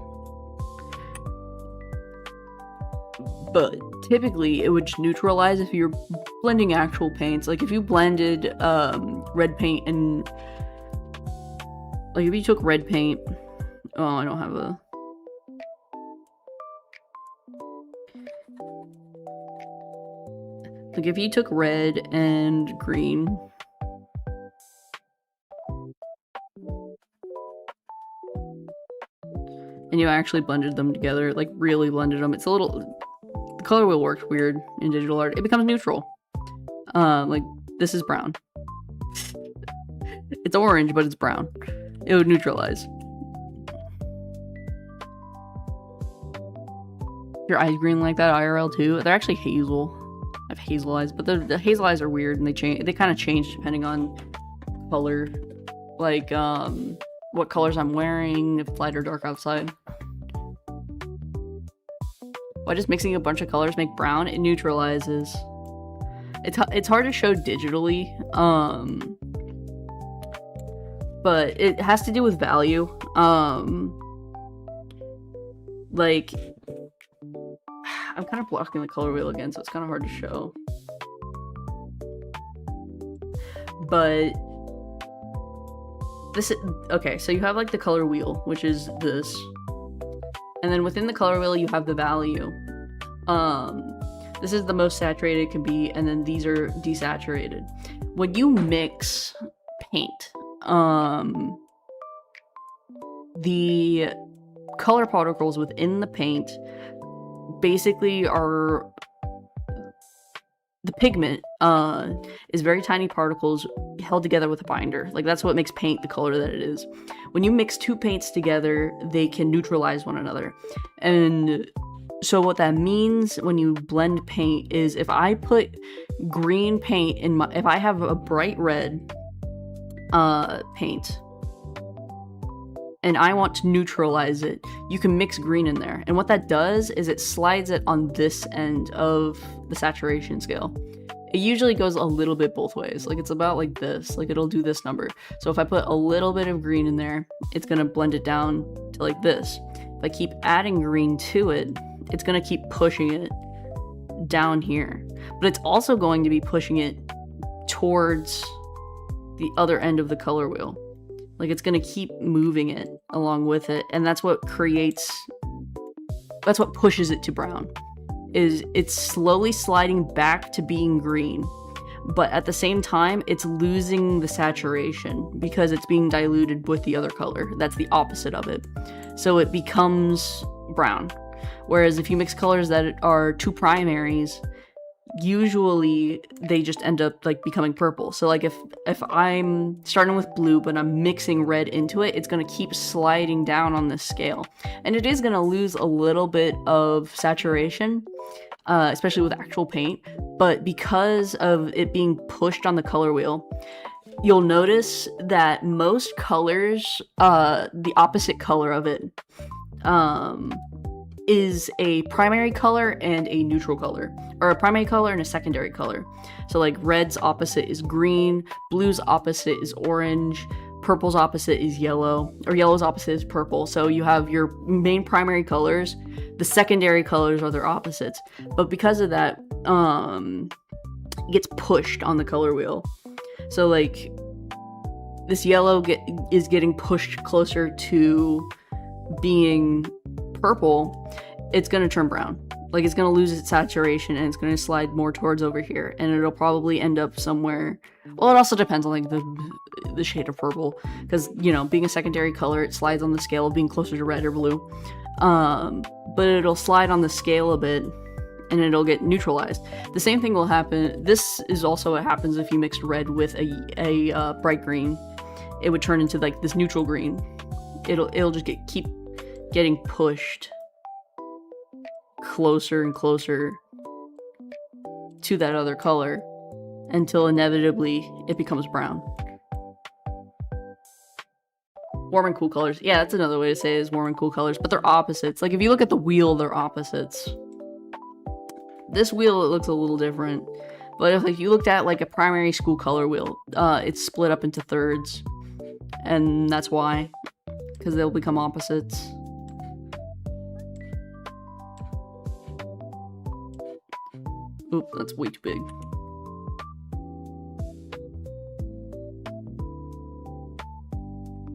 [SPEAKER 1] But typically, it would neutralize if you're blending actual paints. Like, if you blended red paint and... Like, if you took red paint... Oh, I don't have a... Like, if you took red and green... and you actually blended them together, like really blended them. It's a little the color wheel works weird in digital art. It becomes neutral. Like this is brown. It's orange, but it's brown. It would neutralize. Your eyes green like that IRL too? They're actually hazel. I have hazel eyes, but the hazel eyes are weird and they change. They kind of change depending on color, like what colors I'm wearing, if it's light or dark outside. Why just mixing a bunch of colors make brown? It neutralizes. It's hard to show digitally, but it has to do with value. Like, I'm kind of blocking the color wheel again, so it's kind of hard to show. But this is okay. So you have like the color wheel, which is this, and then within the color wheel you have the value. This is the most saturated it can be, and then these are desaturated. When you mix paint, the color particles within the paint basically are the pigment is very tiny particles held together with a binder. Like that's what makes paint the color that it is. When you mix two paints together, they can neutralize one another. And so what that means when you blend paint is if I put green paint in my, if I have a bright red paint and I want to neutralize it, you can mix green in there. And what that does is it slides it on this end of the saturation scale. It usually goes a little bit both ways. Like it's about like this, like it'll do this number. So if I put a little bit of green in there, it's gonna blend it down to like this. If I keep adding green to it, it's gonna keep pushing it down here. But it's also going to be pushing it towards the other end of the color wheel. Like it's gonna keep moving it along with it, and that's what pushes it to brown. Is it's slowly sliding back to being green, but at the same time it's losing the saturation because it's being diluted with the other color. That's the opposite of it. So it becomes brown. Whereas if you mix colors that are two primaries, usually they just end up like becoming purple. So like if I'm starting with blue but I'm mixing red into it, it's going to keep sliding down on this scale, and it is going to lose a little bit of saturation, especially with actual paint. But because of it being pushed on the color wheel, you'll notice that most colors, the opposite color of it is a primary color and a neutral color, or a primary color and a secondary color. So like red's opposite is green, blue's opposite is orange, purple's opposite is yellow, or yellow's opposite is purple. So you have your main primary colors, the secondary colors are their opposites. But because of that, it gets pushed on the color wheel. So like this yellow is getting pushed closer to being purple, it's going to turn brown. Like it's going to lose its saturation and it's going to slide more towards over here, and it'll probably end up somewhere. Well, it also depends on like the shade of purple, because you know, being a secondary color, it slides on the scale of being closer to red or blue. But it'll slide on the scale a bit and it'll get neutralized. The same thing will happen. This is also what happens if you mixed red with a bright green. It would turn into like this neutral green. It'll just keep getting pushed closer and closer to that other color until inevitably it becomes brown. Warm and cool colors. Yeah, that's another way to say it, is warm and cool colors, but they're opposites. Like if you look at the wheel, they're opposites. This wheel, it looks a little different, but if you looked at like a primary school color wheel, it's split up into thirds, and that's why, because they'll become opposites. Oop, that's way too big.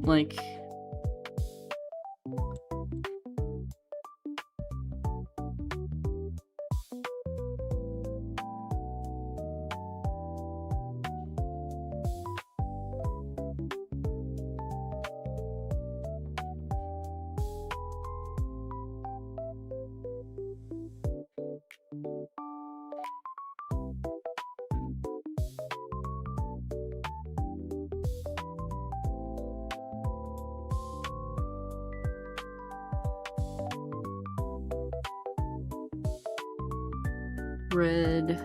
[SPEAKER 1] Like, red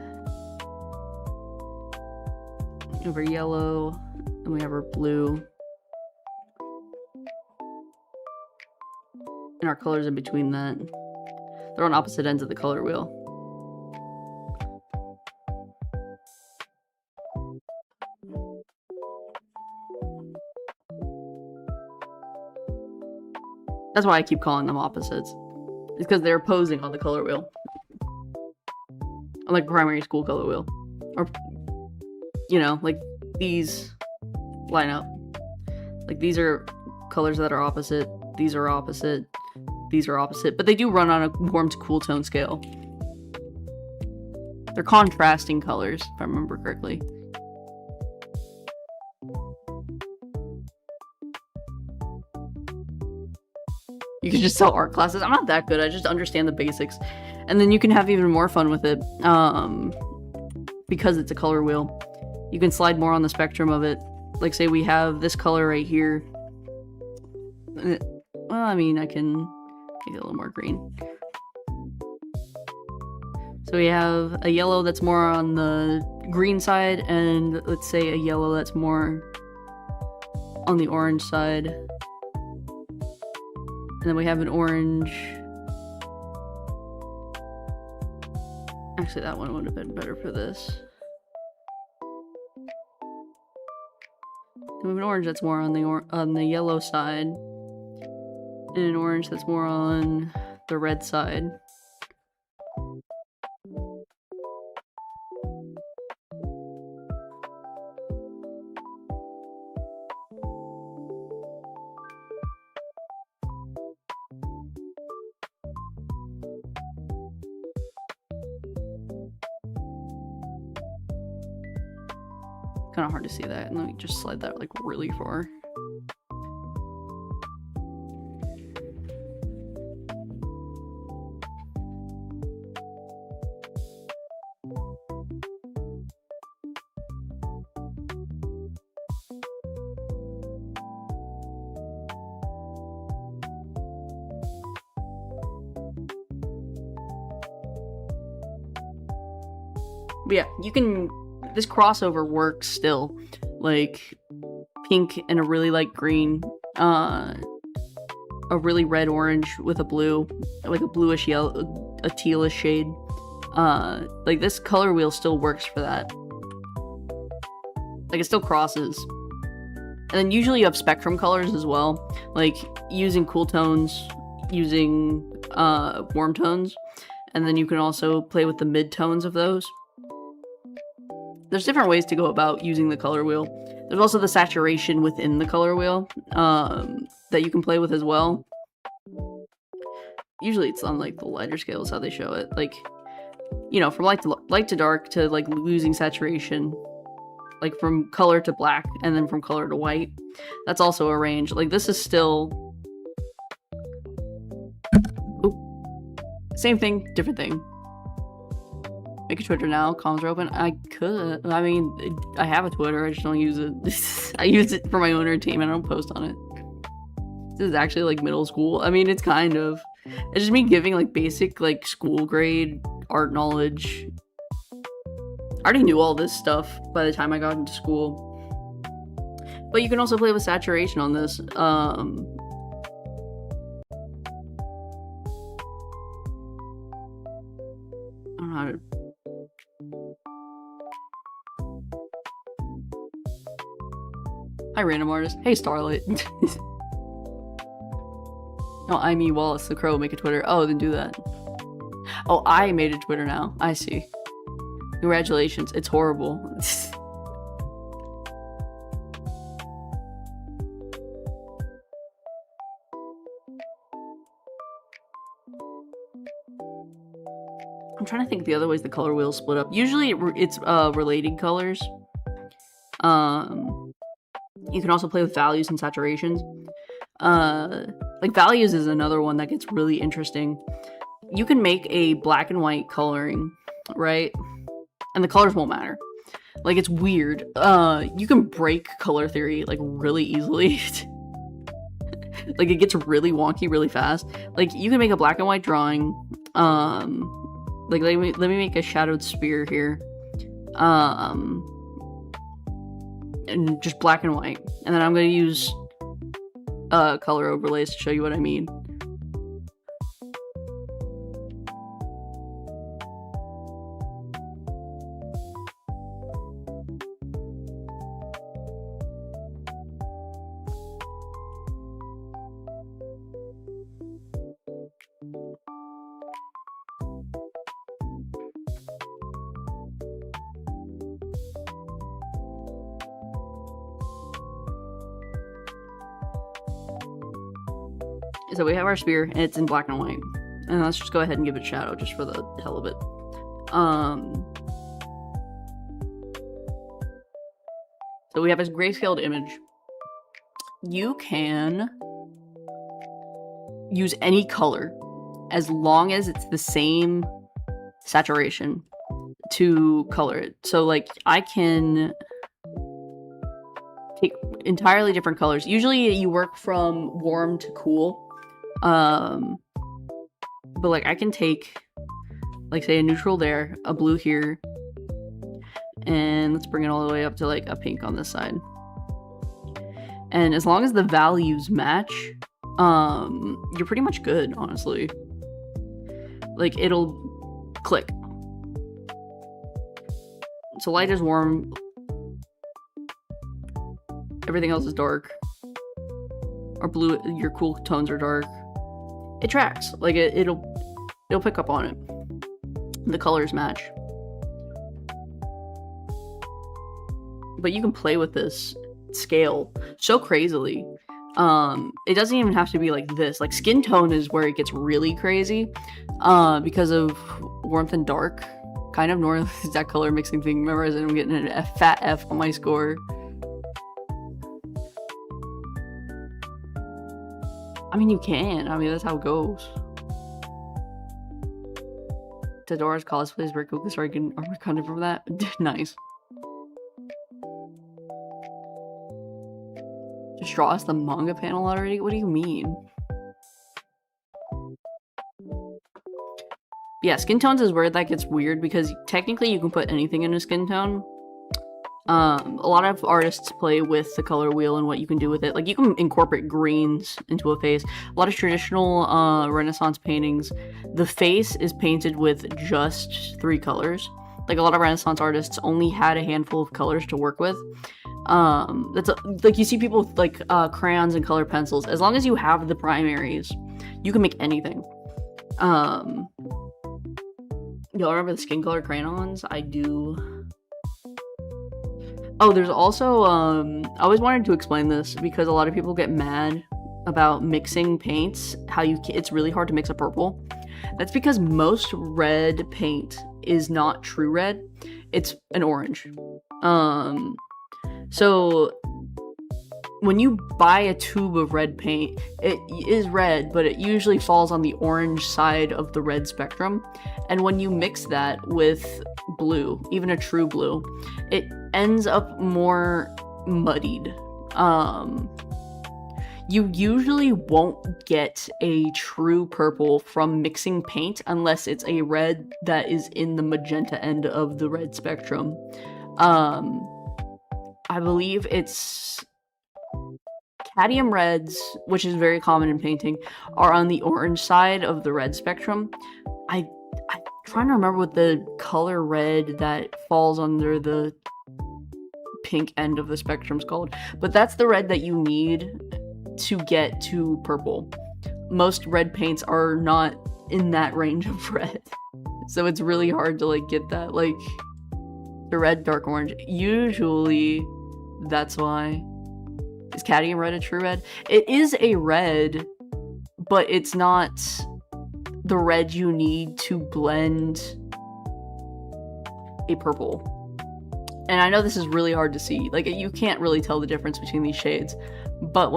[SPEAKER 1] over yellow, and we have our blue. And our colors in between that. They're on opposite ends of the color wheel. That's why I keep calling them opposites. It's because they're opposing on the color wheel. On like primary school color wheel. Or, you know, like these line up. Like these are colors that are opposite. These are opposite. These are opposite. But they do run on a warm to cool tone scale. They're contrasting colors, if I remember correctly. You can just sell art classes. I'm not that good. I just understand the basics. And then you can have even more fun with it. Because it's a color wheel. You can slide more on the spectrum of it. Like say we have this color right here. Well, I mean, I can make it a little more green. So we have a yellow that's more on the green side, and let's say a yellow that's more on the orange side. And then we have an orange. Actually, that one would have been better for this. Then we have an orange that's more on the yellow side. And an orange that's more on the red side. Kind of hard to see that, and let me just slide that like really far. But yeah, you can, this crossover works still. Like, pink and a really light green, a really red orange with a blue, like a bluish yellow, a tealish shade. Like, this color wheel still works for that. Like, it still crosses. And then usually you have spectrum colors as well. Like, using cool tones, using warm tones. And then you can also play with the mid-tones of those. There's different ways to go about using the color wheel. There's also the saturation within the color wheel that you can play with as well. Usually it's on like the lighter scales how they show it. Like, you know, from light to dark to like losing saturation. Like from color to black and then from color to white. That's also a range. Like this is still... Oop. Same thing, different thing. Make a Twitter now, comms are open. I could. I mean, I have a Twitter, I just don't use it. I use it for my own entertainment, I don't post on it. This is actually like middle school. I mean, it's kind of. It's just me giving like basic like school grade art knowledge. I already knew all this stuff by the time I got into school. But you can also play with saturation on this. I don't know how to... Hi, random artist. Hey, Starlight. Oh, I'm E. Wallace the Crow. Make a Twitter. Oh, then do that. Oh, I made a Twitter now. I see. Congratulations. It's horrible. I'm trying to think of the other ways the color wheel split up. Usually it's related colors. You can also play with values and saturations. Like values is another one that gets really interesting. You can make a black and white coloring, right? And the colors won't matter. Like, it's weird. You can break color theory, like, really easily. Like, it gets really wonky really fast. Like, you can make a black and white drawing, Like, let me make a shadowed spear here. And just black and white. And then I'm going to use color overlays to show you what I mean. So we have our spear, and it's in black and white. And let's just go ahead and give it shadow, just for the hell of it. So we have this grayscaled image. You can use any color, as long as it's the same saturation, to color it. So, like, I can take entirely different colors. Usually you work from warm to cool. But like I can take, like, say a neutral there, a blue here, and let's bring it all the way up to like a pink on this side. And as long as the values match, you're pretty much good, honestly. Like, it'll click. So light is warm, everything else is dark. Or blue, your cool tones are dark. It tracks. Like, it'll pick up on it. The colors match. But you can play with this scale so crazily. It doesn't even have to be like this. Like, skin tone is where it gets really crazy. Because of warmth and dark. Kind of north is that color mixing thing. Remember, as I'm getting a fat F on my score. I mean, you can. I mean, that's how it goes. Todoro's cosplays where Goku started getting armor content from that. Nice. Just draw us the manga panel already? What do you mean? Yeah, skin tones is where that gets weird, because technically you can put anything in a skin tone. A lot of artists play with the color wheel and what you can do with it. Like, you can incorporate greens into a face. A lot of traditional Renaissance paintings, the face is painted with just 3 colors. Like, a lot of Renaissance artists only had a handful of colors to work with. Like, you see people with like crayons and color pencils. As long as you have the primaries, you can make anything. Y'all remember the skin color crayons? I do. Oh, there's also, I always wanted to explain this because a lot of people get mad about mixing paints, it's really hard to mix a purple. That's because most red paint is not true red, it's an orange. So when you buy a tube of red paint, it is red, but it usually falls on the orange side of the red spectrum. And when you mix that with blue, even a true blue, it ends up more muddied. You usually won't get a true purple from mixing paint unless it's a red that is in the magenta end of the red spectrum. I believe it's cadmium reds, which is very common in painting, are on the orange side of the red spectrum. I'm trying to remember what the color red that falls under the pink end of the spectrum is called, but that's the red that you need to get to purple. Most red paints are not in that range of red, so it's really hard to like get that, like, the red dark orange. Usually that's why. Is cadmium red a true red? It is a red, but it's not the red you need to blend a purple. And I know this is really hard to see. Like, you can't really tell the difference between these shades. But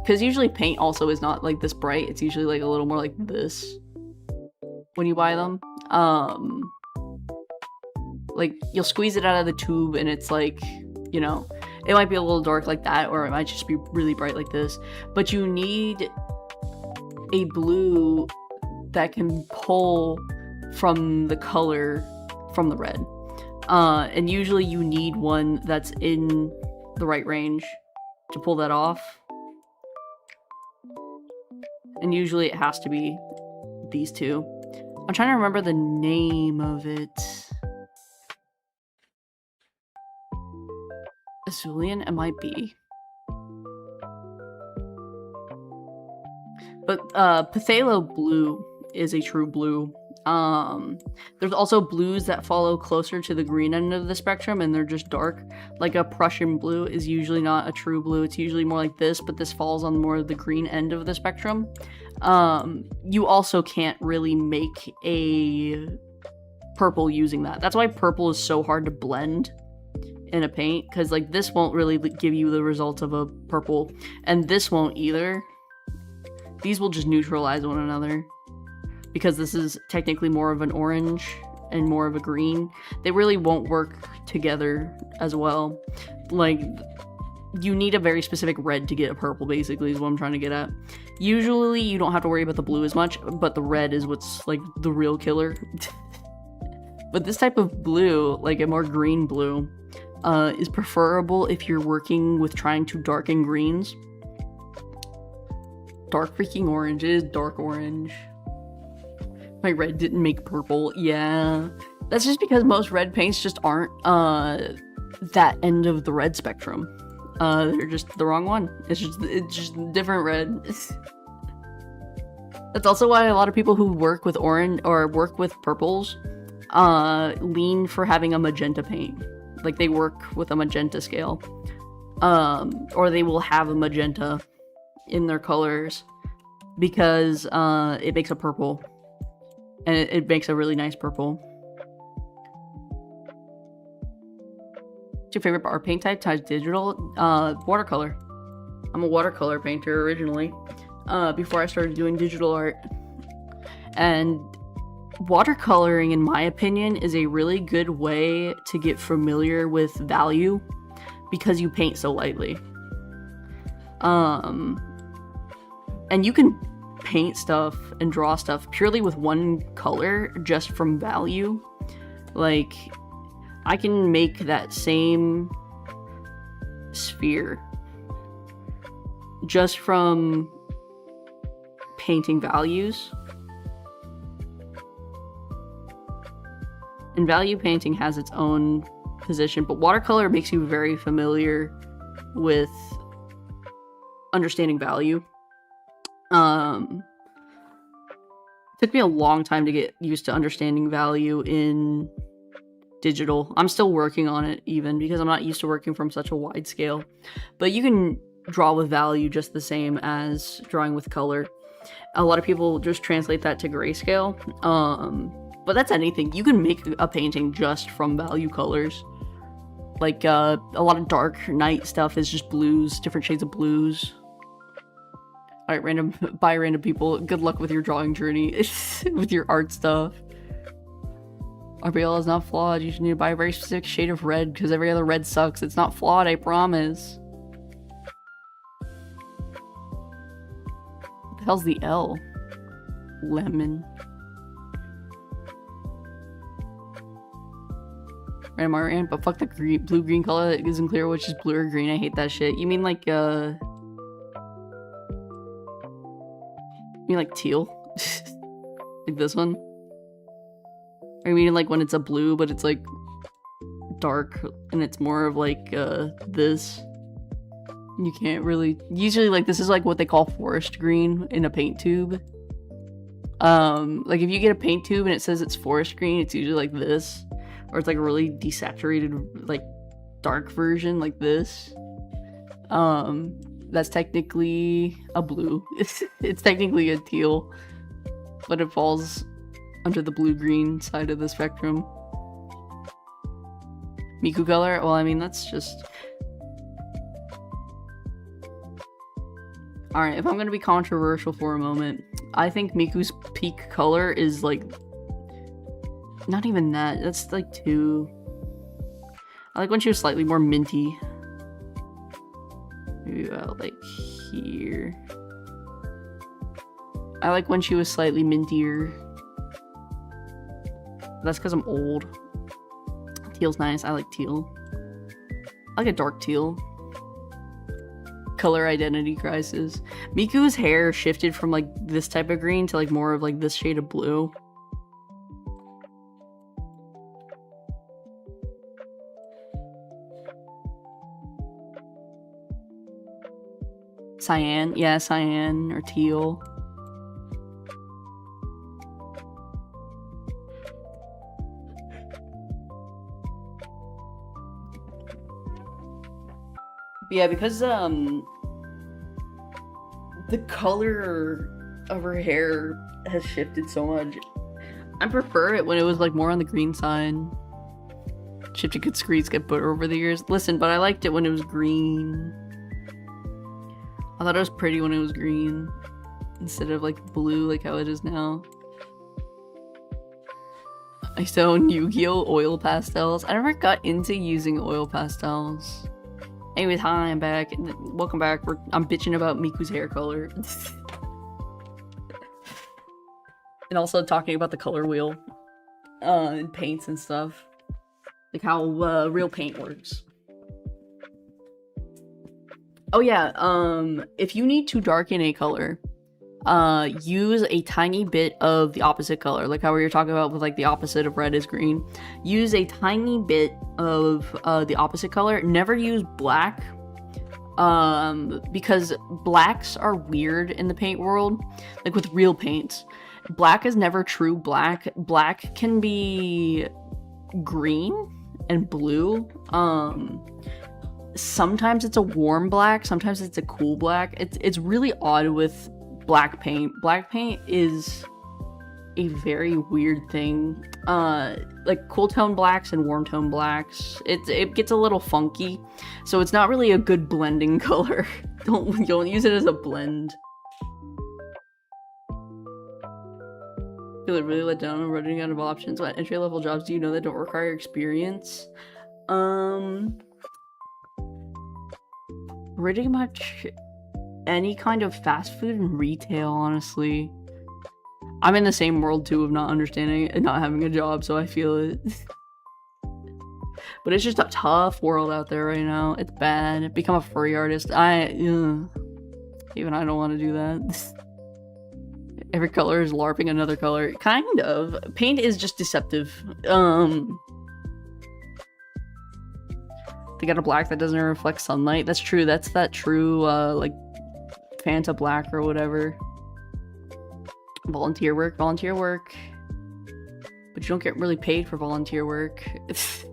[SPEAKER 1] because usually paint also is not like this bright. It's usually like a little more like this when you buy them. Like, you'll squeeze it out of the tube and it's like, you know, it might be a little dark like that, or it might just be really bright like this. But you need a blue that can pull from the color from the red. And usually you need one that's in the right range to pull that off. And usually it has to be these two. I'm trying to remember the name of it. Azulian? It might be. But Phthalo blue is a true blue. There's also blues that follow closer to the green end of the spectrum and they're just dark. Like a Prussian blue is usually not a true blue. It's usually more like this, but this falls on more of the green end of the spectrum. You also can't really make a purple using that. That's why purple is so hard to blend in a paint, because like this won't really give you the result of a purple, and this won't either. These will just neutralize one another, because this is technically more of an orange and more of a green. They really won't work together as well. Like, you need a very specific red to get a purple, basically, is what I'm trying to get at. Usually, you don't have to worry about the blue as much, but the red is what's, like, the real killer. But this type of blue, like a more green blue, is preferable if you're working with trying to darken greens. Dark freaking orange. It is dark orange. My red didn't make purple. Yeah. That's just because most red paints just aren't that end of the red spectrum. They're just the wrong one. It's just different red. That's also why a lot of people who work with orange or work with purples lean for having a magenta paint. Like, they work with a magenta scale. Or they will have a magenta in their colors because it makes a purple. And it makes a really nice purple. What's your favorite art paint type? Type digital? Watercolor. I'm a watercolor painter originally, before I started doing digital art. And watercoloring, in my opinion, is a really good way to get familiar with value because you paint so lightly. And you can paint stuff and draw stuff purely with one color just from value. Like, I can make that same sphere just from painting values. And value painting has its own position, but watercolor makes you very familiar with understanding value. Took me a long time to get used to understanding value in digital. I'm still working on it, even because I'm not used to working from such a wide scale. But you can draw with value just the same as drawing with color. A lot of people just translate that to grayscale. But that's anything. You can make a painting just from value colors. Like, a lot of dark night stuff is just blues, different shades of blues. Alright, bye random people. Good luck with your drawing journey, with your art stuff. RBL is not flawed. You need to buy a very specific shade of red, because every other red sucks. It's not flawed, I promise. What the hell's the L? Lemon. Random art, but fuck the blue-green color that isn't clear which is blue or green. I hate that shit. You mean like, you mean like teal? Like this one? Or you mean like when it's a blue but it's like dark and it's more of like this? You can't really... Usually like this is like what they call forest green in a paint tube. Like if you get a paint tube and it says it's forest green, it's usually like this. Or it's like a really desaturated, like dark version like this. That's technically a blue. It's technically a teal, but it falls under the blue-green side of the spectrum. Miku color? Well, I mean, that's just... Alright, if I'm gonna be controversial for a moment, I think Miku's peak color is like... Not even that, that's like too... I like when she was slightly more minty. Maybe about like here. I like when she was slightly mintier. That's because I'm old. Teal's nice. I like teal. I like a dark teal. Color identity crisis. Miku's hair shifted from like this type of green to like more of like this shade of blue. Cyan, yeah, cyan or teal. Yeah, because the color of her hair has shifted so much. I prefer it when it was like more on the green side. Shifted good screens get better over the years. Listen, but I liked it when it was green. I thought it was pretty when it was green instead of like blue like how it is now. I still own Yu-Gi-Oh! Oil pastels. I never got into using oil pastels. Anyways, hi, I'm back. Welcome back. I'm bitching about Miku's hair color. And also talking about the color wheel. And paints and stuff. Like how real paint works. Oh yeah, if you need to darken a color, use a tiny bit of the opposite color, like how we were talking about with like the opposite of red is green. Use a tiny bit of the opposite color. Never use black, because blacks are weird in the paint world, like with real paints. Black is never true black. Black can be green and blue. Sometimes it's a warm black, sometimes it's a cool black. It's really odd with black paint. Black paint is a very weird thing. Like cool tone blacks and warm tone blacks, it gets a little funky, so it's not really a good blending color. Don't use it as a blend. I feel really let down on running out of options. What entry level jobs do you know that don't require experience? Pretty much any kind of fast food and retail, honestly. I'm in the same world too of not understanding and not having a job, so I feel it. But it's just a tough world out there right now. It's bad. Become a furry artist. Even I don't want to do that. Every color is LARPing another color. Kind of. Paint is just deceptive. They got a black that doesn't reflect sunlight. That's true. That's that true, like, Fanta black or whatever. Volunteer work. But you don't get really paid for volunteer work. It's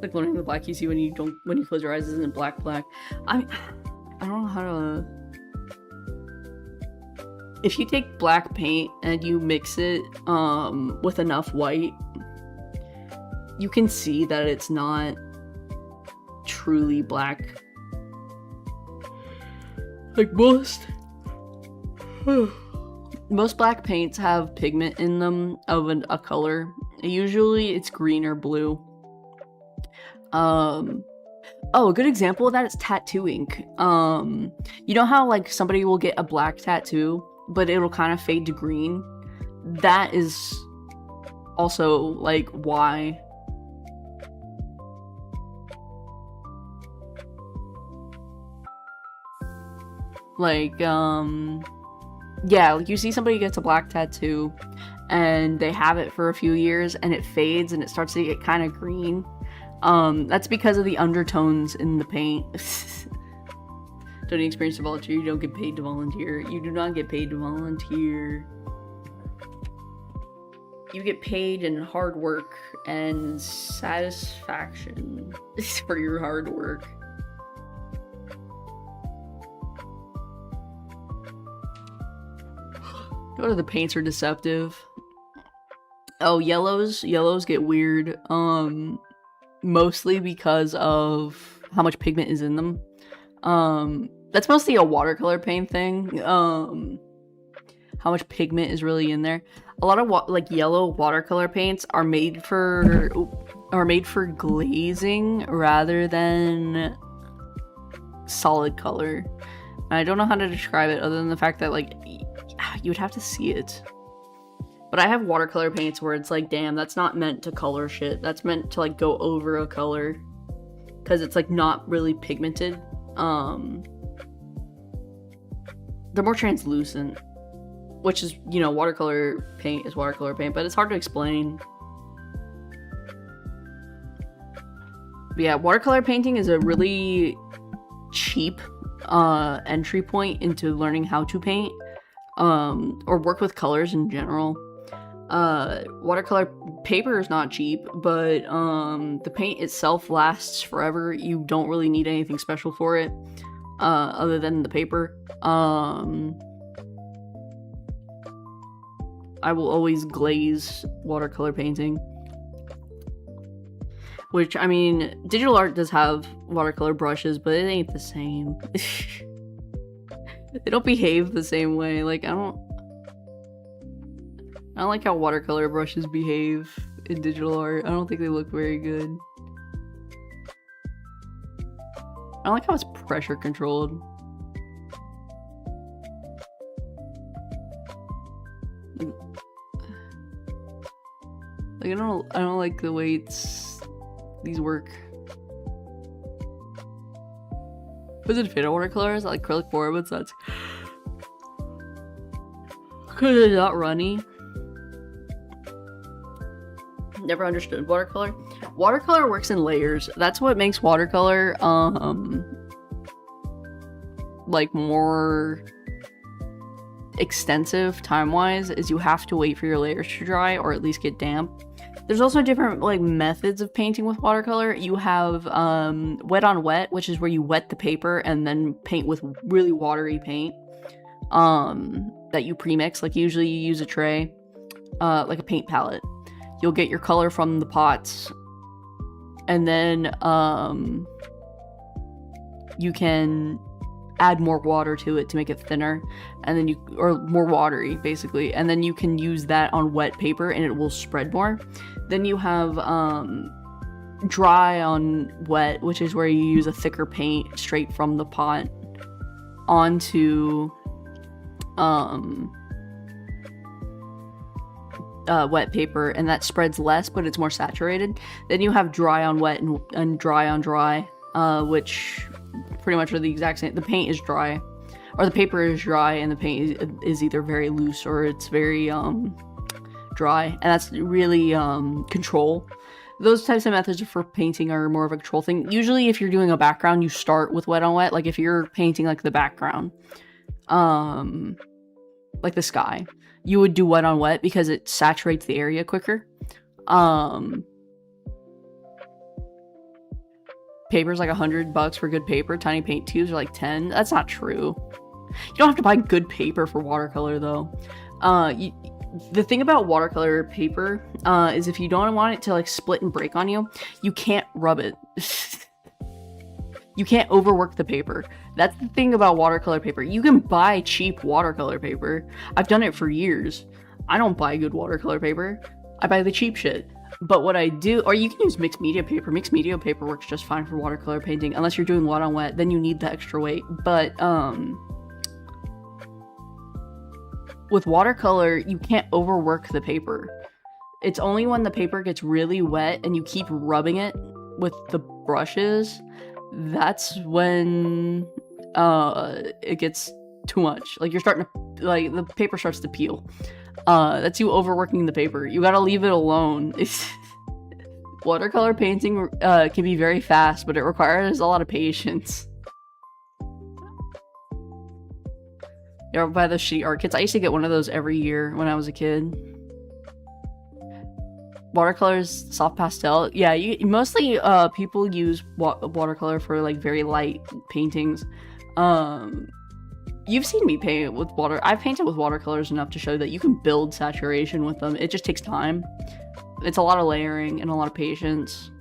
[SPEAKER 1] like learning the black you see when you close your eyes isn't black. I don't know how to... If you take black paint and you mix it with enough white, you can see that it's not truly black. Like most black paints have pigment in them of a color. Usually it's green or blue. Oh, a good example of that is tattoo ink. You know how like somebody will get a black tattoo, but it'll kind of fade to green? That is also like why. Like, yeah, like you see somebody gets a black tattoo and they have it for a few years and it fades and it starts to get kind of green. That's because of the undertones in the paint. Don't you experience to volunteer? You don't get paid to volunteer. You do not get paid to volunteer. You get paid in hard work and satisfaction for your hard work. What are the paints are deceptive? Oh, yellows get weird. Mostly because of how much pigment is in them. That's mostly a watercolor paint thing. How much pigment is really in there. A lot of like yellow watercolor paints are made for glazing rather than solid color. And I don't know how to describe it other than the fact that like you would have to see it. But I have watercolor paints where it's like, damn, that's not meant to color shit. That's meant to like go over a color because it's like not really pigmented. They're more translucent, which is, you know, watercolor paint is watercolor paint, but it's hard to explain. But yeah, watercolor painting is a really cheap entry point into learning how to paint, or work with colors in general. Watercolor paper is not cheap, but the paint itself lasts forever. You don't really need anything special for it, other than the paper. I will always glaze watercolor painting. Which, I mean, digital art does have watercolor brushes, but it ain't the same. They don't behave the same way. Like, I don't like how watercolor brushes behave in digital art. I don't think they look very good. I don't like how it's pressure controlled. Like, I don't like the way these work. Was it faded watercolors? I like acrylic formats. That's because it's not runny. Never understood watercolor. Watercolor works in layers. That's what makes watercolor like more extensive time-wise, is you have to wait for your layers to dry or at least get damp. There's also different like methods of painting with watercolor. You have wet on wet, which is where you wet the paper and then paint with really watery paint that you premix. Like usually you use a tray, like a paint palette. You'll get your color from the pots, and then you can add more water to it to make it thinner, and then or more watery basically, and then you can use that on wet paper and it will spread more. Then you have dry on wet, which is where you use a thicker paint straight from the pot onto wet paper, and that spreads less, but it's more saturated. Then you have dry on wet and dry on dry, which pretty much are the exact same. The paint is dry, or the paper is dry, and the paint is either very loose or it's very dry, and that's really control. Those types of methods for painting are more of a control thing. Usually if you're doing a background, you start with wet on wet. Like if you're painting like the background, like the sky, you would do wet on wet because it saturates the area quicker. Paper's like $100 for good paper. Tiny paint tubes are like 10. That's not true. You don't have to buy good paper for watercolor though. The thing about watercolor paper is if you don't want it to like split and break on you, you can't rub it. You can't overwork the paper. That's the thing about watercolor paper. You can buy cheap watercolor paper. I've done it for years. I don't buy good watercolor paper. I buy the cheap shit. But what I do, or you can use mixed media paper. Mixed media paper works just fine for watercolor painting, unless you're doing wet on wet, then you need the extra weight. But with watercolor, you can't overwork the paper. It's only when the paper gets really wet and you keep rubbing it with the brushes, that's when it gets too much. Like you're starting to, like the paper starts to peel. That's you overworking the paper. You gotta leave it alone. Watercolor painting can be very fast, but it requires a lot of patience. You ever buy those shitty art kits? I used to get one of those every year when I was a kid. Watercolors, soft pastel. Yeah, mostly people use watercolor for like very light paintings. You've seen me paint with water. I've painted with watercolors enough to show that you can build saturation with them. It just takes time. It's a lot of layering and a lot of patience.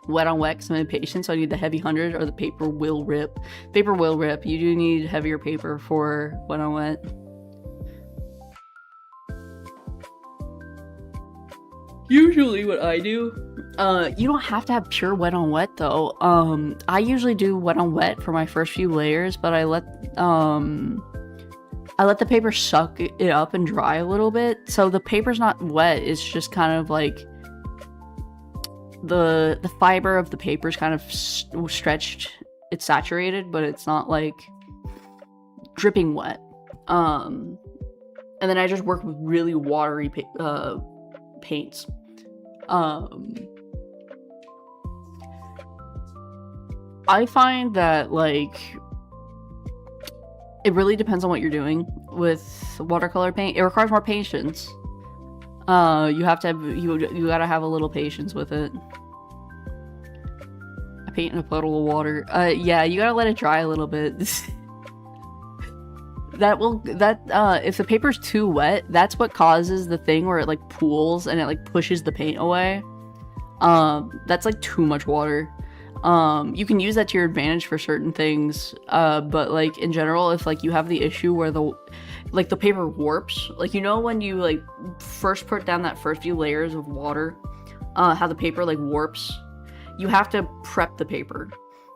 [SPEAKER 1] Wet on wet, because I'm impatient, so I need the heavy 100 or the paper will rip. Paper will rip. You do need heavier paper for wet on wet. Usually what I do, you don't have to have pure wet on wet though. I usually do wet on wet for my first few layers, but I let I let the paper suck it up and dry a little bit. So the paper's not wet. It's just kind of like the fiber of the paper is kind of stretched. It's saturated, but it's not like dripping wet. And then I just work with really watery paints. I find that, like, it really depends on what you're doing with watercolor paint. It requires more patience. You have to have, you gotta have a little patience with it. I paint in a puddle of water. Yeah, you gotta let it dry a little bit. If the paper's too wet, that's what causes the thing where it like pools and it like pushes the paint away. That's like too much water. You can use that to your advantage for certain things, but like in general, if like you have the issue where the paper warps, like, you know, when you like first put down that first few layers of water, how the paper like warps, you have to prep the paper.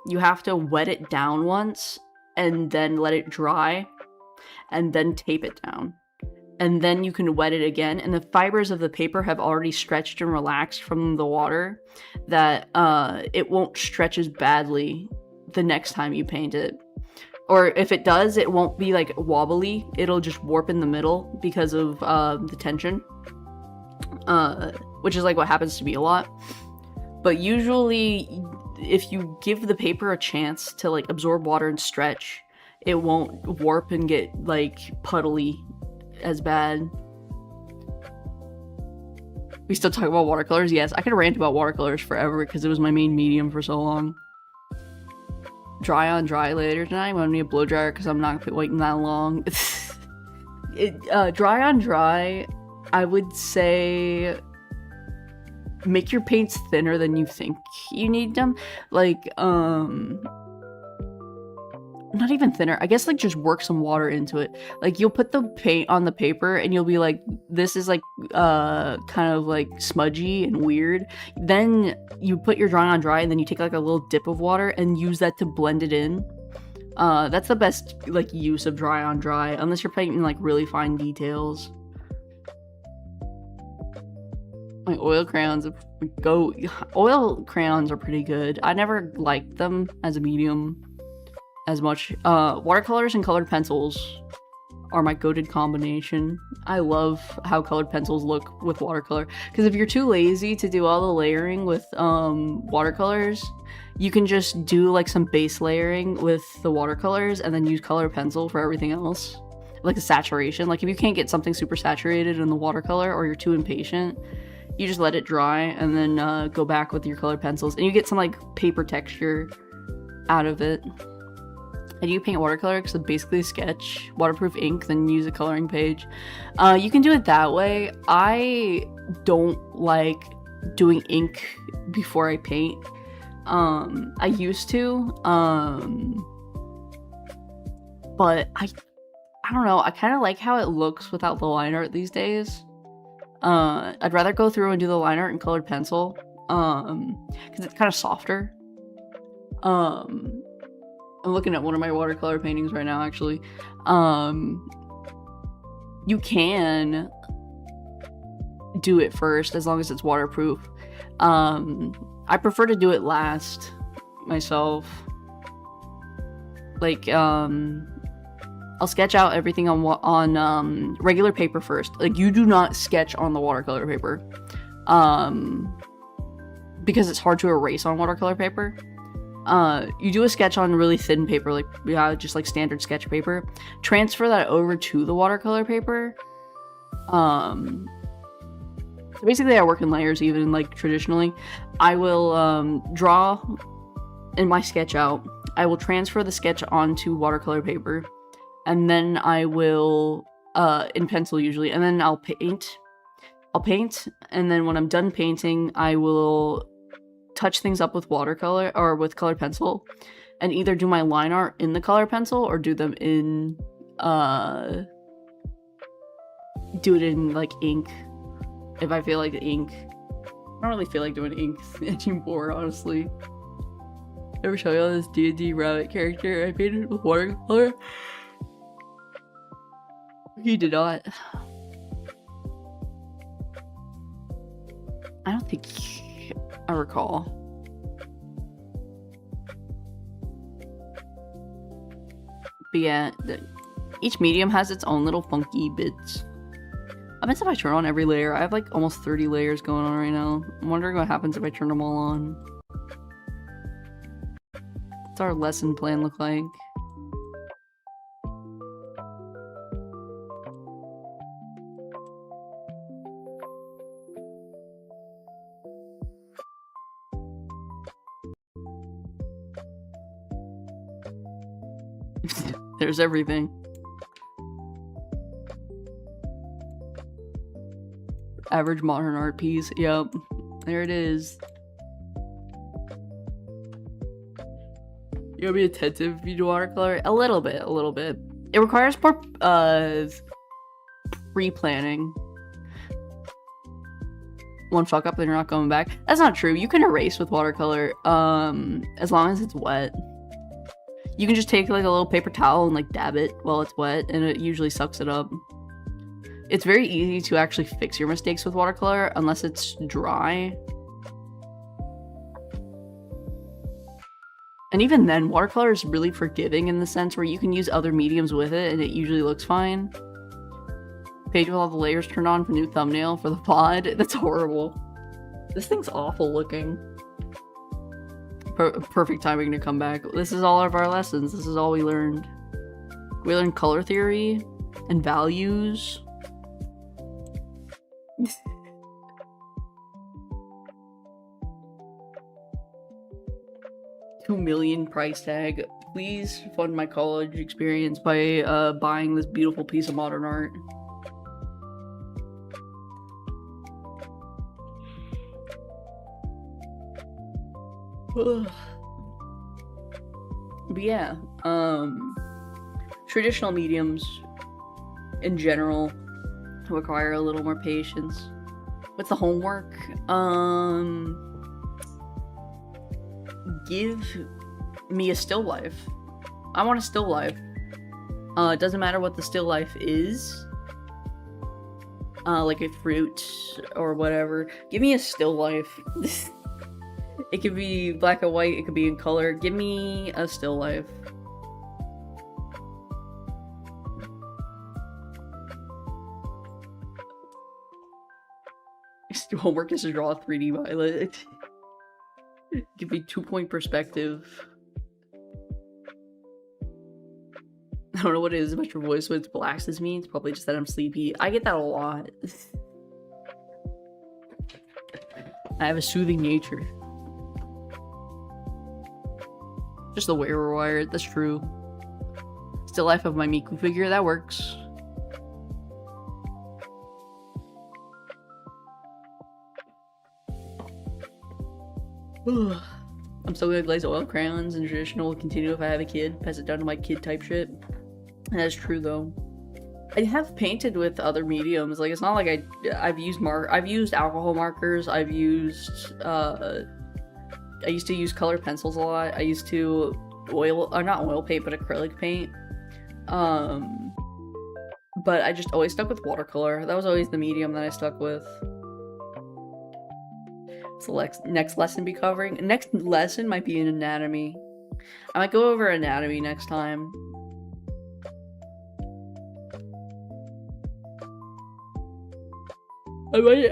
[SPEAKER 1] You have to wet it down once and then let it dry and then tape it down. And then you can wet it again, and the fibers of the paper have already stretched and relaxed from the water, that it won't stretch as badly the next time you paint it. Or if it does, it won't be like wobbly, it'll just warp in the middle because of the tension, which is like what happens to me a lot. But usually, if you give the paper a chance to like absorb water and stretch, it won't warp and get like puddly as bad. We still talk about watercolors? Yes, I could rant about watercolors forever because it was my main medium for so long. Dry on dry later tonight. I'm gonna need a blow dryer because I'm not waiting that long. Dry on dry, I would say make your paints thinner than you think you need them. Like, not even thinner, I guess, like just work some water into it. Like, you'll put the paint on the paper and you'll be like, this is like kind of like smudgy and weird. Then you put your dry on dry and then you take like a little dip of water and use that to blend it in. That's the best like use of dry on dry, unless you're painting like really fine details. My oil crayons are pretty good. I never liked them as a medium as much. Watercolors and colored pencils are my goated combination. I love how colored pencils look with watercolor, because if you're too lazy to do all the layering with watercolors, you can just do like some base layering with the watercolors and then use colored pencil for everything else, like the saturation. Like, if you can't get something super saturated in the watercolor, or you're too impatient, you just let it dry and then go back with your colored pencils and you get some like paper texture out of it. And you paint watercolor because it's basically a sketch, waterproof ink, then use a coloring page. You can do it that way. I don't like doing ink before I paint. I used to, but I don't know. I kind of like how it looks without the line art these days. I'd rather go through and do the line art in colored pencil, because it's kind of softer. I'm looking at one of my watercolor paintings right now, actually. You can do it first as long as it's waterproof. I prefer to do it last myself. Like, I'll sketch out everything on regular paper first. Like, you do not sketch on the watercolor paper, because it's hard to erase on watercolor paper. You do a sketch on really thin paper, like, yeah, just like standard sketch paper. Transfer that over to the watercolor paper. So basically I work in layers, even like traditionally. I will draw in my sketch out. I will transfer the sketch onto watercolor paper. And then I will, in pencil usually, and then I'll paint. And then when I'm done painting, I will touch things up with watercolor or with colored pencil, and either do my line art in the colored pencil or do them in do it in like ink if I feel like ink. I don't really feel like doing ink anymore, honestly. Ever show y'all this D&D rabbit character I painted with watercolor? He did not. I don't think I recall. But yeah, each medium has its own little funky bits. I bet if I turn on every layer, I have like almost 30 layers going on right now. I'm wondering what happens if I turn them all on. What's our lesson plan look like? There's everything. Average modern art piece. Yep. There it is. You gotta be attentive if you do watercolor? A little bit. It requires more pre-planning. One fuck up, then you're not going back. That's not true. You can erase with watercolor, as long as it's wet. You can just take like a little paper towel and like dab it while it's wet, and it usually sucks it up. It's very easy to actually fix your mistakes with watercolor unless it's dry. And even then, watercolor is really forgiving in the sense where you can use other mediums with it and it usually looks fine. Page with all the layers turned on for new thumbnail for the pod. That's horrible. This thing's awful looking. Perfect timing to come back. This is all of our lessons. This is all we learned. We learned color theory and values. 2 million price tag. Please fund my college experience by buying this beautiful piece of modern art. But yeah, traditional mediums in general require a little more patience. What's the homework? Give me a still life. I want a still life. It doesn't matter what the still life is. Like a fruit or whatever. Give me a still life. It could be black and white, it could be in color. Give me a still life. Homework is to draw a 3D violet. Give me 2-point perspective. I don't know what it is about your voice when it's blasts me. It's probably just that I'm sleepy. I get that a lot. I have a soothing nature. Just the way we're wired, that's true. Still life of my Miku figure, that works. I'm still gonna glaze oil crayons and traditional will continue if I have a kid. Pass it down to my kid type shit. That's true though. I have painted with other mediums. Like it's not like I've used alcohol markers. I used to use colored pencils a lot. I used to not oil paint, but acrylic paint. But I just always stuck with watercolor. That was always the medium that I stuck with. So next lesson be covering. Next lesson might be in anatomy. I might go over anatomy next time. I might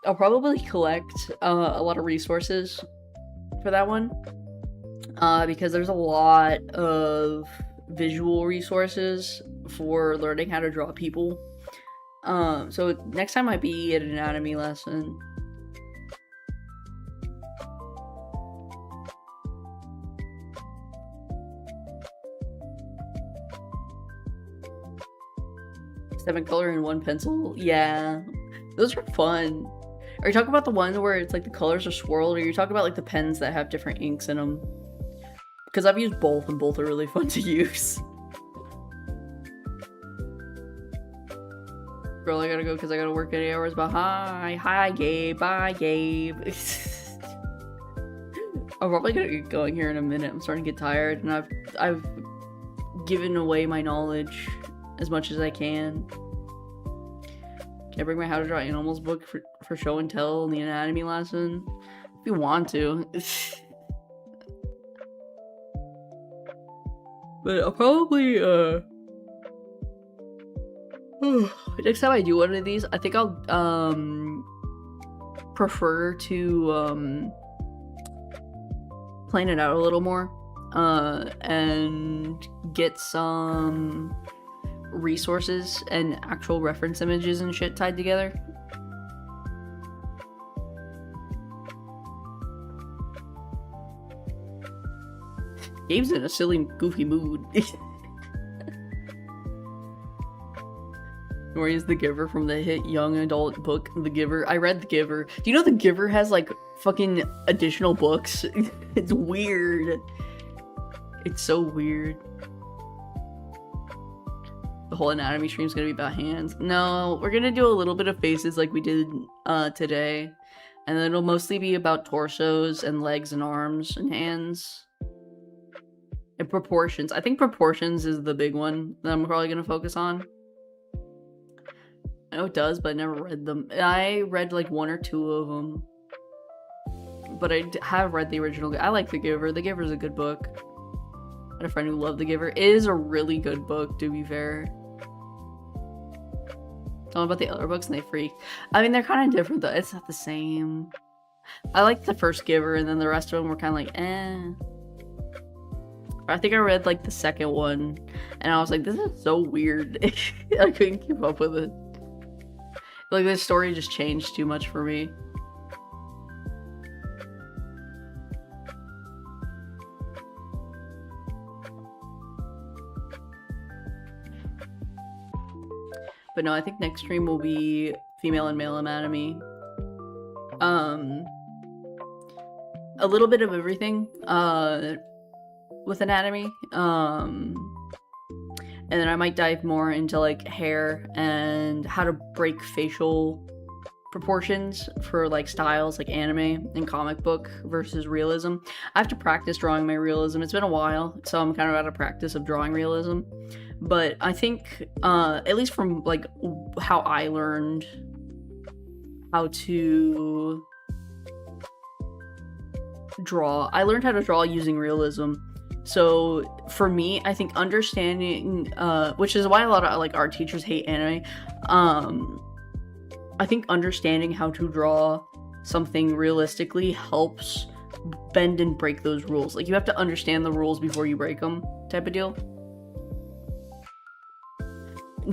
[SPEAKER 1] I'll probably collect a lot of resources for that one. Because there's a lot of visual resources for learning how to draw people. So next time might be an anatomy lesson. Seven color and one pencil? Yeah. Those are fun. Are you talking about the one where it's like the colors are swirled, or you're talking about like the pens that have different inks in them? Because I've used both, and both are really fun to use. Girl, I gotta go because I gotta work 8 hours, but hi Gabe, bye Gabe. I'm probably gonna get going here in a minute. I'm starting to get tired, and I've giving away my knowledge as much as I can. Can I bring my How to Draw Animals book for show and tell in the anatomy lesson? If you want to. But I'll probably, next time I do one of these, I think I'll, prefer to, plan it out a little more, and get some resources and actual reference images and shit tied together. Gabe's in a silly, goofy mood. Nori is the Giver from the hit young adult book, The Giver. I read The Giver. Do you know The Giver has, like, fucking additional books? It's weird. It's so weird. The whole anatomy stream is gonna be about hands. No, we're gonna do a little bit of faces like we did today. And then it'll mostly be about torsos and legs and arms and hands. And proportions. I think proportions is the big one that I'm probably gonna focus on. I know it does, but I never read them. I read like 1 or 2 of them. But I have read the original. I like The Giver. The Giver is a good book. I had a friend who loved The Giver. It is a really good book, to be fair. Tell them about the other books and they freak. I mean, they're kind of different though. It's not the same. I liked the first Giver, and then the rest of them were kind of like, eh. I think I read like the second one, and I was like, this is so weird. I couldn't keep up with it. Like, this story just changed too much for me. But no, I think next stream will be female and male anatomy. A little bit of everything with anatomy. And then I might dive more into like hair and how to break facial proportions for like styles like anime and comic book versus realism. I have to practice drawing my realism. It's been a while, so I'm kind of out of practice of drawing realism. But I think, at least from like how I learned how to draw, I learned how to draw using realism. So for me, I think understanding, which is why a lot of like art teachers hate anime. I think understanding how to draw something realistically helps bend and break those rules. Like, you have to understand the rules before you break them, type of deal.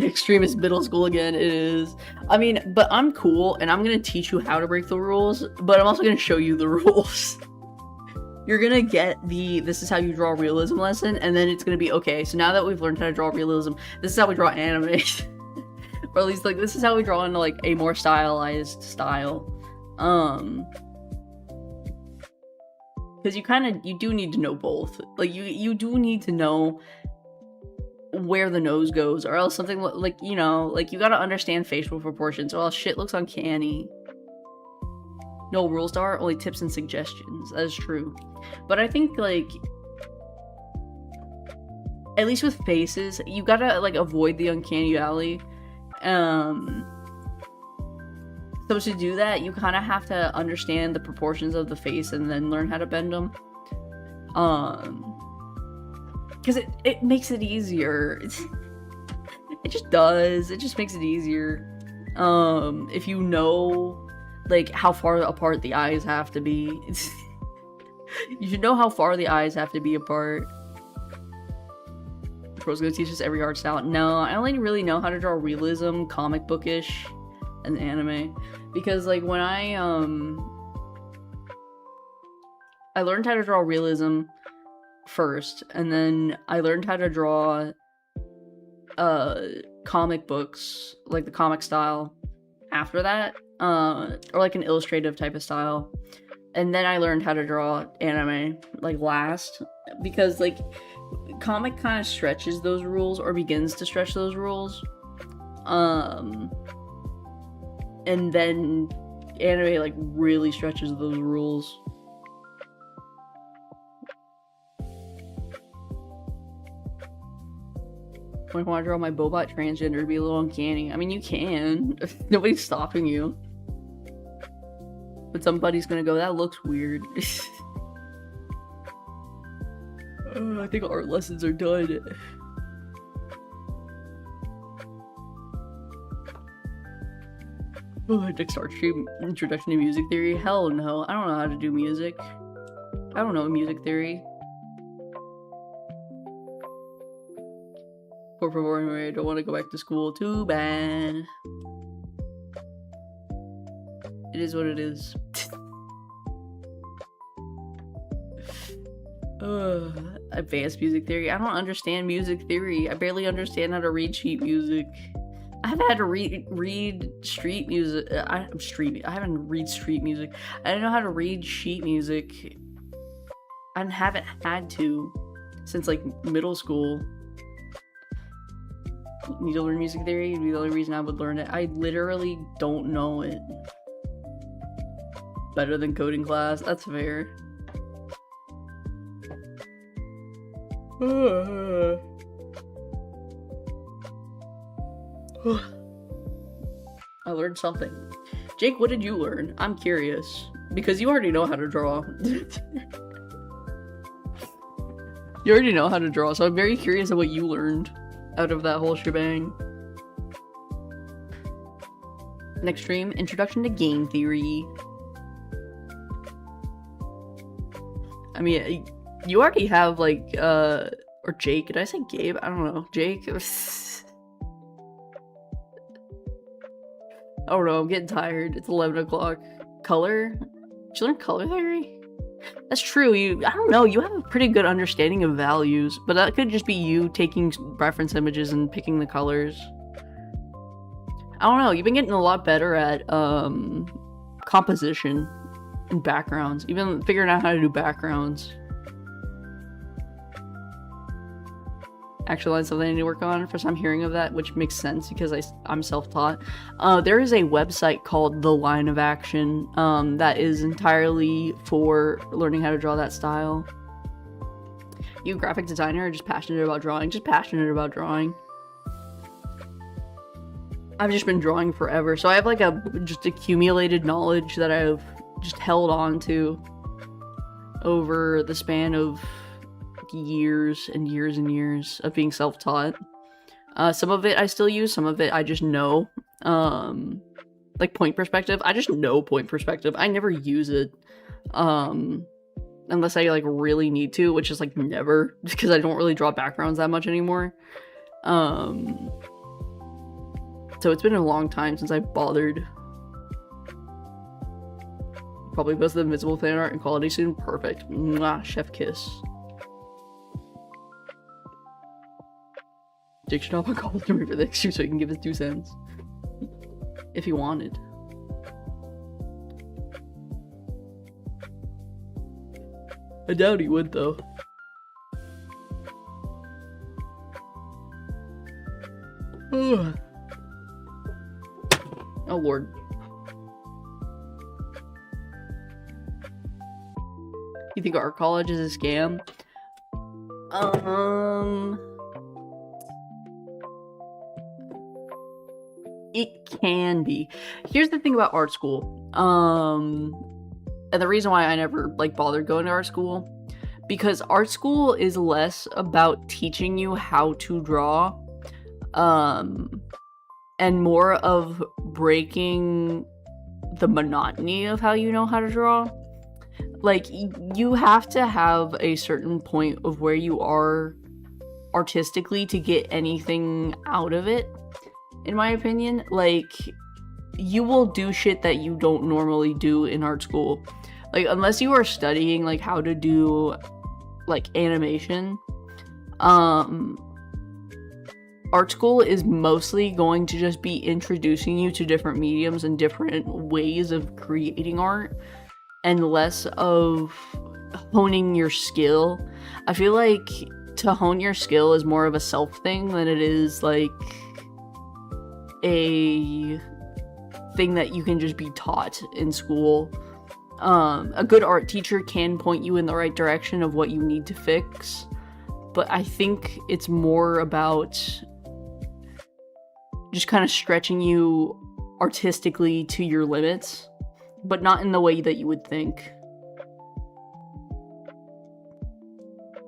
[SPEAKER 1] Extreme is middle school again. It is. I mean, but I'm cool, and I'm gonna teach you how to break the rules, but I'm also gonna show you the rules. You're gonna get the this is how you draw realism lesson, and then it's gonna be, okay, so now that we've learned how to draw realism, this is how we draw anime. Or at least, like, this is how we draw into, like, a more stylized style. Because you do need to know both. Like, you do need to know where the nose goes, or else something like, you know, like, you gotta understand facial proportions, or else shit looks uncanny. No rules, Dar, only tips and suggestions. That is true. But I think, like, at least with faces, you gotta, like, avoid the uncanny valley. So to do that, you kind of have to understand the proportions of the face and then learn how to bend them. Because it makes it easier. It just does. It just makes it easier. If you know, like, how far apart the eyes have to be. You should know how far the eyes have to be apart. Pro's gonna teach us every art style. No, I only really know how to draw realism, comic bookish, and anime. Because, like, when I learned how to draw realism first, and then I learned how to draw comic books, like the comic style, after that, or like an illustrative type of style. And then I learned how to draw anime, like, last, because, like, comic kind of stretches those rules, or begins to stretch those rules. And then anime, like, really stretches those rules. When I want to draw my Bobat transgender to be a little uncanny. I mean, you can. Nobody's stopping you. But somebody's gonna go, that looks weird. I think art lessons are done. Next art stream, introduction to music theory. Hell no, I don't know how to do music. I don't know music theory. Por favor, I don't want to go back to school. Too bad. It is what it is. Advanced music theory. I don't understand music theory. I barely understand how to read sheet music. I haven't had to read street music. I haven't read street music. I don't know how to read sheet music. I haven't had to since like middle school. Need to learn music theory. It'd be the only reason I would learn it. I literally don't know it. Better than coding class. That's fair. I learned something. Jake, what did you learn? I'm curious. Because you already know how to draw. You already know how to draw, so I'm very curious of what you learned out of that whole shebang. Next stream, introduction to game theory. I mean, you already have, like, or Jake. Did I say Gabe? I don't know. Jake? I don't know, I'm getting tired. It's 11 o'clock. Color? Did you learn color theory? That's true. I don't know, you have a pretty good understanding of values, but that could just be you taking reference images and picking the colors. I don't know, you've been getting a lot better at, composition and backgrounds. Even figuring out how to do backgrounds. Actually, that's something I need to work on. First time hearing of that, which makes sense because I'm self-taught. There is a website called The Line of Action that is entirely for learning how to draw that style. You a graphic designer or just passionate about drawing? Just passionate about drawing. I've just been drawing forever, so I have like just accumulated knowledge that I've just held on to over the span of years and years and years of being self-taught. Some of it I still use, some of it I just know. Like point perspective, I just know point perspective. I never use it unless I like really need to, which is like never, because I don't really draw backgrounds that much anymore. So it's been a long time since I bothered. Probably post the Invisible fan art and quality soon. Perfect. Mwah, chef kiss. Jake should hop on call with me for the next year so he can give his 2 cents. If he wanted. I doubt he would, though. Oh, Lord. You think art college is a scam? It can be. Here's the thing about art school. And the reason why I never, like, bothered going to art school, because art school is less about teaching you how to draw, and more of breaking the monotony of how you know how to draw. Like, you have to have a certain point of where you are artistically to get anything out of it, in my opinion. Like, you will do shit that you don't normally do in art school. Like, unless you are studying, like, how to do, like, animation, art school is mostly going to just be introducing you to different mediums and different ways of creating art, and less of honing your skill. I feel like to hone your skill is more of a self thing than it is, like, a thing that you can just be taught in school. A good art teacher can point you in the right direction of what you need to fix, but I think it's more about just kind of stretching you artistically to your limits, but not in the way that you would think.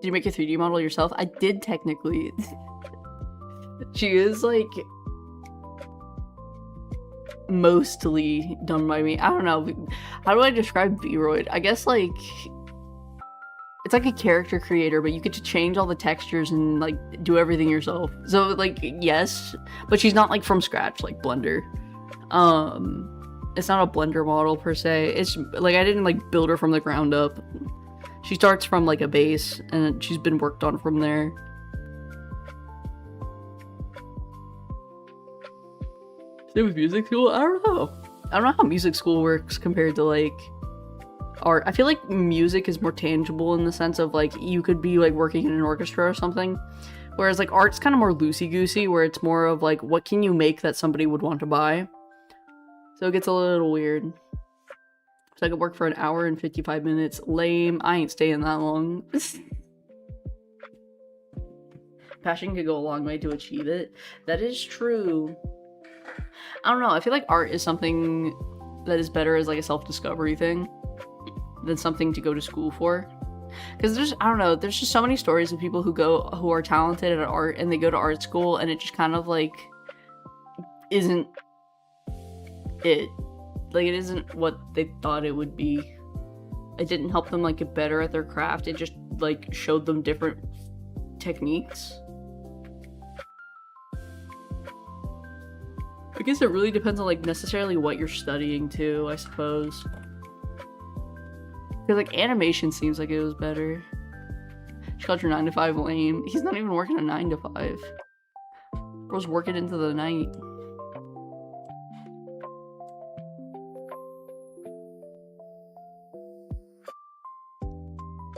[SPEAKER 1] Did you make a 3D model yourself? I did, technically. She is, like, mostly done by me. I don't know. How do I describe Vroid? I guess, like, it's like a character creator, but you get to change all the textures and, like, do everything yourself. So, like, yes, but she's not, like, from scratch, like Blender. It's not a Blender model, per se. It's, like, I didn't, like, build her from the ground up. She starts from, like, a base, and she's been worked on from there. Same with music school? I don't know. I don't know how music school works compared to, like, art. I feel like music is more tangible in the sense of, like, you could be, like, working in an orchestra or something. Whereas, like, art's kind of more loosey-goosey, where it's more of, like, what can you make that somebody would want to buy? So it gets a little weird. So I could work for an hour and 55 minutes. Lame. I ain't staying that long. Passion could go a long way to achieve it. That is true. I don't know. I feel like art is something that is better as, like, a self-discovery thing than something to go to school for. Because there's, I don't know, there's just so many stories of people who are talented at art and they go to art school and it just kind of, like, isn't it. Like, it isn't what they thought it would be. It didn't help them, like, get better at their craft. It just, like, showed them different techniques. I guess it really depends on, like, necessarily what you're studying, too, I suppose. Because, like, animation seems like it was better. She called your 9 to 5 lame. He's not even working a 9 to 5. Bro's working into the night.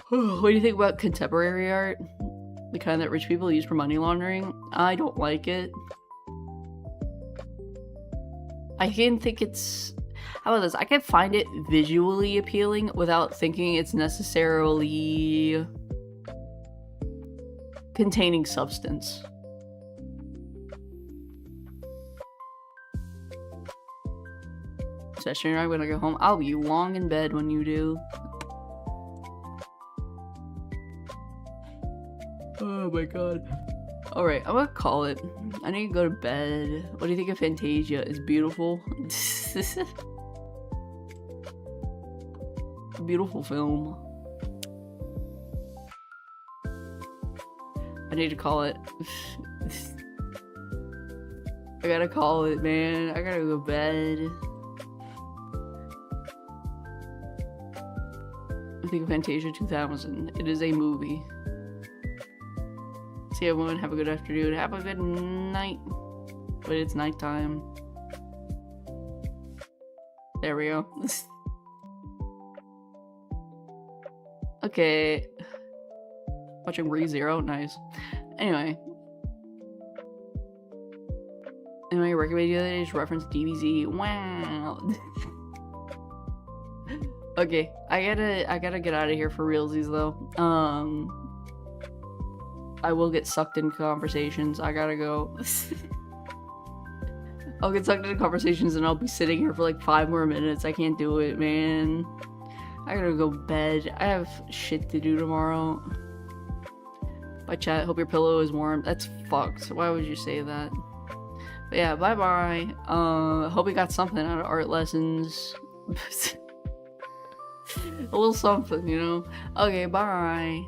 [SPEAKER 1] What do you think about contemporary art? The kind that rich people use for money laundering? I don't like it. I can think it's... How about this? I can find it visually appealing without thinking it's necessarily containing substance. Session, I'm gonna go home. I'll be long in bed when you do. Oh my god. Alright, I'm gonna call it. I need to go to bed. What do you think of Fantasia? It's beautiful. A beautiful film. I need to call it. I gotta call it, man. I gotta go to bed. I think of Fantasia 2000. It is a movie. See everyone, have a good afternoon, have a good night. But it's nighttime. There we go. Okay. Watching ReZero, nice. Anyway. Anyway, I recommend you that just reference DBZ. Wow. Okay, I gotta get out of here for realsies though. I will get sucked into conversations. I gotta go. I'll get sucked into conversations and I'll be sitting here for like 5 more minutes. I can't do it, man. I gotta go to bed. I have shit to do tomorrow. Bye, chat. Hope your pillow is warm. That's fucked. Why would you say that? But yeah, bye-bye. Hope you got something out of art lessons. A little something, you know? Okay, bye.